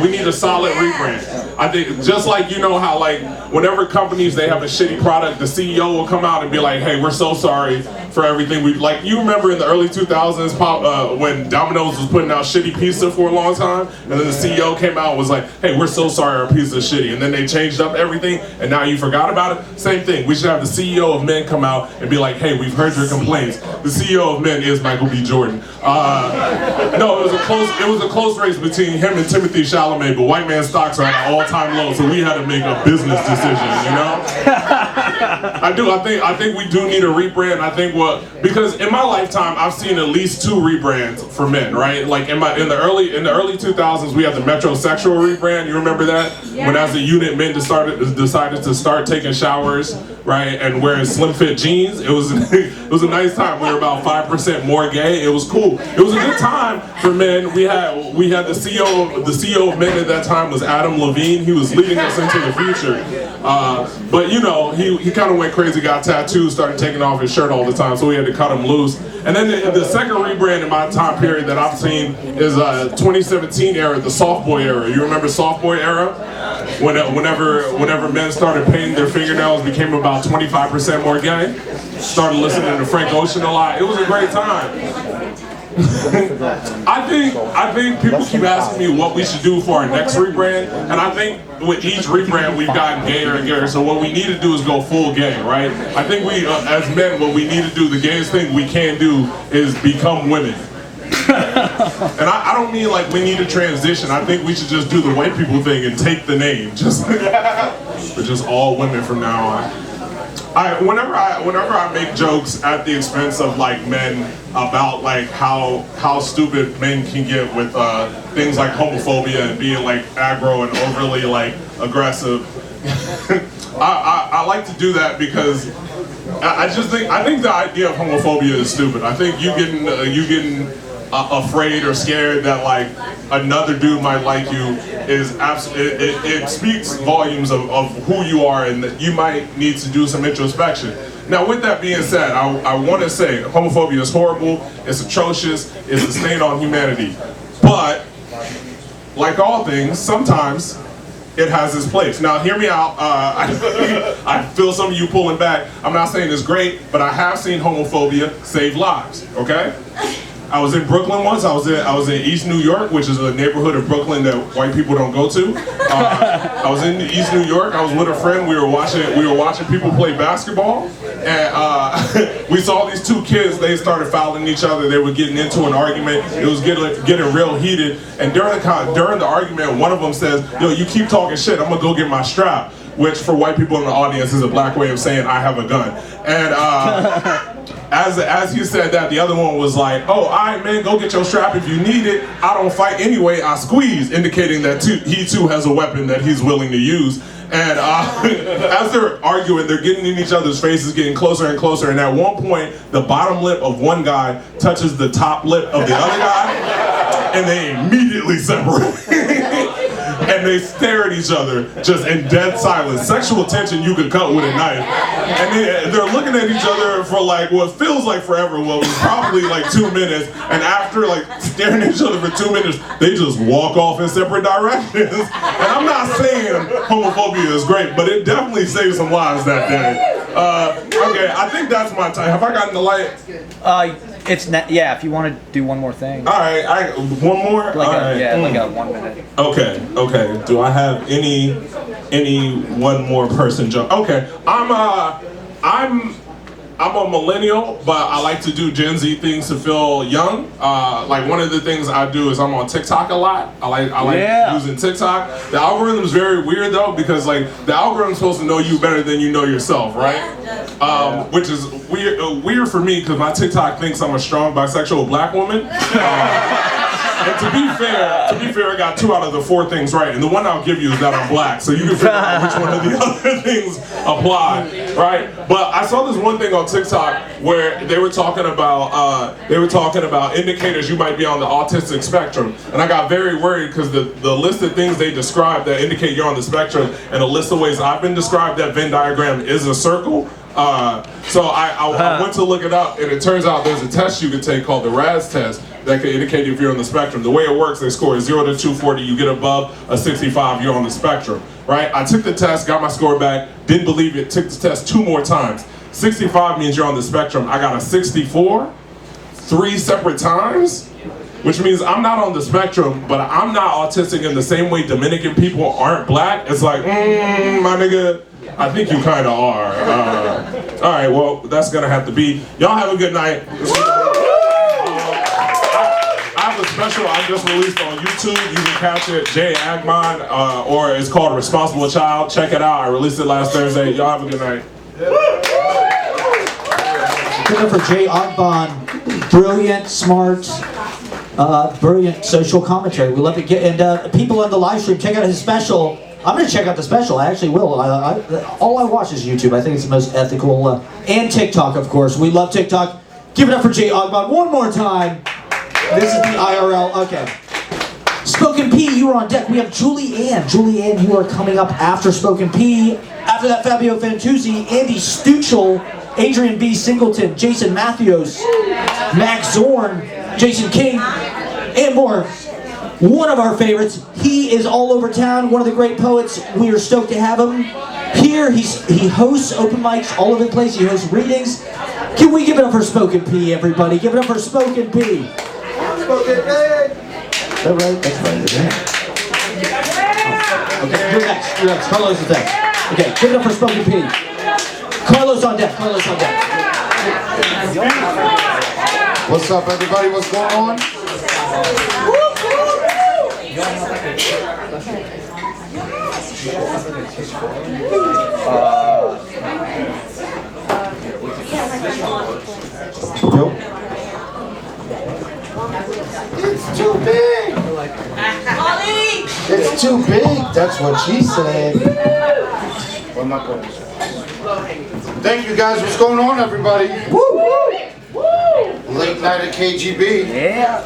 We need a solid rebrand. I think just like how like whenever companies they have a shitty product, the CEO will come out and be like, "Hey, we're so sorry for everything we like." You remember in the early 2000s when Domino's was putting out shitty pizza for a long time, and then the CEO came out and was like, "Hey, we're so sorry our pizza's shitty," and then they changed up everything, and now you forgot about it. Same thing. We should have the CEO of Men come out and be like, "Hey, we've heard your complaints." The CEO of Men is Michael B. Jordan. No, it was a close race between him and Timothy Chalamet, but white man stocks are at an all-time low, so we had to make a business decision, you know? I think we do need a rebrand. I think because in my lifetime I've seen at least 2 rebrands for men, right? Like in the early 2000s we had the metrosexual rebrand. You remember that? Yeah. When as a unit men decided to start taking showers, right, and wearing slim fit jeans. It was a nice time. We were about 5% more gay. It was cool. It was a good time for men. We had the CEO of men at that time was Adam Levine. He was leading us into the future. But you know, he kind of went crazy, got tattoos, started taking off his shirt all the time, so we had to cut him loose. And then the second rebrand in my time period that I've seen is 2017 era, the soft boy era. You remember soft boy era? Whenever men started painting their fingernails, became about 25% more gay. Started listening to Frank Ocean a lot. It was a great time. I think people keep asking me what we should do for our next rebrand, and I think with each rebrand we've gotten gayer and gayer. So what we need to do is go full gay, right? I think we, as men, what we need to do, the gayest thing we can do is become women. And I don't mean like we need to transition. I think we should just do the white people thing and take the name. We're just all women from now on. Whenever I make jokes at the expense of like men about like how stupid men can get with things like homophobia and being like aggro and overly like aggressive, I like to do that because I think the idea of homophobia is stupid. I think you getting afraid or scared that like another dude might like you is it speaks volumes of who you are, and that you might need to do some introspection. Now with that being said, I want to say homophobia is horrible, it's atrocious, it's a stain on humanity. But like all things, sometimes it has its place. Now hear me out, I feel some of you pulling back. I'm not saying it's great, but I have seen homophobia save lives, okay? I was in Brooklyn once. I was in East New York, which is a neighborhood of Brooklyn that white people don't go to. I was in East New York. I was with a friend. We were watching people play basketball, and we saw these 2 kids. They started fouling each other. They were getting into an argument. It was getting real heated. And during the argument, one of them says, "Yo, you keep talking shit. I'm gonna go get my strap." Which for white people in the audience is a black way of saying I have a gun. And as he said that, the other one was like, "Oh, all right, man, go get your strap if you need it. I don't fight anyway, I squeeze," indicating that he too has a weapon that he's willing to use. And as they're arguing, they're getting in each other's faces, getting closer and closer, and at one point, the bottom lip of one guy touches the top lip of the other guy, and they immediately separate. And they stare at each other just in dead silence. Sexual tension you could cut with a knife. And they're looking at each other for like what feels like forever. Well, it was probably like 2 minutes. And after like staring at each other for 2 minutes, they just walk off in separate directions. And I'm not saying homophobia is great, but it definitely saved some lives that day. Okay, I think that's my time. Have I gotten the light? It's not, yeah, if you want to do one more thing. All right, one more? Like a 1 minute. Okay. Do I have any one more person joke? Okay, I'm a millennial, but I like to do Gen Z things to feel young. Like one of the things I do is I'm on TikTok a lot. I like using TikTok. The algorithm is very weird though, because like the algorithm's supposed to know you better than you know yourself, right? Which is weird for me because my TikTok thinks I'm a strong bisexual black woman. And to be fair, I got 2 out of the 4 things right, and the one I'll give you is that I'm black, so you can figure out which one of the other things apply, right? But I saw this one thing on TikTok where they were talking about indicators you might be on the autistic spectrum, and I got very worried because the list of things they describe that indicate you're on the spectrum, and the list of ways I've been described, that Venn diagram is a circle. So I went to look it up, and it turns out there's a test you can take called the RAS test that can indicate if you're on the spectrum. The way it works, they score 0 to 240, you get above a 65, you're on the spectrum, right? I took the test, got my score back, didn't believe it, took the test 2 more times. 65 means you're on the spectrum. I got a 64, 3 separate times, which means I'm not on the spectrum, but I'm not autistic in the same way Dominican people aren't black. It's like, my nigga, I think you kind of are. All right, well, that's gonna have to be. Y'all have a good night. I have a special I just released on YouTube. You can catch it, J Agbon, or it's called Responsible Child. Check it out. I released it last Thursday. Y'all have a good night. Give it up for J Agbon. Brilliant, smart, brilliant social commentary. We love it. And people on the live stream, check out his special. I'm going to check out the special. I actually will. All I watch is YouTube. I think it's the most ethical. And TikTok, of course. We love TikTok. Give it up for J Agbon one more time. This is the IRL. Okay. Spoken P, you are on deck. We have Julianne. Julianne, you are coming up after Spoken P. After that, Fabio Fantuzzi, Andy Stuchell, Adrian B. Singleton, Jason Mathios, Max Zorn, Jason King, and more. One of our favorites. He is all over town, one of the great poets. We are stoked to have him here. He hosts open mics all over the place. He hosts readings. Can we give it up for Spoken P, everybody? Give it up for Spoken P. Spoken P. Is that right? That's right, isn't it? Okay, you're next. You're next. Carlos is next. Okay, give it up for Spoken P. Carlos on deck. Carlos on deck. What's up, everybody? What's going on? It's too big. It's too big. That's what she said. Where am I going? Thank you guys. What's going on, everybody? Woo! Late night at KGB. Yeah.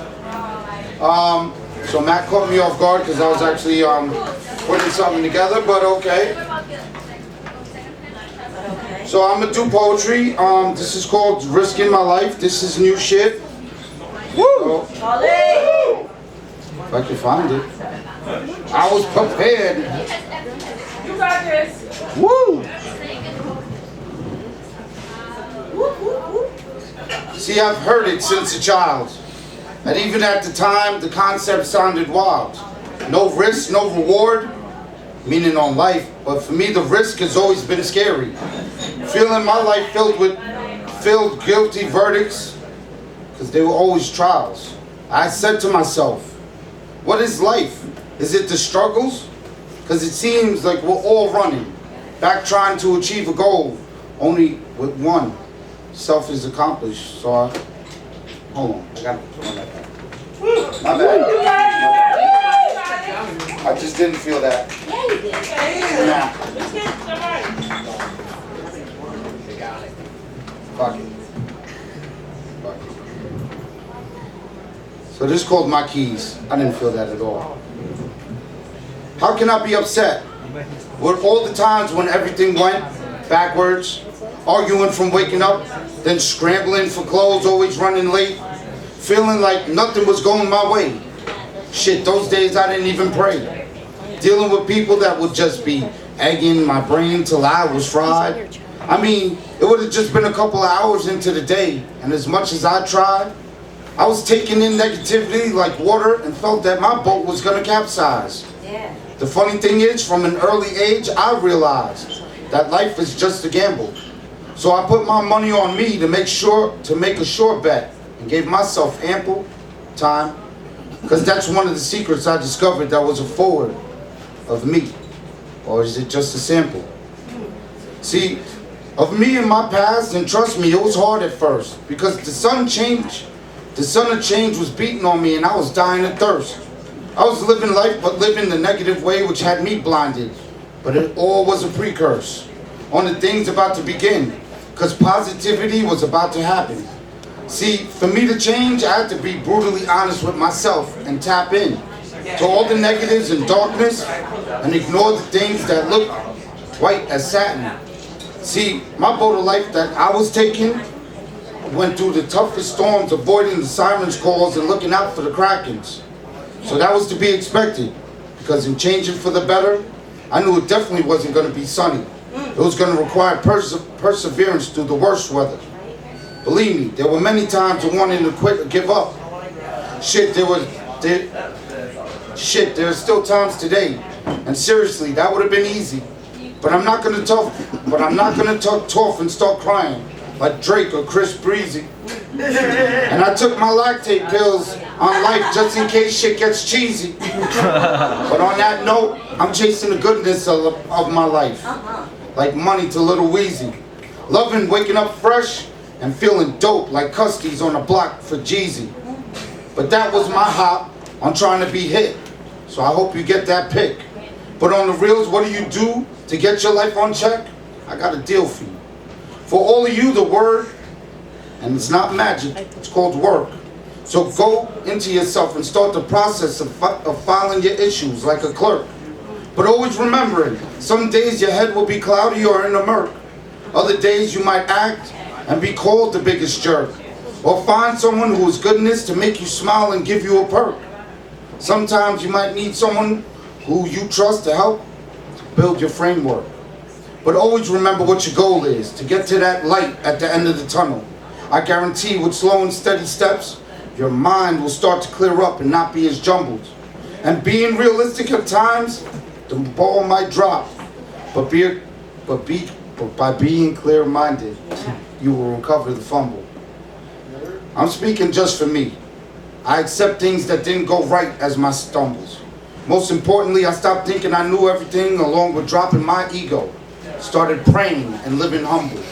So Matt caught me off guard because I was actually putting something together, but okay. So I'm gonna do poetry. This is called Risking My Life. This is new shit. Woo! So, if I can find it. I was prepared. You got this. Woo! See, I've heard it since a child. And even at the time, the concept sounded wild. No risk, no reward, meaning on life. But for me, the risk has always been scary. Feeling my life filled with guilty verdicts, because they were always trials. I said to myself, what is life? Is it the struggles? Because it seems like we're all running, back trying to achieve a goal, only with one. Self is accomplished. So hold on, I gotta put on that back. My bad. I just didn't feel that. Yeah, you did. Nah. Fuck it. Fuck it. So this is called My Keys. I didn't feel that at all. How can I be upset with all the times when everything went backwards? Arguing from waking up, then scrambling for clothes, always running late, feeling like nothing was going my way. Shit, those days I didn't even pray. Dealing with people that would just be egging my brain till I was fried. I mean, it would have just been a couple of hours into the day, and as much as I tried, I was taking in negativity like water and felt that my boat was gonna capsize. Yeah. The funny thing is, from an early age, I realized that life is just a gamble. So I put my money on me to make a sure bet and gave myself ample time, because that's one of the secrets I discovered that was a forward of me. Or is it just a sample? See, of me in my past, and trust me, it was hard at first, because the sun of change was beating on me and I was dying of thirst. I was living life, but living the negative way, which had me blinded. But it all was a precursor on the things about to begin, because positivity was about to happen. See, for me to change, I had to be brutally honest with myself and tap in to all the negatives and darkness and ignore the things that look white as satin. See, my boat of life that I was taking went through the toughest storms, avoiding the sirens' calls and looking out for the krakens. So that was to be expected, because in changing for the better, I knew it definitely wasn't going to be sunny. It was going to require perseverance through the worst weather. Believe me, there were many times of wanting to quit or give up. Shit, there are still times today, and seriously, that would have been easy. But I'm not going to talk tough and start crying, like Drake or Chris Breezy. And I took my lactate pills on life just in case shit gets cheesy. But on that note, I'm chasing the goodness of my life. Like money to Little Weezy. Loving waking up fresh and feeling dope like Custy's on the block for Jeezy. But that was my hop on trying to be hit. So I hope you get that pick. But on the reels, what do you do to get your life on check? I got a deal for you. For all of you, the word, and it's not magic, it's called work. So go into yourself and start the process of filing your issues like a clerk. But always remembering, some days your head will be cloudy or in the murk. Other days you might act and be called the biggest jerk. Or find someone who is goodness to make you smile and give you a perk. Sometimes you might need someone who you trust to help build your framework. But always remember what your goal is, to get to that light at the end of the tunnel. I guarantee with slow and steady steps, your mind will start to clear up and not be as jumbled. And being realistic at times, the ball might drop. But by being clear-minded, you will recover the fumble. I'm speaking just for me. I accept things that didn't go right as my stumbles. Most importantly, I stopped thinking I knew everything along with dropping my ego. Started praying and living humble.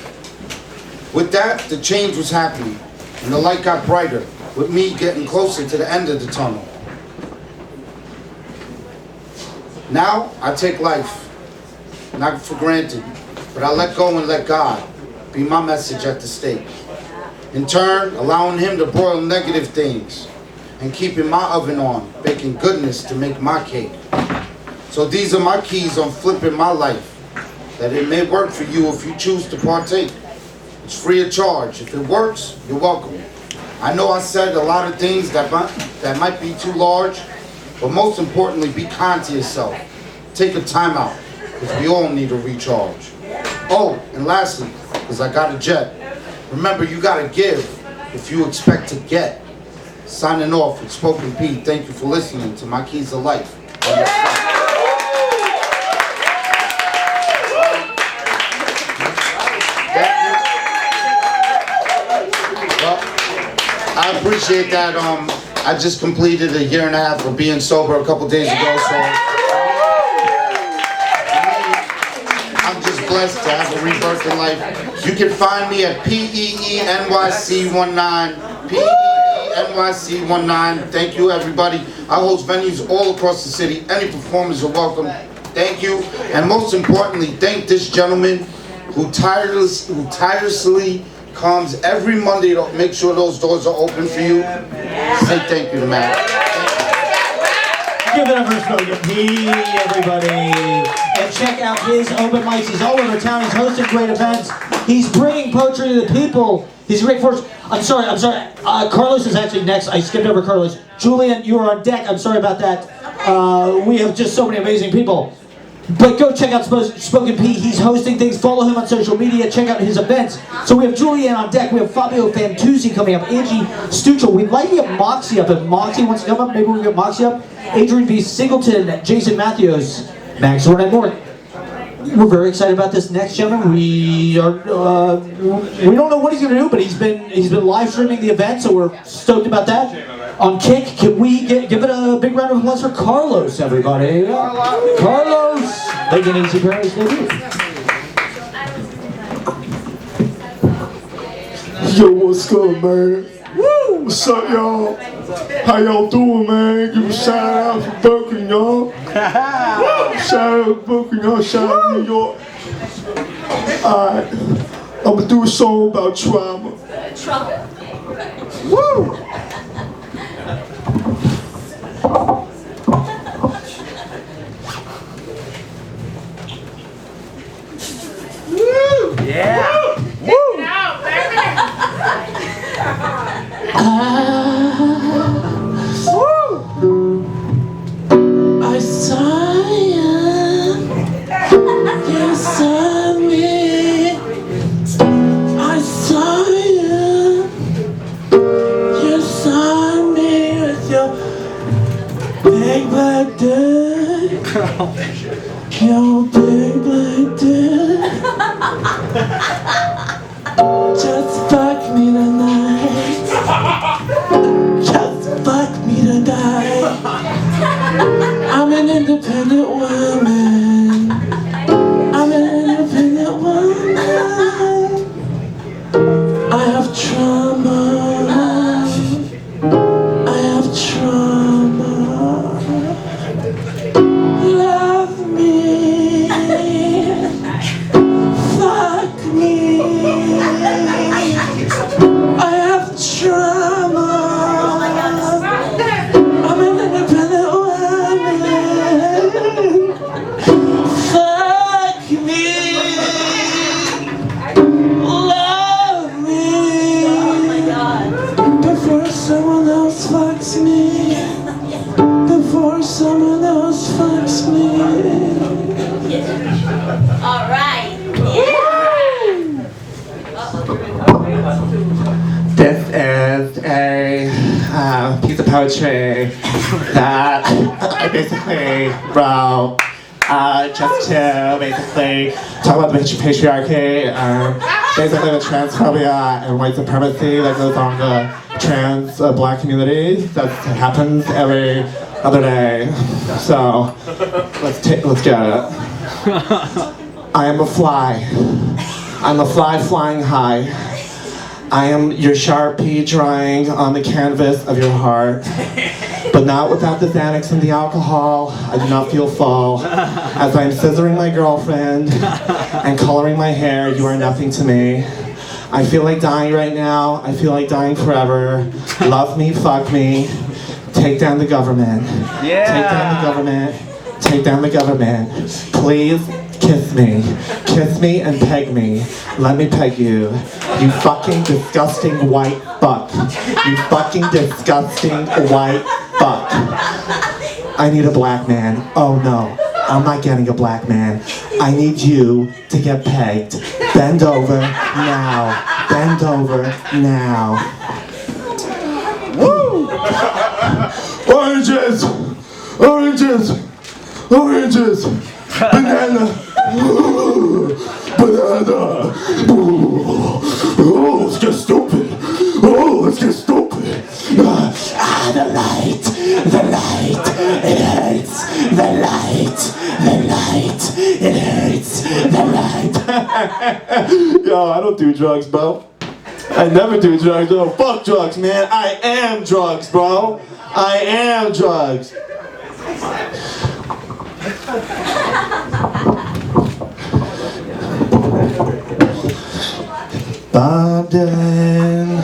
With that, the change was happening, and the light got brighter, with me getting closer to the end of the tunnel. Now, I take life, not for granted, but I let go and let God be my message at the stake. In turn, allowing Him to broil negative things, and keeping my oven on, baking goodness to make my cake. So these are my keys on flipping my life, that it may work for you if you choose to partake. It's free of charge. If it works, you're welcome. I know I said a lot of things that might be too large, but most importantly, be kind to yourself. Take a time out, because we all need a recharge. Oh, and lastly, because I got a jet, remember you gotta give if you expect to get. Signing off with Spoken P. Thank you for listening to My Keys of Life. I appreciate that. I just completed a year and a half of being sober a couple days ago, so I'm just blessed to have a rebirth in life. You can find me at PEENYC19. PEENYC19. Thank you, everybody. I host venues all across the city. Any performers are welcome. Thank you, and most importantly, thank this gentleman who tirelessly comes every Monday to make sure those doors are open for you. Say thank you to Matt. Give it up for Spoken P, everybody. And check out his open mics. He's all over town. He's hosting great events. He's bringing poetry to the people. He's a great force. I'm sorry. Carlos is actually next. I skipped over Carlos. Julianne, you are on deck. I'm sorry about that. We have just so many amazing people. But go check out Spoken P. He's hosting things. Follow him on social media. Check out his events. So we have Julianne on deck. We have Fabio Fantuzzi coming up. Angie Stuchell. We'd like to get Moxie up. If Moxie wants to come up, maybe we'll get Moxie up. Adrian B. Singleton. Jason Mathios. Max Zorn and more. We're very excited about this next gentleman. We don't know what he's going to do, but he's been live streaming the event, so we're stoked about that. On Kick, can we give it a big round of applause for Carlos, everybody? Carlos! Making Easy Paris debut. Yo, what's good, man? Woo! What's up, y'all? How y'all doing, man? Give a shout out for Brooklyn, y'all. Shout out to Brooklyn, y'all. Shout out to New York. Alright, I'm gonna do a song about trauma. Woo! Yeah. Woo! Out, baby. I saw you, you saw me. I saw you, you saw me with your big black dick. Your big black dick. Just independent woman. I'm an independent woman. I have trauma. I have trauma. Love me. Fuck me. I have trauma. I'm an independent woman. Fuck me. Love me. Before someone else fucks me. Before someone else fucks me. All right. This is a piece of poetry that I basically wrote just to basically talk about the patriarchy, basically the transphobia and white supremacy that goes on the trans black communities. That happens every other day. So let's get it. I am a fly. I'm a fly flying high. I am your Sharpie drawing on the canvas of your heart, but not without the Xanax and the alcohol. I do not feel fall. As I am scissoring my girlfriend and coloring my hair, you are nothing to me. I feel like dying right now. I feel like dying forever. Love me, fuck me. Take down the government. Yeah. Take down the government. Take down the government. Please kiss me. Kiss me and peg me. Let me peg you. You fucking disgusting white fuck. You fucking disgusting white fuck. I need a black man. Oh no, I'm not getting a black man. I need you to get pegged. Bend over now. Bend over now. Woo! Oranges! Oranges! Oranges! Banana! Banana! Oh, let's get stupid! Oh, let's get stupid! The light, it hurts. The light, it hurts. The light. Yo, I don't do drugs, bro. I never do drugs, bro. Fuck drugs, man. I am drugs, bro. I am drugs. Bob Dylan,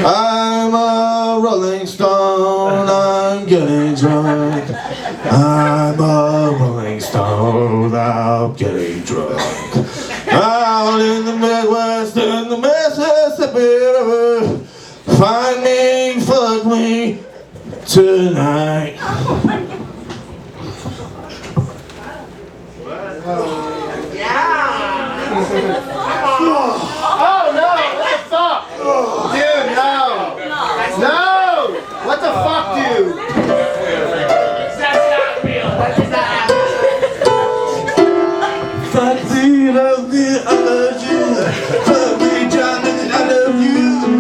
I'm a rolling stone, I'm getting drunk. I'm a rolling stone, I'm getting drunk. Out in the Midwest, in the Mississippi River, find me, fuck me tonight. Oh no! What the fuck? Dude, no! No! What the fuck, dude? That's not real. That's not Fuck me, love me, I love you. Fuck me, John, and I love you.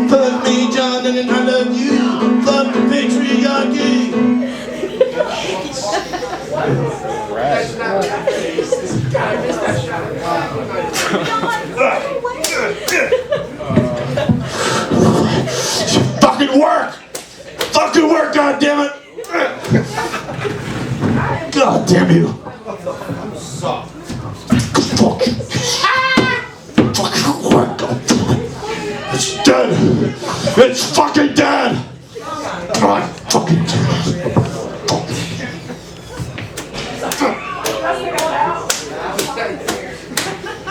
Fuck me, John, and I love you. Fuck the patriarchy. Fucking work! Fucking work, goddammit! God damn you! Fuck you! Fucking work, goddammit! It's dead! It's fucking dead! God fucking dead!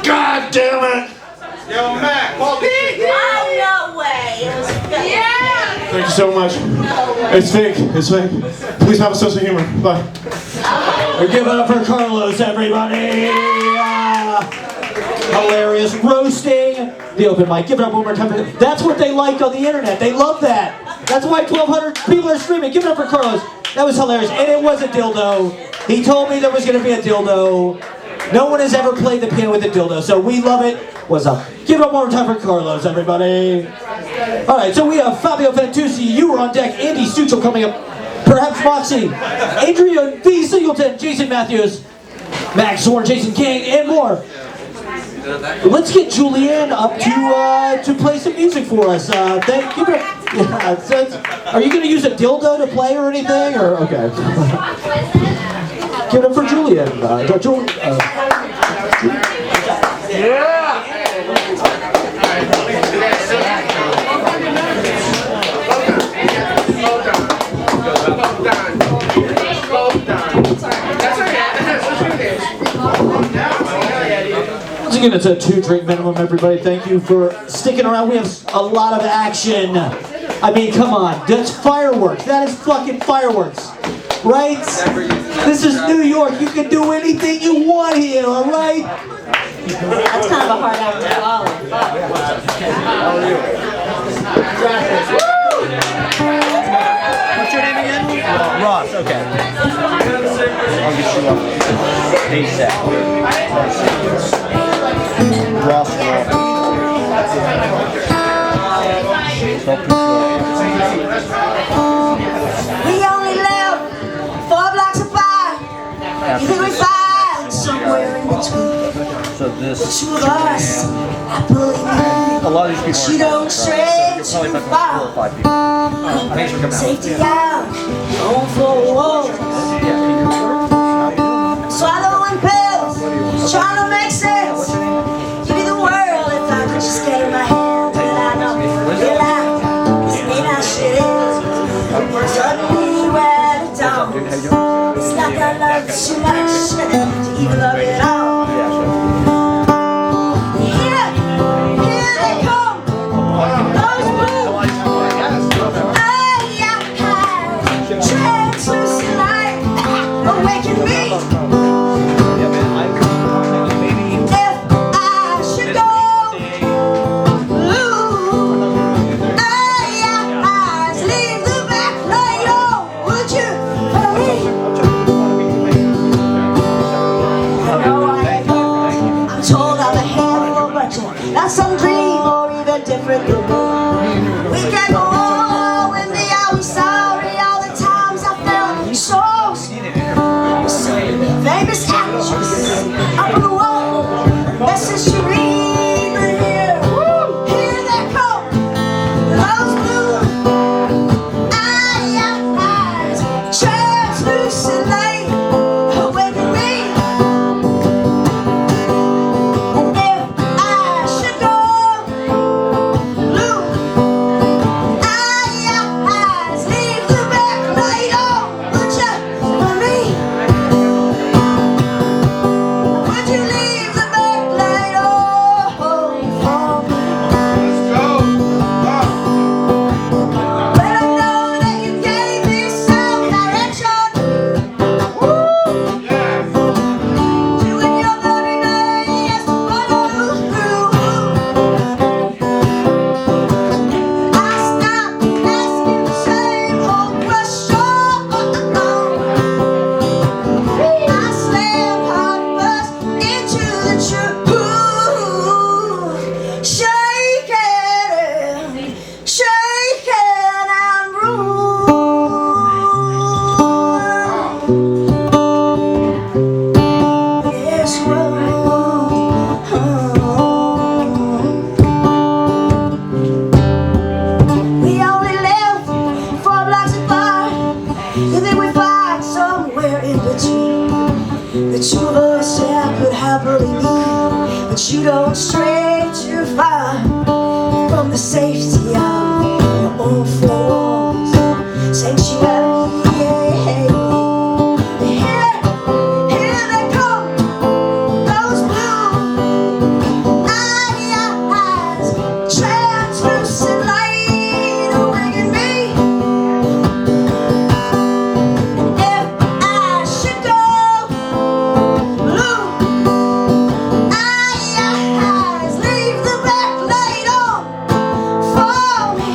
God damn it! Yo, Matt, call this shit. Oh, no way. It was fake. Yeah. Thank you so much. It's fake. It's fake. Please have a sense of humor. Bye. We're giving up for Carlos, everybody! Hilarious roasting, the open mic. Give it up one more time. That's what they like on the internet. They love that. That's why 1,200 people are streaming. Give it up for Carlos. That was hilarious. And it was a dildo. He told me there was going to be a dildo. No one has ever played the piano with a dildo, so we love it. What's up? Give it up one more time for Carlos, everybody. All right, so we have Fabio Fantuzzi, you were on deck. Andy Stuchell coming up. perhaps Moxie, Adrian, the Singleton, Jason Mathios, Max Zorn, Jason King, and more. Let's get Julianne up to play some music for us. Thank you. Are you going to use a dildo to play or anything? Or okay. Give it up for Julianne. Once again, it's a 2-drink minimum, everybody. Thank you for sticking around. We have a lot of action. I mean, come on. That's fireworks. That is fucking fireworks. Right? This is New York. You can do anything you want here, all right? That's kind of a hard act to follow. What's your name again? Ross, okay. I'll get you up. ASAP. Ross. We only live 4 blocks apart. You think we find somewhere in between? So this. The two of us, I believe A lot of these people she don't stray too far. 4 or 5 people. Thanks for coming out. Safety out, on 4 walls. Swallowing pills, trying to make sense. Give me the world if I could just get in my hands. But I know, real life, this ain't how shit is. Suddenly when it's down, it's like I love you too much to even love it all. Here they come, those blue eyes, translucent light, awaken me. Not some dream or even different lagoon. We can go on with me, are we sorry? All the times I felt so famous actress up on the wall. Message to read, but here they come. Those blue eyes, translucent light, awaken me. You don't stray too far from the safety of your own 4 walls. Sanctuary, here they come. Those blue eyes, translucent light, awaken me. If I should go blue. Leave the back light on for me.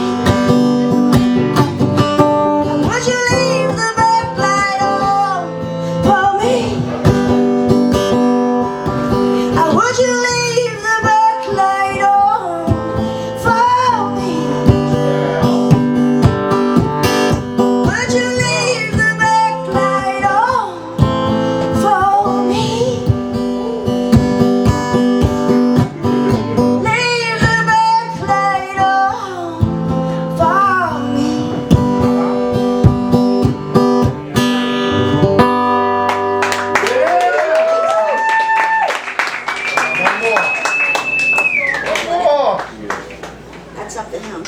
That's up to him.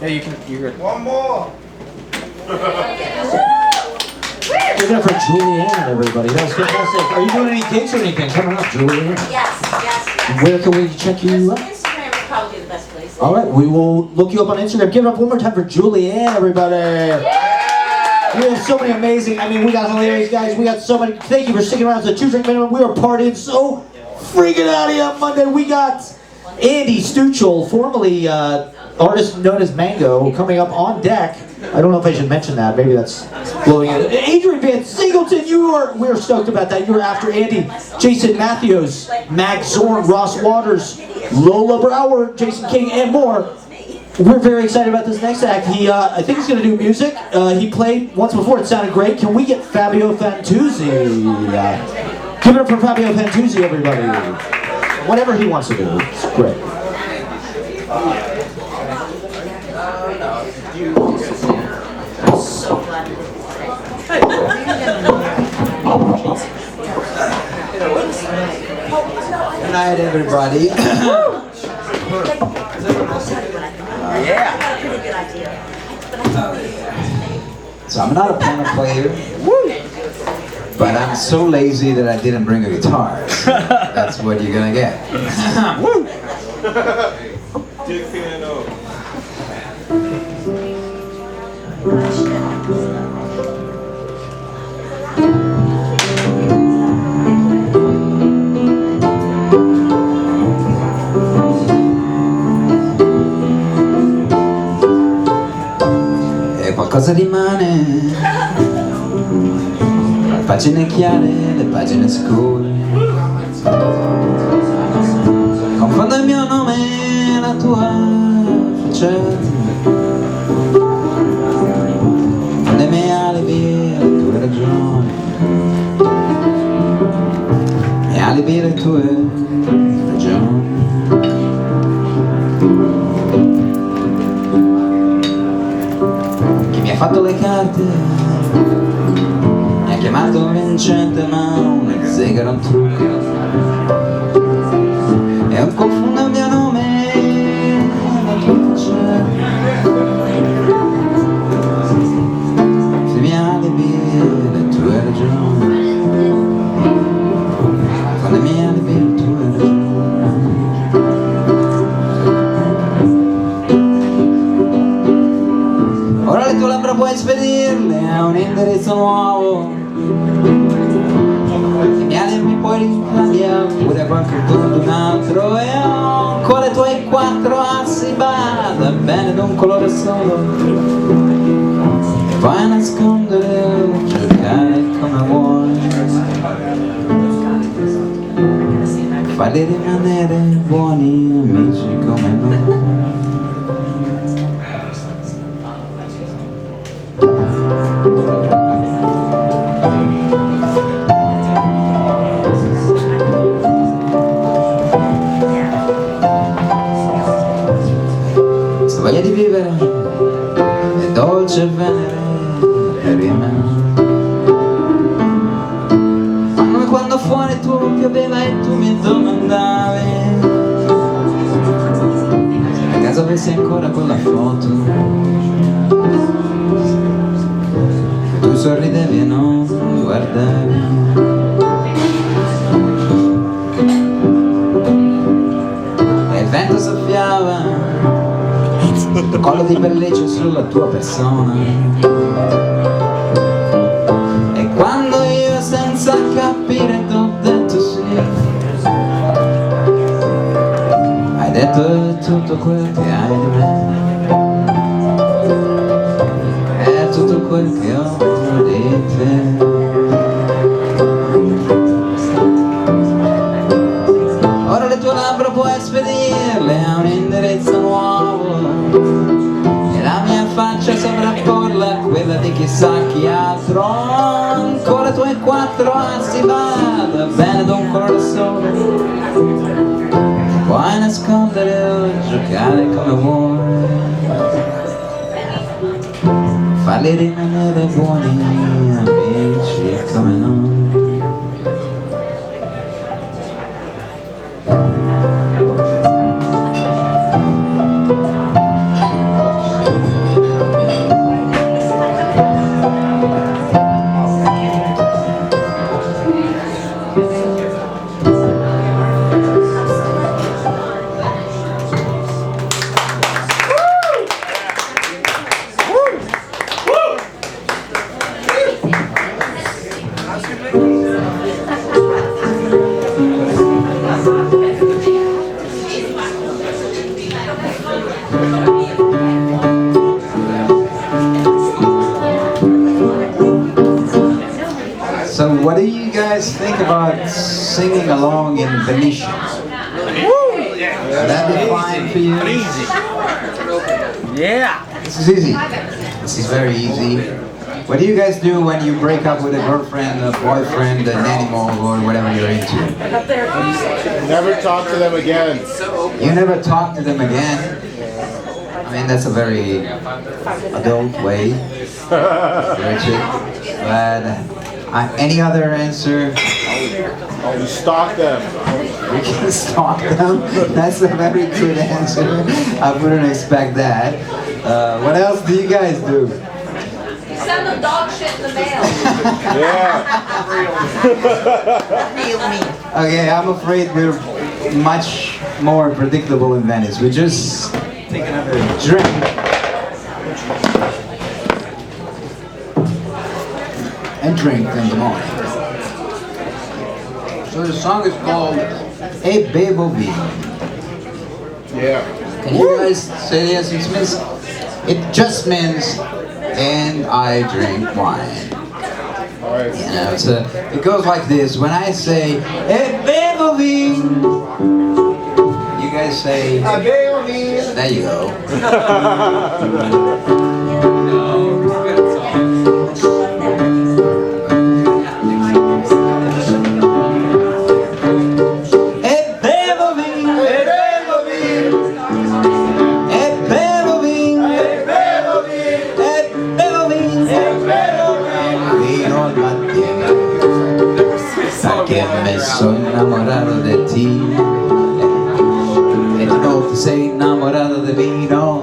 Yeah, you can. You're good. One more. Give it up for Julianne, everybody. That was fantastic. Are you doing any gigs or anything coming up, Julianne? Yes. Where can we check you out? Instagram is probably the best place. All right, we will look you up on Instagram. Give it up one more time for Julianne, everybody. We have so many amazing, I mean, we got hilarious guys. We got so many. Thank you for sticking around to the 2-drink minimum. We are partying so freaking out of here on Monday. We got Andy Stuchell, formerly artist known as Mango, coming up on deck. I don't know if I should mention that. Maybe that's blowing it. Adrian Van Singleton, we're stoked about that. You were after Andy. Jason Mathios, Mag Zorn, Ross Waters, Lola Brower, Jason King, and more. We're very excited about this next act. I think he's going to do music. He played once before. It sounded great. Can we get Fabio Fantuzzi? Give it up for Fabio Fantuzzi, everybody. Whatever he wants to do. It's great. Good night, everybody. So I'm not a piano player, but I'm so lazy that I didn't bring a guitar. So that's what you're gonna get. Qualcosa rimane, le pagine chiare, le pagine scure. Confondo il mio nome e la tua faccia, le mie alibi e le tue ragioni, le alibi e le tue ragioni. Mi ha fatto le carte, mi ha chiamato vincente, ma un zegaro, un trucco, e un confondo il mio nome e la tua faccia, se mi alibi le tue ragioni, con le mie alibi le tue ragioni. Ora le tue labbra puoi spedirle a un indirizzo nuovo, i miei mi puoi rimpiare pure a qualche turno d'un altro, e ho ancora i tuoi 4 assi, bada bene d'un colore solo, e puoi nascondere o giocare come vuoi, farli rimanere buoni amici come noi. Se voglia di vivere è dolce venere per me, ma come quando fuori tu pioveva e tu mi domandavi se a casa avessi ancora quella foto, tu sorridevi e non guardavi, e il vento soffiava il collo di pelliccia sulla tua persona, e quando io senza capire t'ho detto sì, hai detto tutto quel che hai di me, è tutto quel che ho di te. Ora le tue labbra puoi spedirle a un indirizzo nuovo, e la mia faccia sovrapporla a quella di chissà chi altro. Ancora i tuoi 4 assi, vada bene d'un colore solo, puoi nascondere o giocare come vuoi, farli rimanere buoni amici come noi. what do you guys think about singing along in Venetian? Would that be fine for you? Yeah. This is easy. This is very easy. What do you guys do when you break up with a girlfriend, a boyfriend, an animal, or whatever you're into? Never talk to them again. You never talk to them again? I mean, that's a very adult way. Very chic. But any other answer? You stalk them. We can stalk them? That's a very good answer. I wouldn't expect that. What else do you guys do? Send the dog shit in the mail. Okay, I'm afraid we're much more predictable in Venice. We just take another drink. And drink in the morning. So the song is called E Bevo Vino. Yeah. Can you guys say this? It just means and I drink wine. Alright. You know, it goes like this. When I say E Bevo Vino, you guys say there you go. Soy enamorado de ti. And you know to say enamorado de mí, no.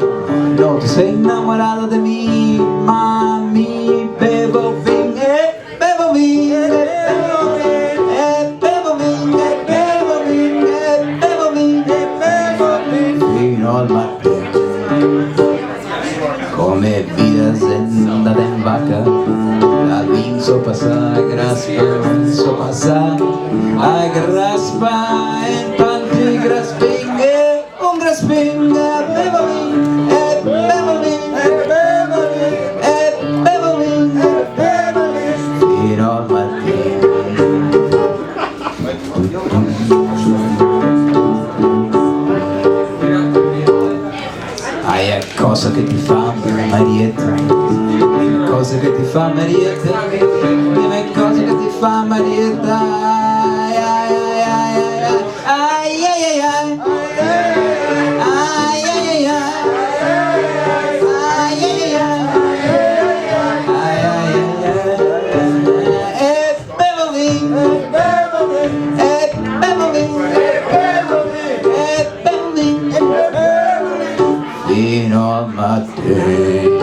No to say enamorado de mí, mami. Bebo vin, bebo vin, bebo vin, bebo vin, bebo vin, bebo vin. Vino al mate, come vidas en la vaca. Vin so pasa, graspa, so pasa, graspa, en panty grasping, un grasping, bebo vin, bebo vin, bebo vin, bebo vin, bebo vin, fino al mattino. Hai cosa che ti fa, Marietta. Cosa che ti fa Marietta, dimmi cosa che ti fa Marietta, ai ai ai ai ai ai ai fino a mattino.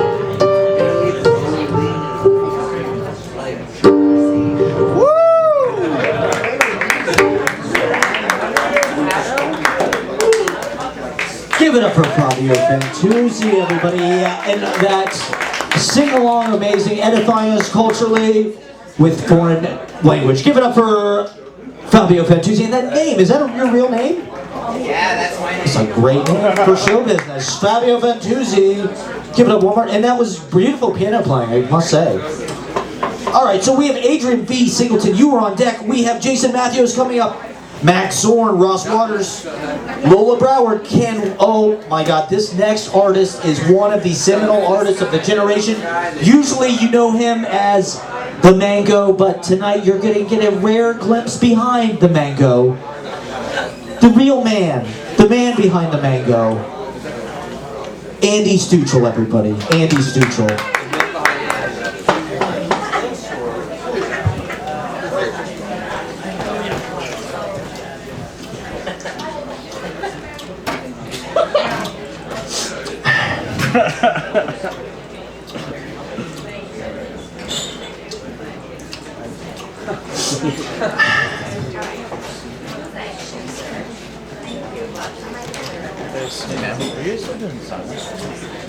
Give it up for Fabio Fantuzzi, everybody, and that sing-along amazing, edifying us culturally with foreign language. Give it up for Fabio Fantuzzi, and that name, is that your real name? Yeah, that's my name. It's a great name for show business. Fabio Fantuzzi, give it up one more, and that was beautiful piano playing, I must say. All right, so we have Adrian V. Singleton, you were on deck. We have Jason Mathios coming up. Max Zorn, Ross Waters, Lola Broward, oh my God, this next artist is one of the seminal artists of the generation. Usually you know him as the Mango, but tonight you're going to get a rare glimpse behind the Mango. The real man, the man behind the Mango. Andy Stuchell, everybody, Andy Stuchell.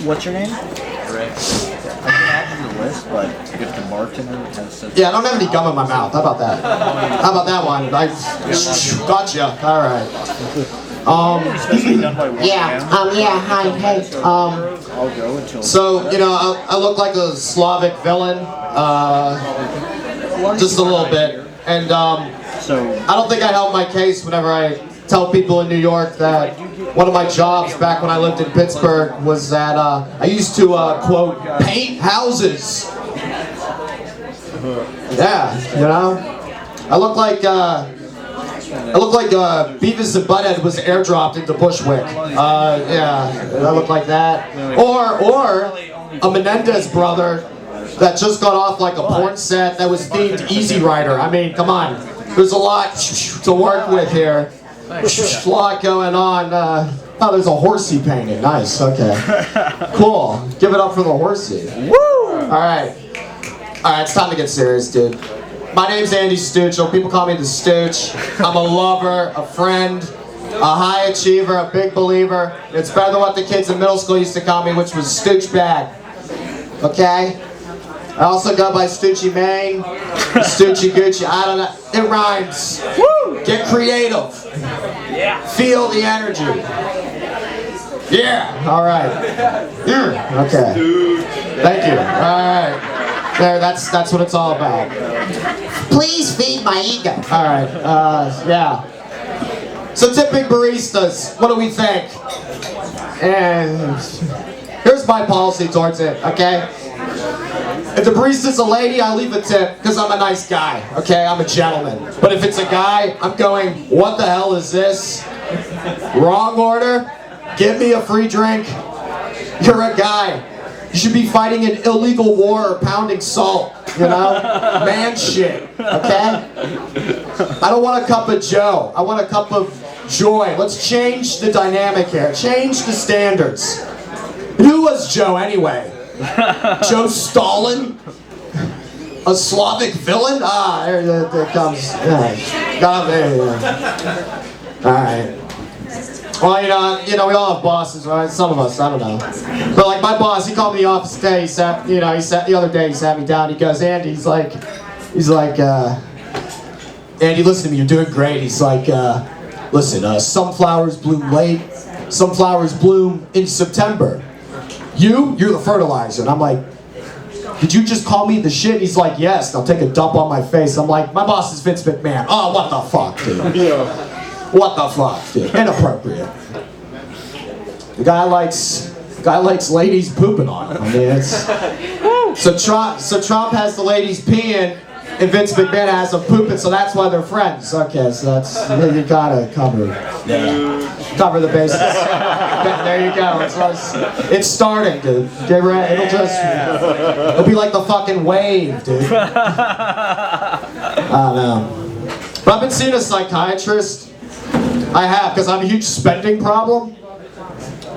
What's your name? Rick. I can add you to the list, but if the bartender has... Yeah, I don't have any gum in my mouth. How about that? How about that one? I gotcha. All right. Hi, hey. So, you know, I look like a Slavic villain. just a little bit. And I don't think I help my case whenever I tell people in New York that one of my jobs back when I lived in Pittsburgh was that I used to, quote, paint houses. Yeah, you know? I look like Beavis and Butthead was airdropped into Bushwick. Yeah, I look like that. Or a Menendez brother that just got off like a porn set that was themed Easy Rider. I mean, come on. There's a lot to work with here. A lot going on. Oh, there's a horsey painting. Nice, okay. Cool. Give it up for the horsey. Woo! Alright. Alright, it's time to get serious, dude. My name's Andy Stuchell. People call me the Stooch. I'm a lover, a friend, a high achiever, a big believer. It's better than what the kids in middle school used to call me, which was Stooch Bag. Okay? I also go by Stoochie Mane, Stoochie Gucci, I don't know. It rhymes. Woo! Get creative. Yeah. Feel the energy. Yeah. All right. Yeah. Okay. Thank you. All right. There. That's what it's all about. Please feed my ego. All right. Yeah. So tipping baristas. What do we think? And here's my policy towards it. Okay. If the barista's a lady, I leave a tip because I'm a nice guy, okay? I'm a gentleman. But if it's a guy, I'm going, what the hell is this? Wrong order? Give me a free drink. You're a guy. You should be fighting an illegal war or pounding salt, you know? Man shit, okay? I don't want a cup of Joe. I want a cup of joy. Let's change the dynamic here. Change the standards. Who was Joe anyway? Joe Stalin? A Slavic villain? Ah, there comes. Yeah. Alright. Well, you know, we all have bosses, right? Some of us, I don't know. But like my boss, he called me in the office today. He sat the other day. He sat me down. He goes, Andy, he's like, Andy, listen to me. You're doing great. He's like, listen, some flowers bloom late, some flowers bloom in September. You're the fertilizer. And I'm like, did you just call me the shit? He's like, yes. And I'll take a dump on my face. I'm like, my boss is Vince McMahon. Oh, what the fuck, dude? Yeah. What the fuck, dude? Inappropriate. The guy likes ladies pooping on him. I mean, it's so Trump has the ladies peeing, and Vince McMahon has them pooping. So that's why they're friends. Okay, so that's you gotta cover the bases. There you go. It's starting, dude. Get ready. It'll be like the fucking wave, dude. I don't know. But I've been seeing a psychiatrist. I have, because I have a huge spending problem.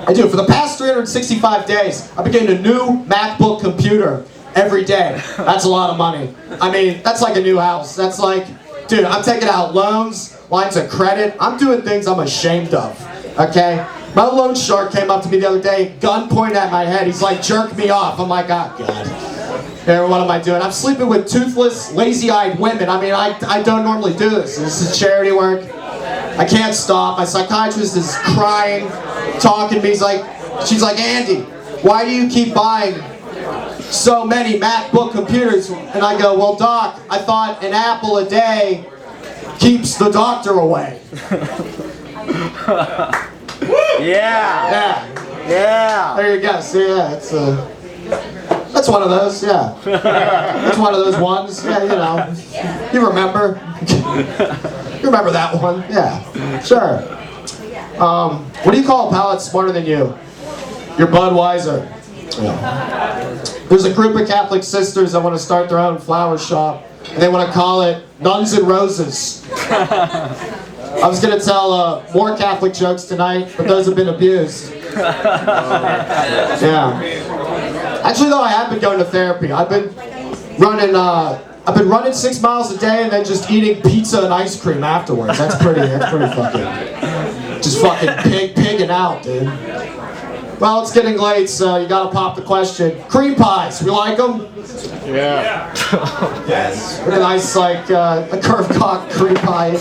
I do. For the past 365 days, I've been getting a new MacBook computer every day. That's a lot of money. I mean, that's like a new house. That's like, dude, I'm taking out loans, lines of credit. I'm doing things I'm ashamed of, okay? My loan shark came up to me the other day, gun pointing at my head. He's like, jerk me off. I'm like, oh, God. Here, what am I doing? I'm sleeping with toothless, lazy-eyed women. I mean, I don't normally do this. This is charity work. I can't stop. My psychiatrist is crying, talking to me. She's like, Andy, why do you keep buying so many MacBook computers? And I go, well, Doc, I thought an apple a day keeps the doctor away. Yeah. There you go. See, yeah, that's one of those. Yeah, it's one of those ones. Yeah, you know, you remember. You remember that one? Yeah, sure. What do you call a palate smarter than you? Your Budweiser. Yeah. There's a group of Catholic sisters that want to start their own flower shop, and they want to call it Nuns and Roses. I was going to tell more Catholic jokes tonight, but those have been abused. Yeah. Actually, though, I have been going to therapy. I've been running 6 miles a day and then just eating pizza and ice cream afterwards. That's pretty fucking, just fucking pigging out, dude. Well, it's getting late, so you gotta pop the question. Cream pies, we like them? Yeah. Yes. A nice, like, a curved cock cream pie,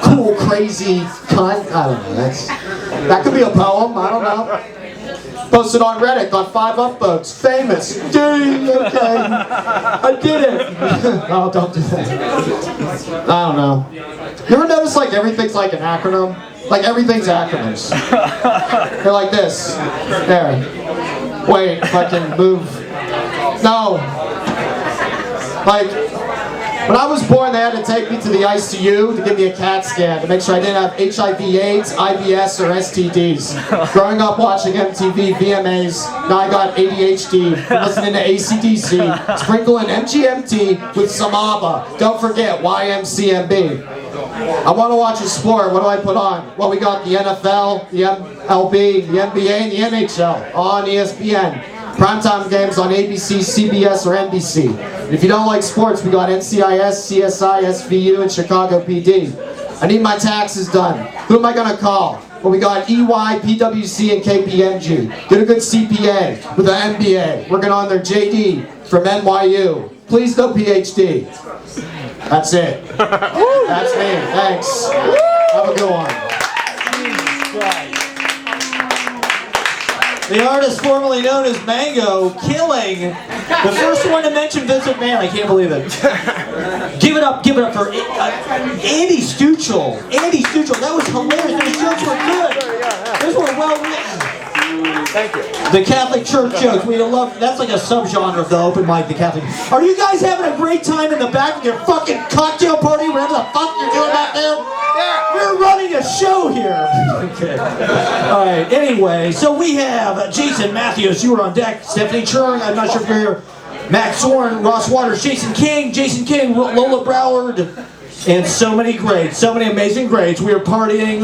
cool, crazy cunt. I don't know, that could be a poem, I don't know. Posted on Reddit, got 5 upvotes. Famous. Dang, okay. I did it. No, don't do that. I don't know. You ever notice like everything's like an acronym? Like everything's acronyms. They're like this. There. Wait, if I can move. No. Like, when I was born, they had to take me to the ICU to give me a CAT scan to make sure I didn't have HIV/AIDS, IBS, or STDs. Growing up watching MTV, VMAs, now I got ADHD, listening to AC/DC, sprinkling MGMT with some ABBA. Don't forget YMCMB. I want to watch a sport. What do I put on? Well, we got the NFL, the MLB, the NBA, and the NHL on ESPN. Primetime games on ABC, CBS, or NBC. And if you don't like sports, we got NCIS, CSI, SVU, and Chicago PD. I need my taxes done. Who am I going to call? Well, we got EY, PwC, and KPMG. Get a good CPA with an MBA. Working on their JD from NYU. Please no PhD. That's it. That's me. Thanks. Have a good one. The artist formerly known as Mango, killing the first one to mention Vincent Mann. I can't believe it. Give it up for Andy Stuchell. Andy Stuchell, that was hilarious. Those jokes were good. Those were well written. Thank you. The Catholic Church jokes, we love. That's like a subgenre of the open mic. The Catholic. Are you guys having a great time in the back with your fucking cocktail party? Whatever the fuck you're doing back there. We're running a show here. Okay. All right. Anyway, so we have Jason Mathios. You were on deck. Stephanie Cherng. I'm not sure if you're here. Max Zorn, Ross Waters, Jason King, Lola Broward, and so many greats, so many amazing greats. We are partying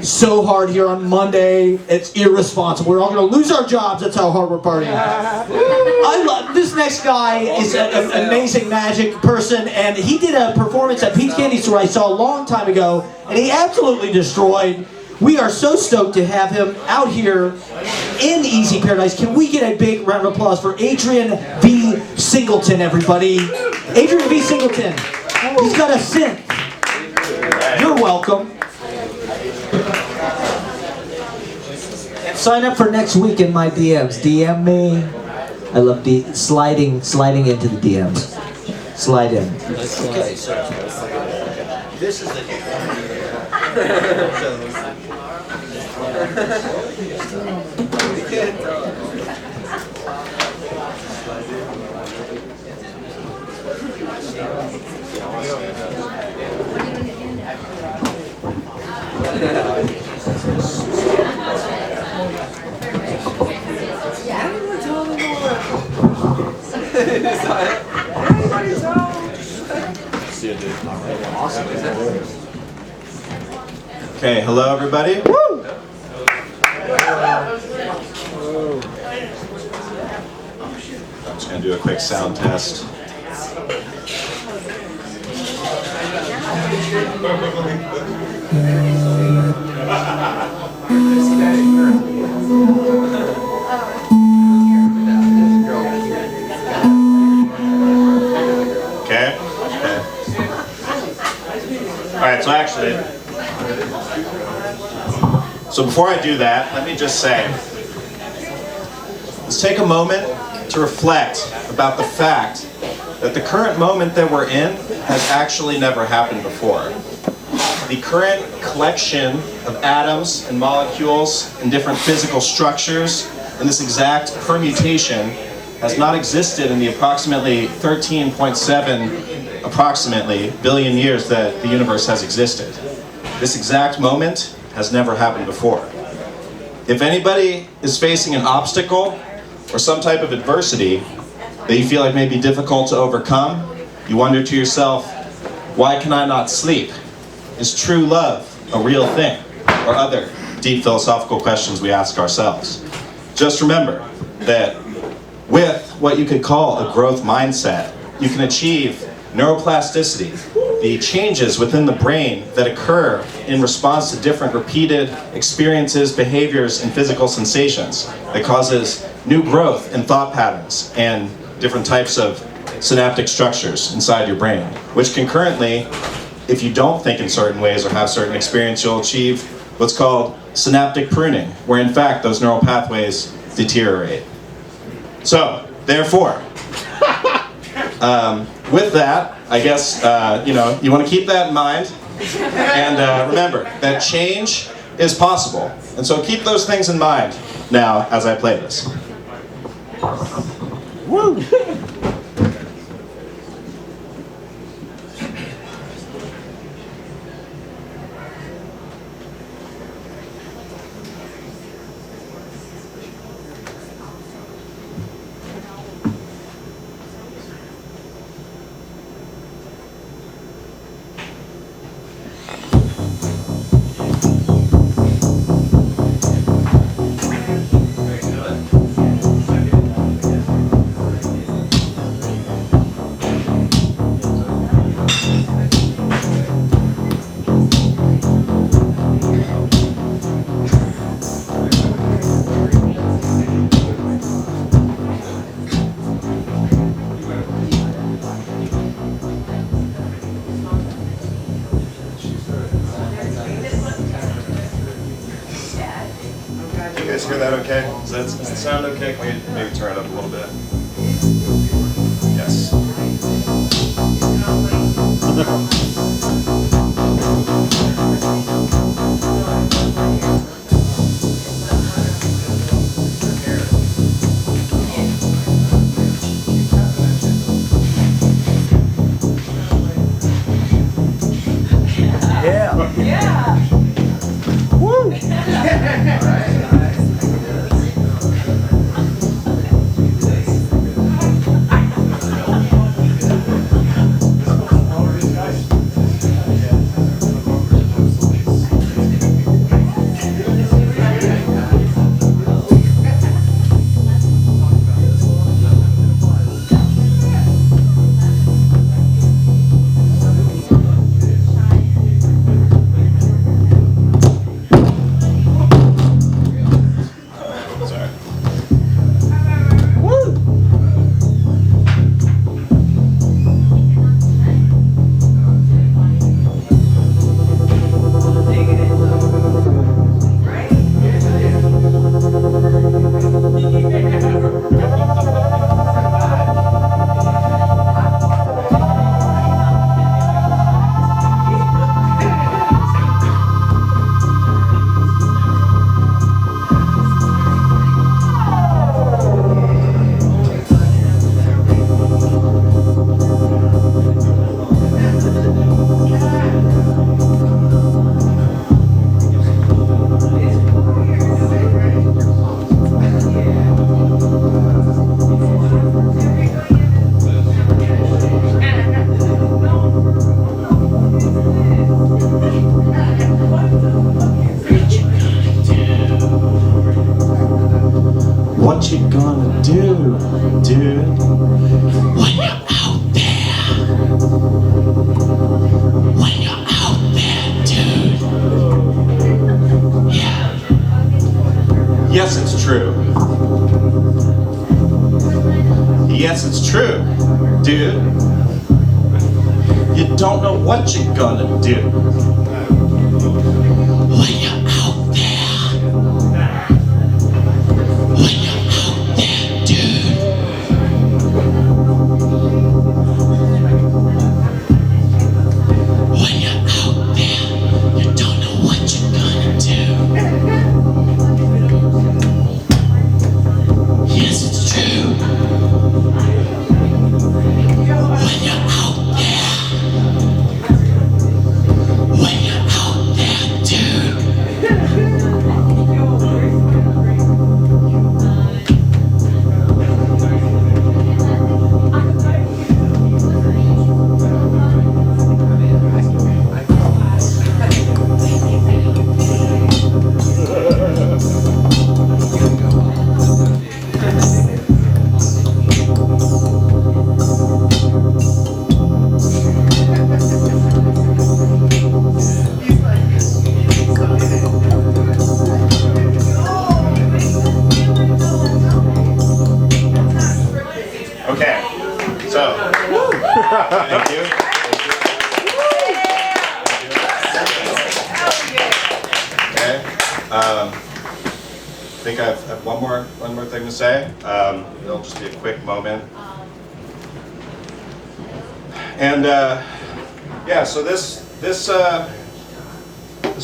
so hard here on Monday. It's irresponsible. We're all going to lose our jobs. That's how hard we're partying. I love this next guy. Is an amazing magic person, and he did a performance at Pete's Candy Store I saw a long time ago, and he absolutely destroyed. We are so stoked to have him out here in Easy Paradise. Can we get a big round of applause for Adrian V. Singleton, everybody? Adrian V. Singleton. He's got a synth. You're welcome. And sign up for next week in my DMs. DM me. I love sliding into the DMs. Slide in. Okay, so this is the Okay, hello everybody. Woo! I'm just going to do a quick sound test. Okay. Alright, so before I do that, let me just say, let's take a moment to reflect about the fact that the current moment that we're in has actually never happened before. The current collection of atoms and molecules and different physical structures in this exact permutation has not existed in the approximately 13.7 approximately billion years that the universe has existed. This exact moment has never happened before. If anybody is facing an obstacle or some type of adversity that you feel like may be difficult to overcome, you wonder to yourself, why can I not sleep? Is true love a real thing? Or other deep philosophical questions we ask ourselves. Just remember that with what you could call a growth mindset, you can achieve neuroplasticity, the changes within the brain that occur in response to different repeated experiences, behaviors, and physical sensations that causes new growth in thought patterns and different types of synaptic structures inside your brain, which concurrently, if you don't think in certain ways or have certain experience, you'll achieve what's called synaptic pruning, where in fact those neural pathways deteriorate. So, therefore, with that, I guess, you want to keep that in mind. And remember that change is possible. And so keep those things in mind now as I play this. Woo! Hear that okay? Does it sound okay? Can we maybe turn it up a little bit? Yes. Yeah. Yeah. Woo! What you gonna do, dude? When you're out there. When you're out there, dude. Yeah. Yes, it's true. Yes, it's true, dude. You don't know what you're gonna do. When you're out there. When you're out there, dude. When you're out there, you don't know what you're gonna do. Yes, it's true. When you're out there. When you're out there, dude. think I have one more thing to say. It'll just be a quick moment. And yeah, so this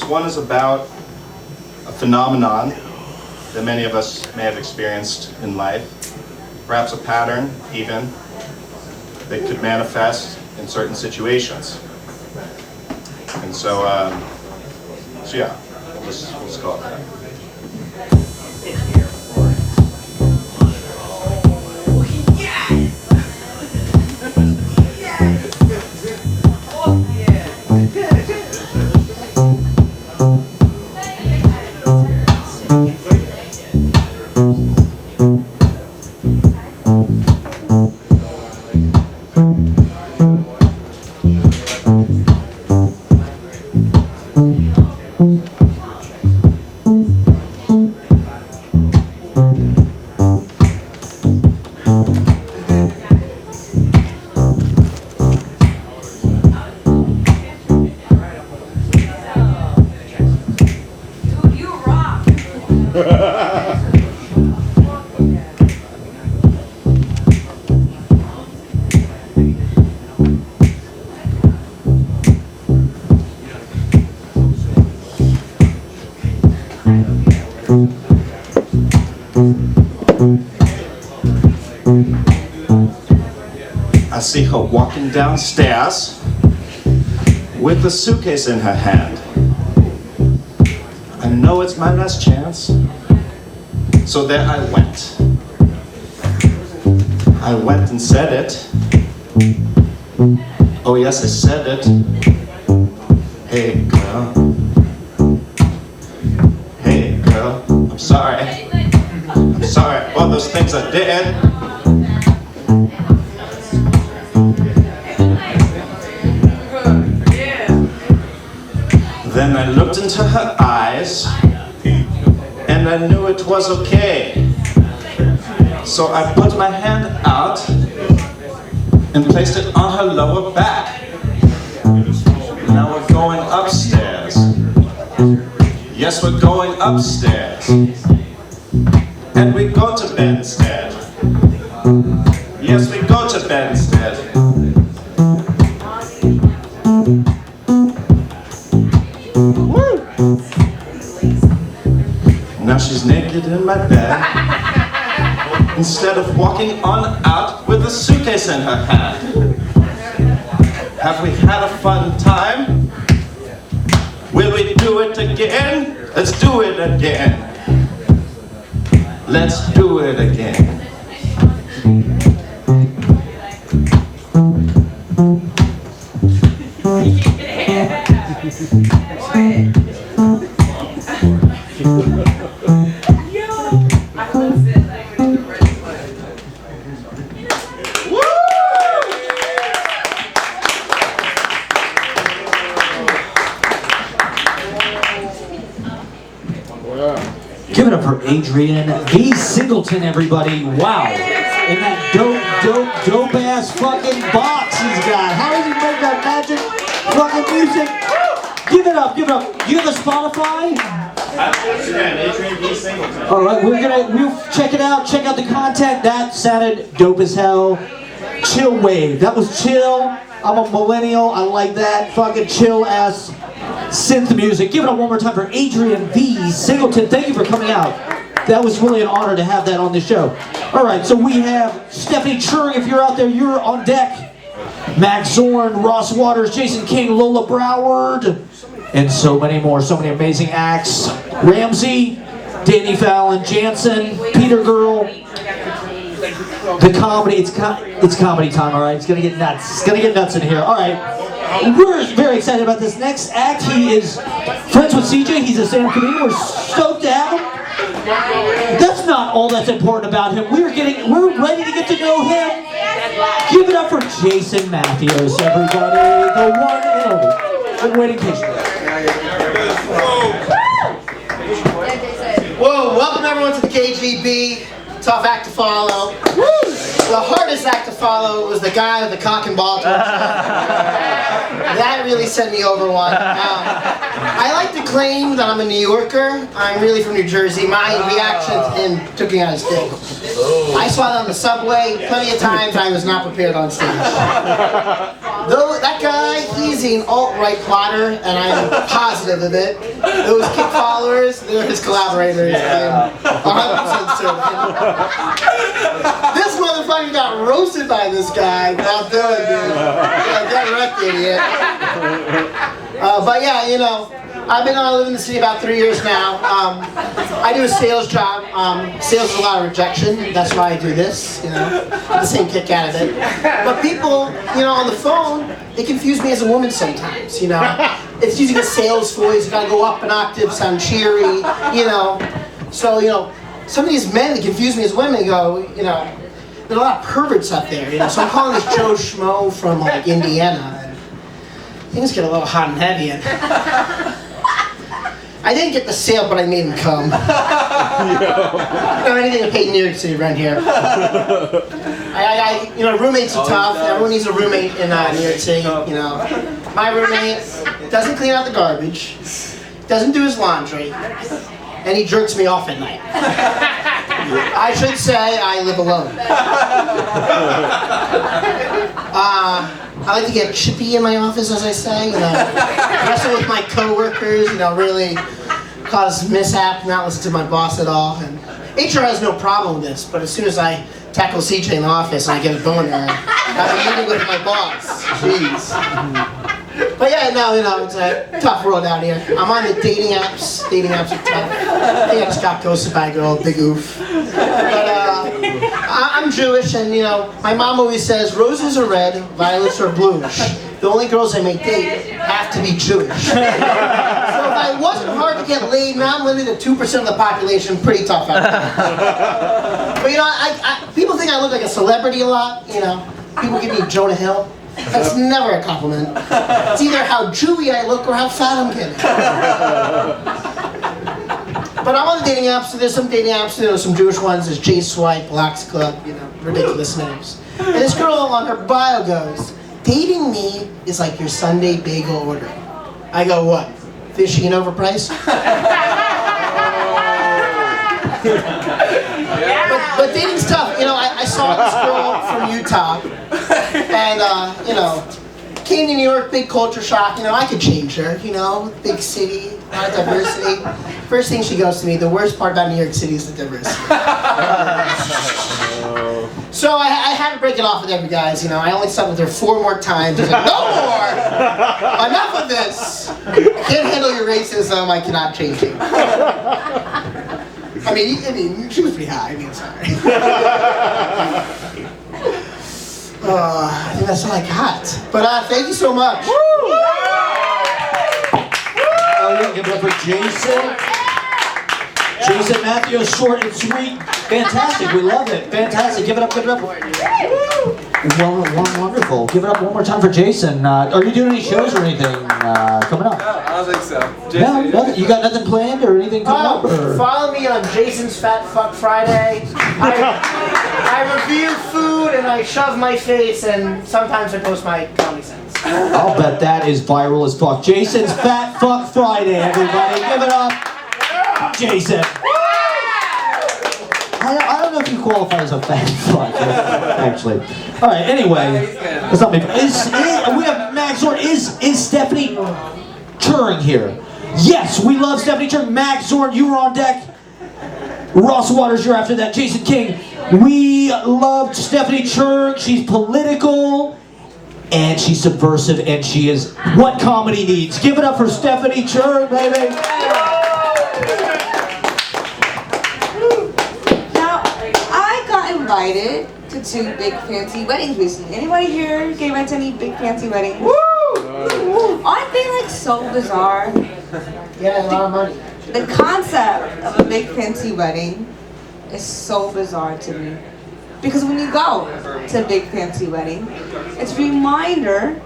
one is about a phenomenon that many of us may have experienced in life, perhaps a pattern even that could manifest in certain situations. And so, so yeah, we'll just call it that. I see her walking downstairs with a suitcase in her hand. I know it's my last chance, so there I went. I went and said it. Oh yes, I said it. Hey girl. Hey girl, I'm sorry. I'm sorry for those things I did. Then I looked into her eyes, and I knew it was okay. So I put my hand out and placed it on her lower back. Now we're going upstairs. Yes, we're going upstairs. And we go to bed instead. Yes, we go to bed instead. Now she's naked in my bed, instead of walking on out with a suitcase in her hand. Have we had a fun time? Will we do it again? Let's do it again. Let's do it again. Give it up for Adrian V. Singleton, everybody. Wow. And that dope ass fucking box he's got. How does he make that magic fucking music? Give it up, give it up. You have a Spotify? Adrian V. Singleton. Alright, we'll check it out. Check out the content. That sounded dope as hell. Chill wave. That was chill. I'm a millennial. I like that fucking chill ass synth music. Give it up one more time for Adrian V. Singleton. Thank you for coming out. That was really an honor to have that on the show. Alright, so we have Stephanie Cherng. If you're out there, you're on deck. Max Zorn, Ross Waters, Jason King, Lola Broward, and so many more. So many amazing acts. Ramsey, Danny Fallon, Jansen, Peter Girl. The comedy, it's comedy time, alright? It's gonna get nuts. It's gonna get nuts in here. Alright. We're very excited about this next act. He is friends with CJ. He's a stand-up comedian. We're stoked to have him. That's not all that's important about him. We're ready to get to know him. Give it up for Jason Mathios, everybody. The one and only. Been waiting patiently. Whoa, welcome everyone to the KGB. Tough act to follow. The hardest act to follow was the guy with the cock and ball torch. That really sent me over one. I like to claim that I'm a New Yorker. I'm really from New Jersey. My reaction to him took me out of stage. I saw that on the subway. Plenty of times I was not prepared on stage. Though that guy, he's an alt-right plotter, and I'm positive of it. Those kick followers, they're his collaborators. I'm 100% certain. This motherfucker got roasted by this guy without doing it, dude. Get wrecked, idiot. But yeah, you know, I've been living in the city about 3 years now. I do a sales job. Sales is a lot of rejection. That's why I do this, you know. Get the same kick out of it. But people, you know, on the phone, they confuse me as a woman sometimes, you know. It's using a sales voice. You gotta go up an octave, sound cheery, you know. So, you know, some of these men that confuse me as women, they go, you know, there are a lot of perverts out there, you know. So I'm calling this Joe Schmo from like Indiana. And things get a little hot and heavy. And I didn't get the sale, but I made him come. You know, anything to pay in New York City around here. You know, roommates are tough. Everyone needs a roommate in New York City. You know, my roommate doesn't clean out the garbage, doesn't do his laundry, and he jerks me off at night. I should say I live alone. I like to get chippy in my office, as I say, you know, wrestle with my coworkers, you know, really cause mishap, not listen to my boss at all. And HR has no problem with this, but as soon as I tackle CJ in the office and I get a boner, I have a meeting with my boss. Jeez. But yeah, no, you know, it's a tough world out here. I'm on the dating apps. Dating apps are tough. I think I just got ghosted by a girl, big oof. But I'm Jewish, and you know, my mom always says, roses are red, violets are bluish. The only girls I may date have to be Jewish. So if I wasn't hard to get laid, now I'm limited to 2% of the population, pretty tough out there. But you know, people think I look like a celebrity a lot, you know. People give me Jonah Hill. That's never a compliment. It's either how Jewy I look or how fat I'm getting. But I'm on the dating apps, so there's some dating apps, you know, some Jewish ones, there's J-Swipe, Blacks Club, you know, ridiculous names. And this girl on her bio goes, dating me is like your Sunday bagel order. I go, what? Fishy and overpriced? But dating's tough. You know, I saw this girl from Utah, and you know, came to New York, big culture shock. You know, I could change her. You know, big city, a lot of diversity. First thing she goes to me, the worst part about New York City is the diversity. So I had to break it off with every guys. You know, I only slept with her 4 more times. I was like, no more! Enough of this! I can't handle your racism. I cannot change you. I mean, she was pretty high. I mean, sorry. I think that's all I got. But thank you so much. Give it up for Jason. Jason Mathios, short and sweet. Fantastic. We love it. Fantastic. Give it up. Give it up. Wonderful. Give it up one more time for Jason. Are you doing any shows or anything coming up? No, I don't think so. No, nothing. You got nothing planned or anything coming up? Or? Follow me on Jason's Fat Fuck Friday. I review food and I shove my face, and sometimes I post my comedy sets. I'll bet that is viral as fuck. Jason's Fat Fuck Friday, everybody. Give it up. Jason. I don't know if you qualify as a fat fuck, actually. All right. Anyway, let's not make. We have Max Zorn. Is Stephanie Cherng here? Yes, we love Stephanie Cherng. Max Zorn, you were on deck. Ross Waters, you're after that. Jason King. We loved Stephanie Cherng. She's political, and she's subversive, and she is what comedy needs. Give it up for Stephanie Cherng, baby. Invited to 2 big fancy weddings recently. Anybody here get invited to any big fancy weddings? Woo! Aren't they like so bizarre? Yeah, a lot of money. The concept of a big fancy wedding is so bizarre to me. Because when you go to a big fancy wedding, it's a reminder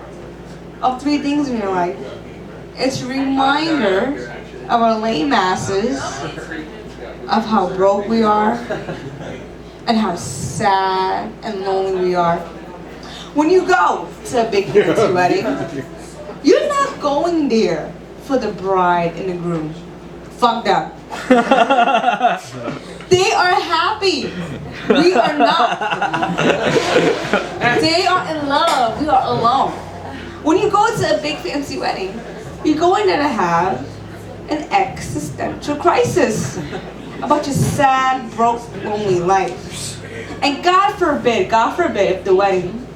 of 3 things in your life. It's a reminder of our lame asses, of how broke we are, and how sad and lonely we are. When you go to a big fancy wedding, you're not going there for the bride and the groom. Fuck them. They are happy. We are not. They are in love. We are alone. When you go to a big fancy wedding, you're going there to have an existential crisis about your sad, broke, lonely life. And God forbid if the wedding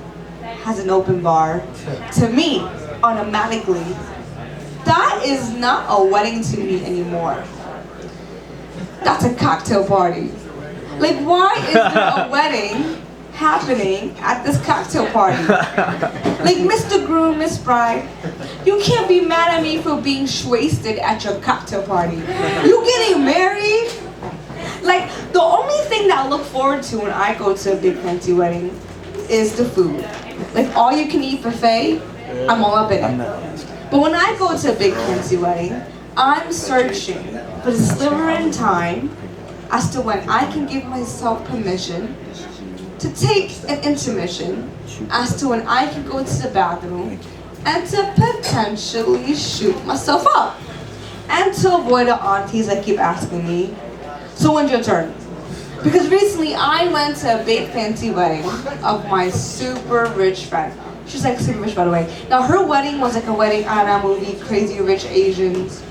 has an open bar, to me, automatically, that is not a wedding to me anymore. That's a cocktail party. Like, why is there a wedding happening at this cocktail party? Like, Mr. Groom, Miss Bride, you can't be mad at me for being wasted at your cocktail party. You getting married? Like, the only thing that I look forward to when I go to a big fancy wedding is the food. Like, all you can eat buffet, I'm all up in it. But when I go to a big fancy wedding, I'm searching for the sliver in time as to when I can give myself permission to take an intermission, as to when I can go to the bathroom and to potentially shoot myself up. And to avoid the aunties that keep asking me, so when's your turn? Because recently I went to a big fancy wedding of my super rich friend. She's like super rich, by the way. Now her wedding was like a wedding on a movie, Crazy Rich Asians.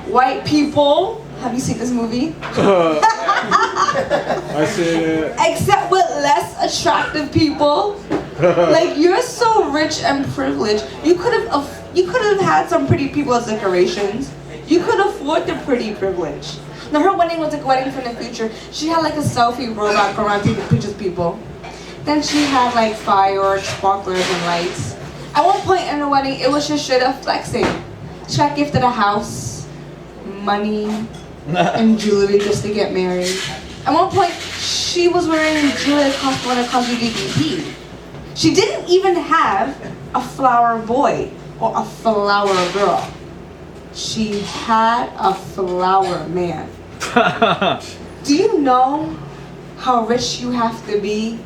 White people. Have you seen this movie? I see it. Except with less attractive people. Like, you're so rich and privileged. You could have had some pretty people as decorations. You could afford the pretty privilege. Now her wedding was like a wedding from the future. She had like a selfie robot go around taking pictures of people. Then she had like fireworks, sparklers, and lights. At one point in the wedding, it was just straight up flexing. She got gifted a house, money, and jewelry just to get married. At one point, she was wearing jewelry that cost more than cost DDP. She didn't even have a flower boy or a flower girl. She had a flower man. Do you know how rich you have to be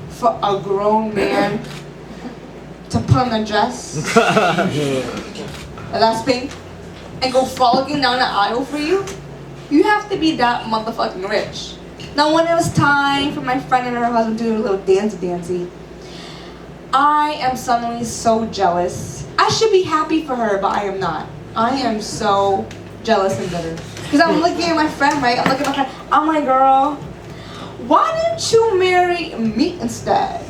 for a grown man to put on a dress that's pink and go frolicking down the aisle for you? You have to be that motherfucking rich. Now when it was time for my friend and her husband to do a little dancey, I am suddenly so jealous. I should be happy for her, but I am not. I am so jealous and bitter. Because I'm looking at my friend, right? I'm looking at my friend. I'm like, girl, why didn't you marry me instead?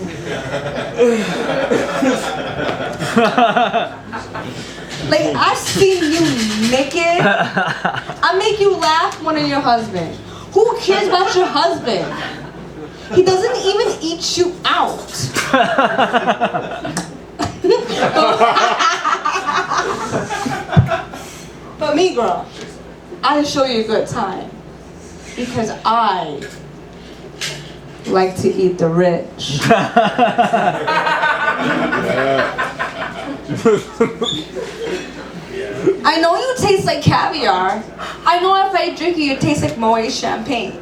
Like, I've seen you naked. I make you laugh more than your husband. Who cares about your husband? He doesn't even eat you out. But me, girl, I can show you a good time. Because I like to eat the rich. I know you taste like caviar. I know if I drink you, it tastes like moed champagne.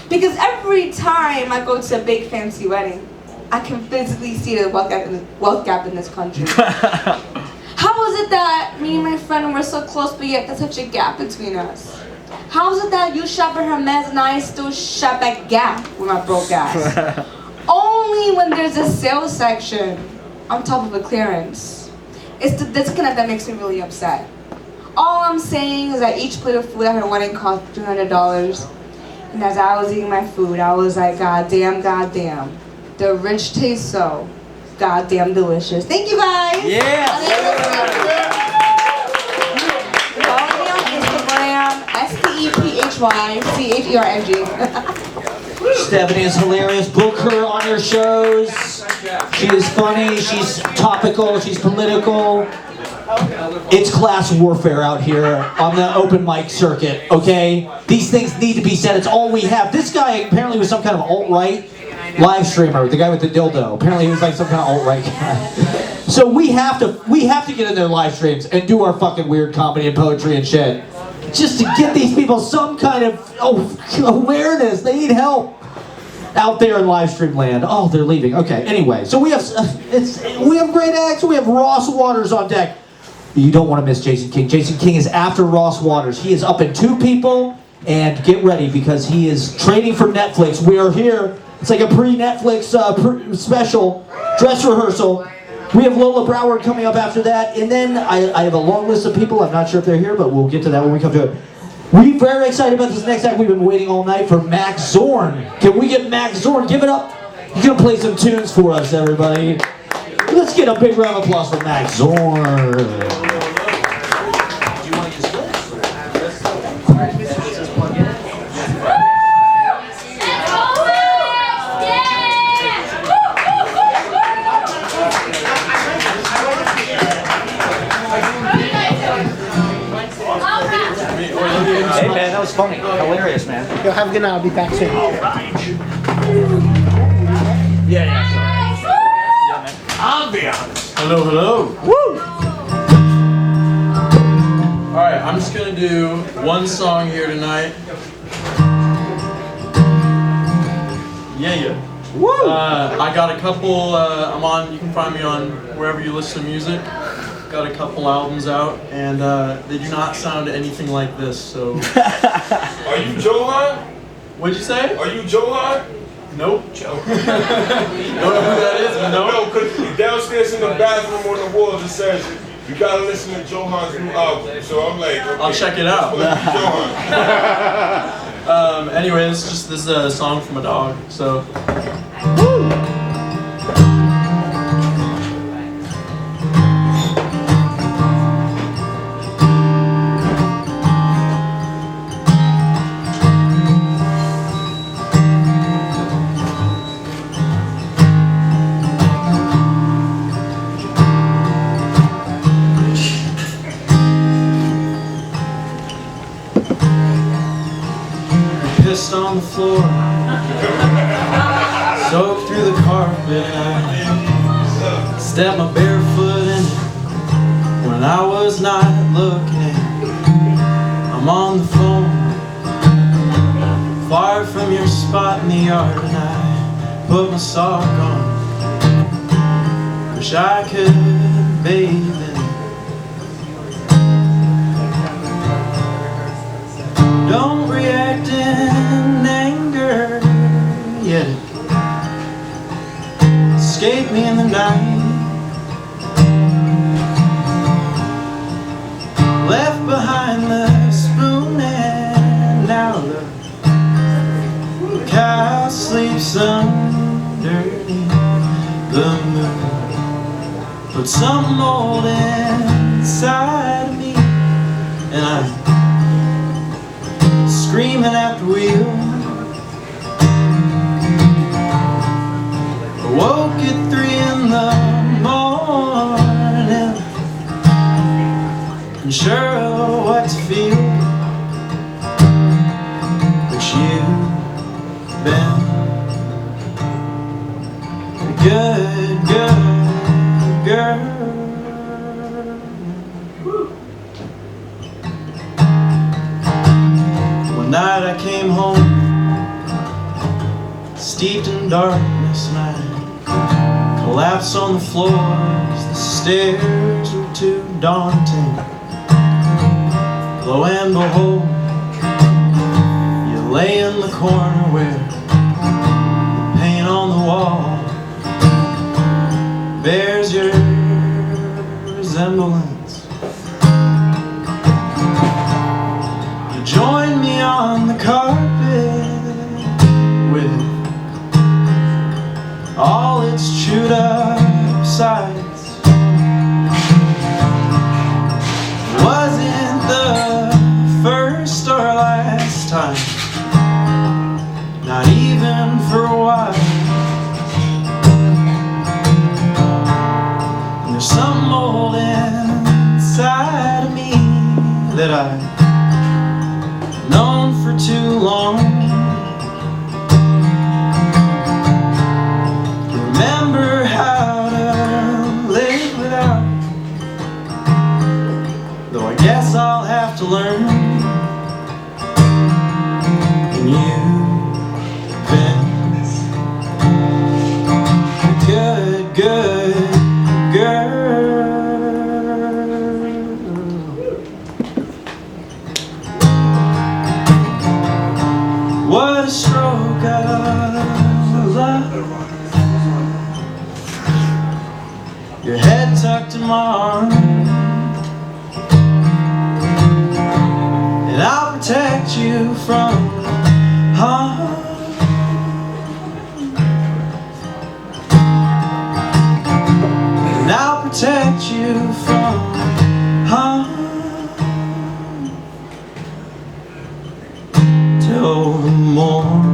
Because every time I go to a big fancy wedding, I can physically see the wealth gap in this country. How is it that me and my friend were so close, but yet there's such a gap between us? How is it that you shop at Hermes and I still shop at Gap with my broke ass? Only when there's a sales section on top of a clearance. It's the disconnect that makes me really upset. All I'm saying is that each plate of food at her wedding cost $300. And as I was eating my food, I was like, goddamn, the rich taste so goddamn delicious. Thank you guys. Yeah. Follow me on Instagram, STEPHYCHERNG. Stephanie is hilarious. Book her on your shows. She is funny. She's topical. She's political. It's class warfare out here on the open mic circuit, okay? These things need to be said. It's all we have. This guy apparently was some kind of alt-right live streamer, the guy with the dildo. Apparently he was like some kind of alt-right guy. So we have to get in their live streams and do our fucking weird comedy and poetry and shit. Just to get these people some kind of awareness. They need help. out there in live stream land. Oh, they're leaving. Okay, anyway. So we have great acts. We have Ross Waters on deck. You don't want to miss Jason King. Jason King is after Ross Waters. He is up in 2 people, and get ready because he is training for Netflix. We are here. It's like a pre-Netflix special dress rehearsal. We have Lola Broward coming up after that, and then I have a long list of people. I'm not sure if they're here, but we'll get to that when we come to it. We're very excited about this next act. We've been waiting all night for Max Zorn. Can we get Max Zorn? Give it up. He's gonna play some tunes for us, everybody. Let's get a big round of applause for Max Zorn. Hey man, that was funny. Hilarious, man. Yo, have a good night. I'll be back soon. Yeah, man. I'll be honest. Hello, hello. Woo! Alright, I'm just gonna do one song here tonight. Yeah. Woo! I got a couple, you can find me on wherever you listen to music. Got a couple albums out, and they do not sound anything like this, so... Are you Johan? What'd you say? Are you Johan? Nope. Don't know who that is, but no. No, because downstairs in the bathroom on the wall it says, you gotta listen to Johan's new album. So I'm like, okay, I'll check it out. Anyway, this is a song from a dog, so... Pissed on the floor, soaked through the carpet, I stepped my bare foot in it when I was not looking. I'm on the phone, far from your spot in the yard, and I put my sock on. Wish I could bathe in it. Don't react in anger, yet it escaped me in the night. Left behind the spoon and now the cow sleeps underneath the moon. Put some mold inside of me, and I'm screaming at the wheel. Awoke at 3 in the morning, unsure what to feel. But you've been a good girl. One night I came home, steeped in darkness, and I collapsed on the floor 'cause the stairs were too daunting. Lo and behold, you lay in the corner where the paint on the wall bears your resemblance. You join me on the carpet with all its chewed up sides. Wasn't the first or last time. Now wrapped in my arms, and I'll protect you from harm. And I'll protect you from harm till the morning.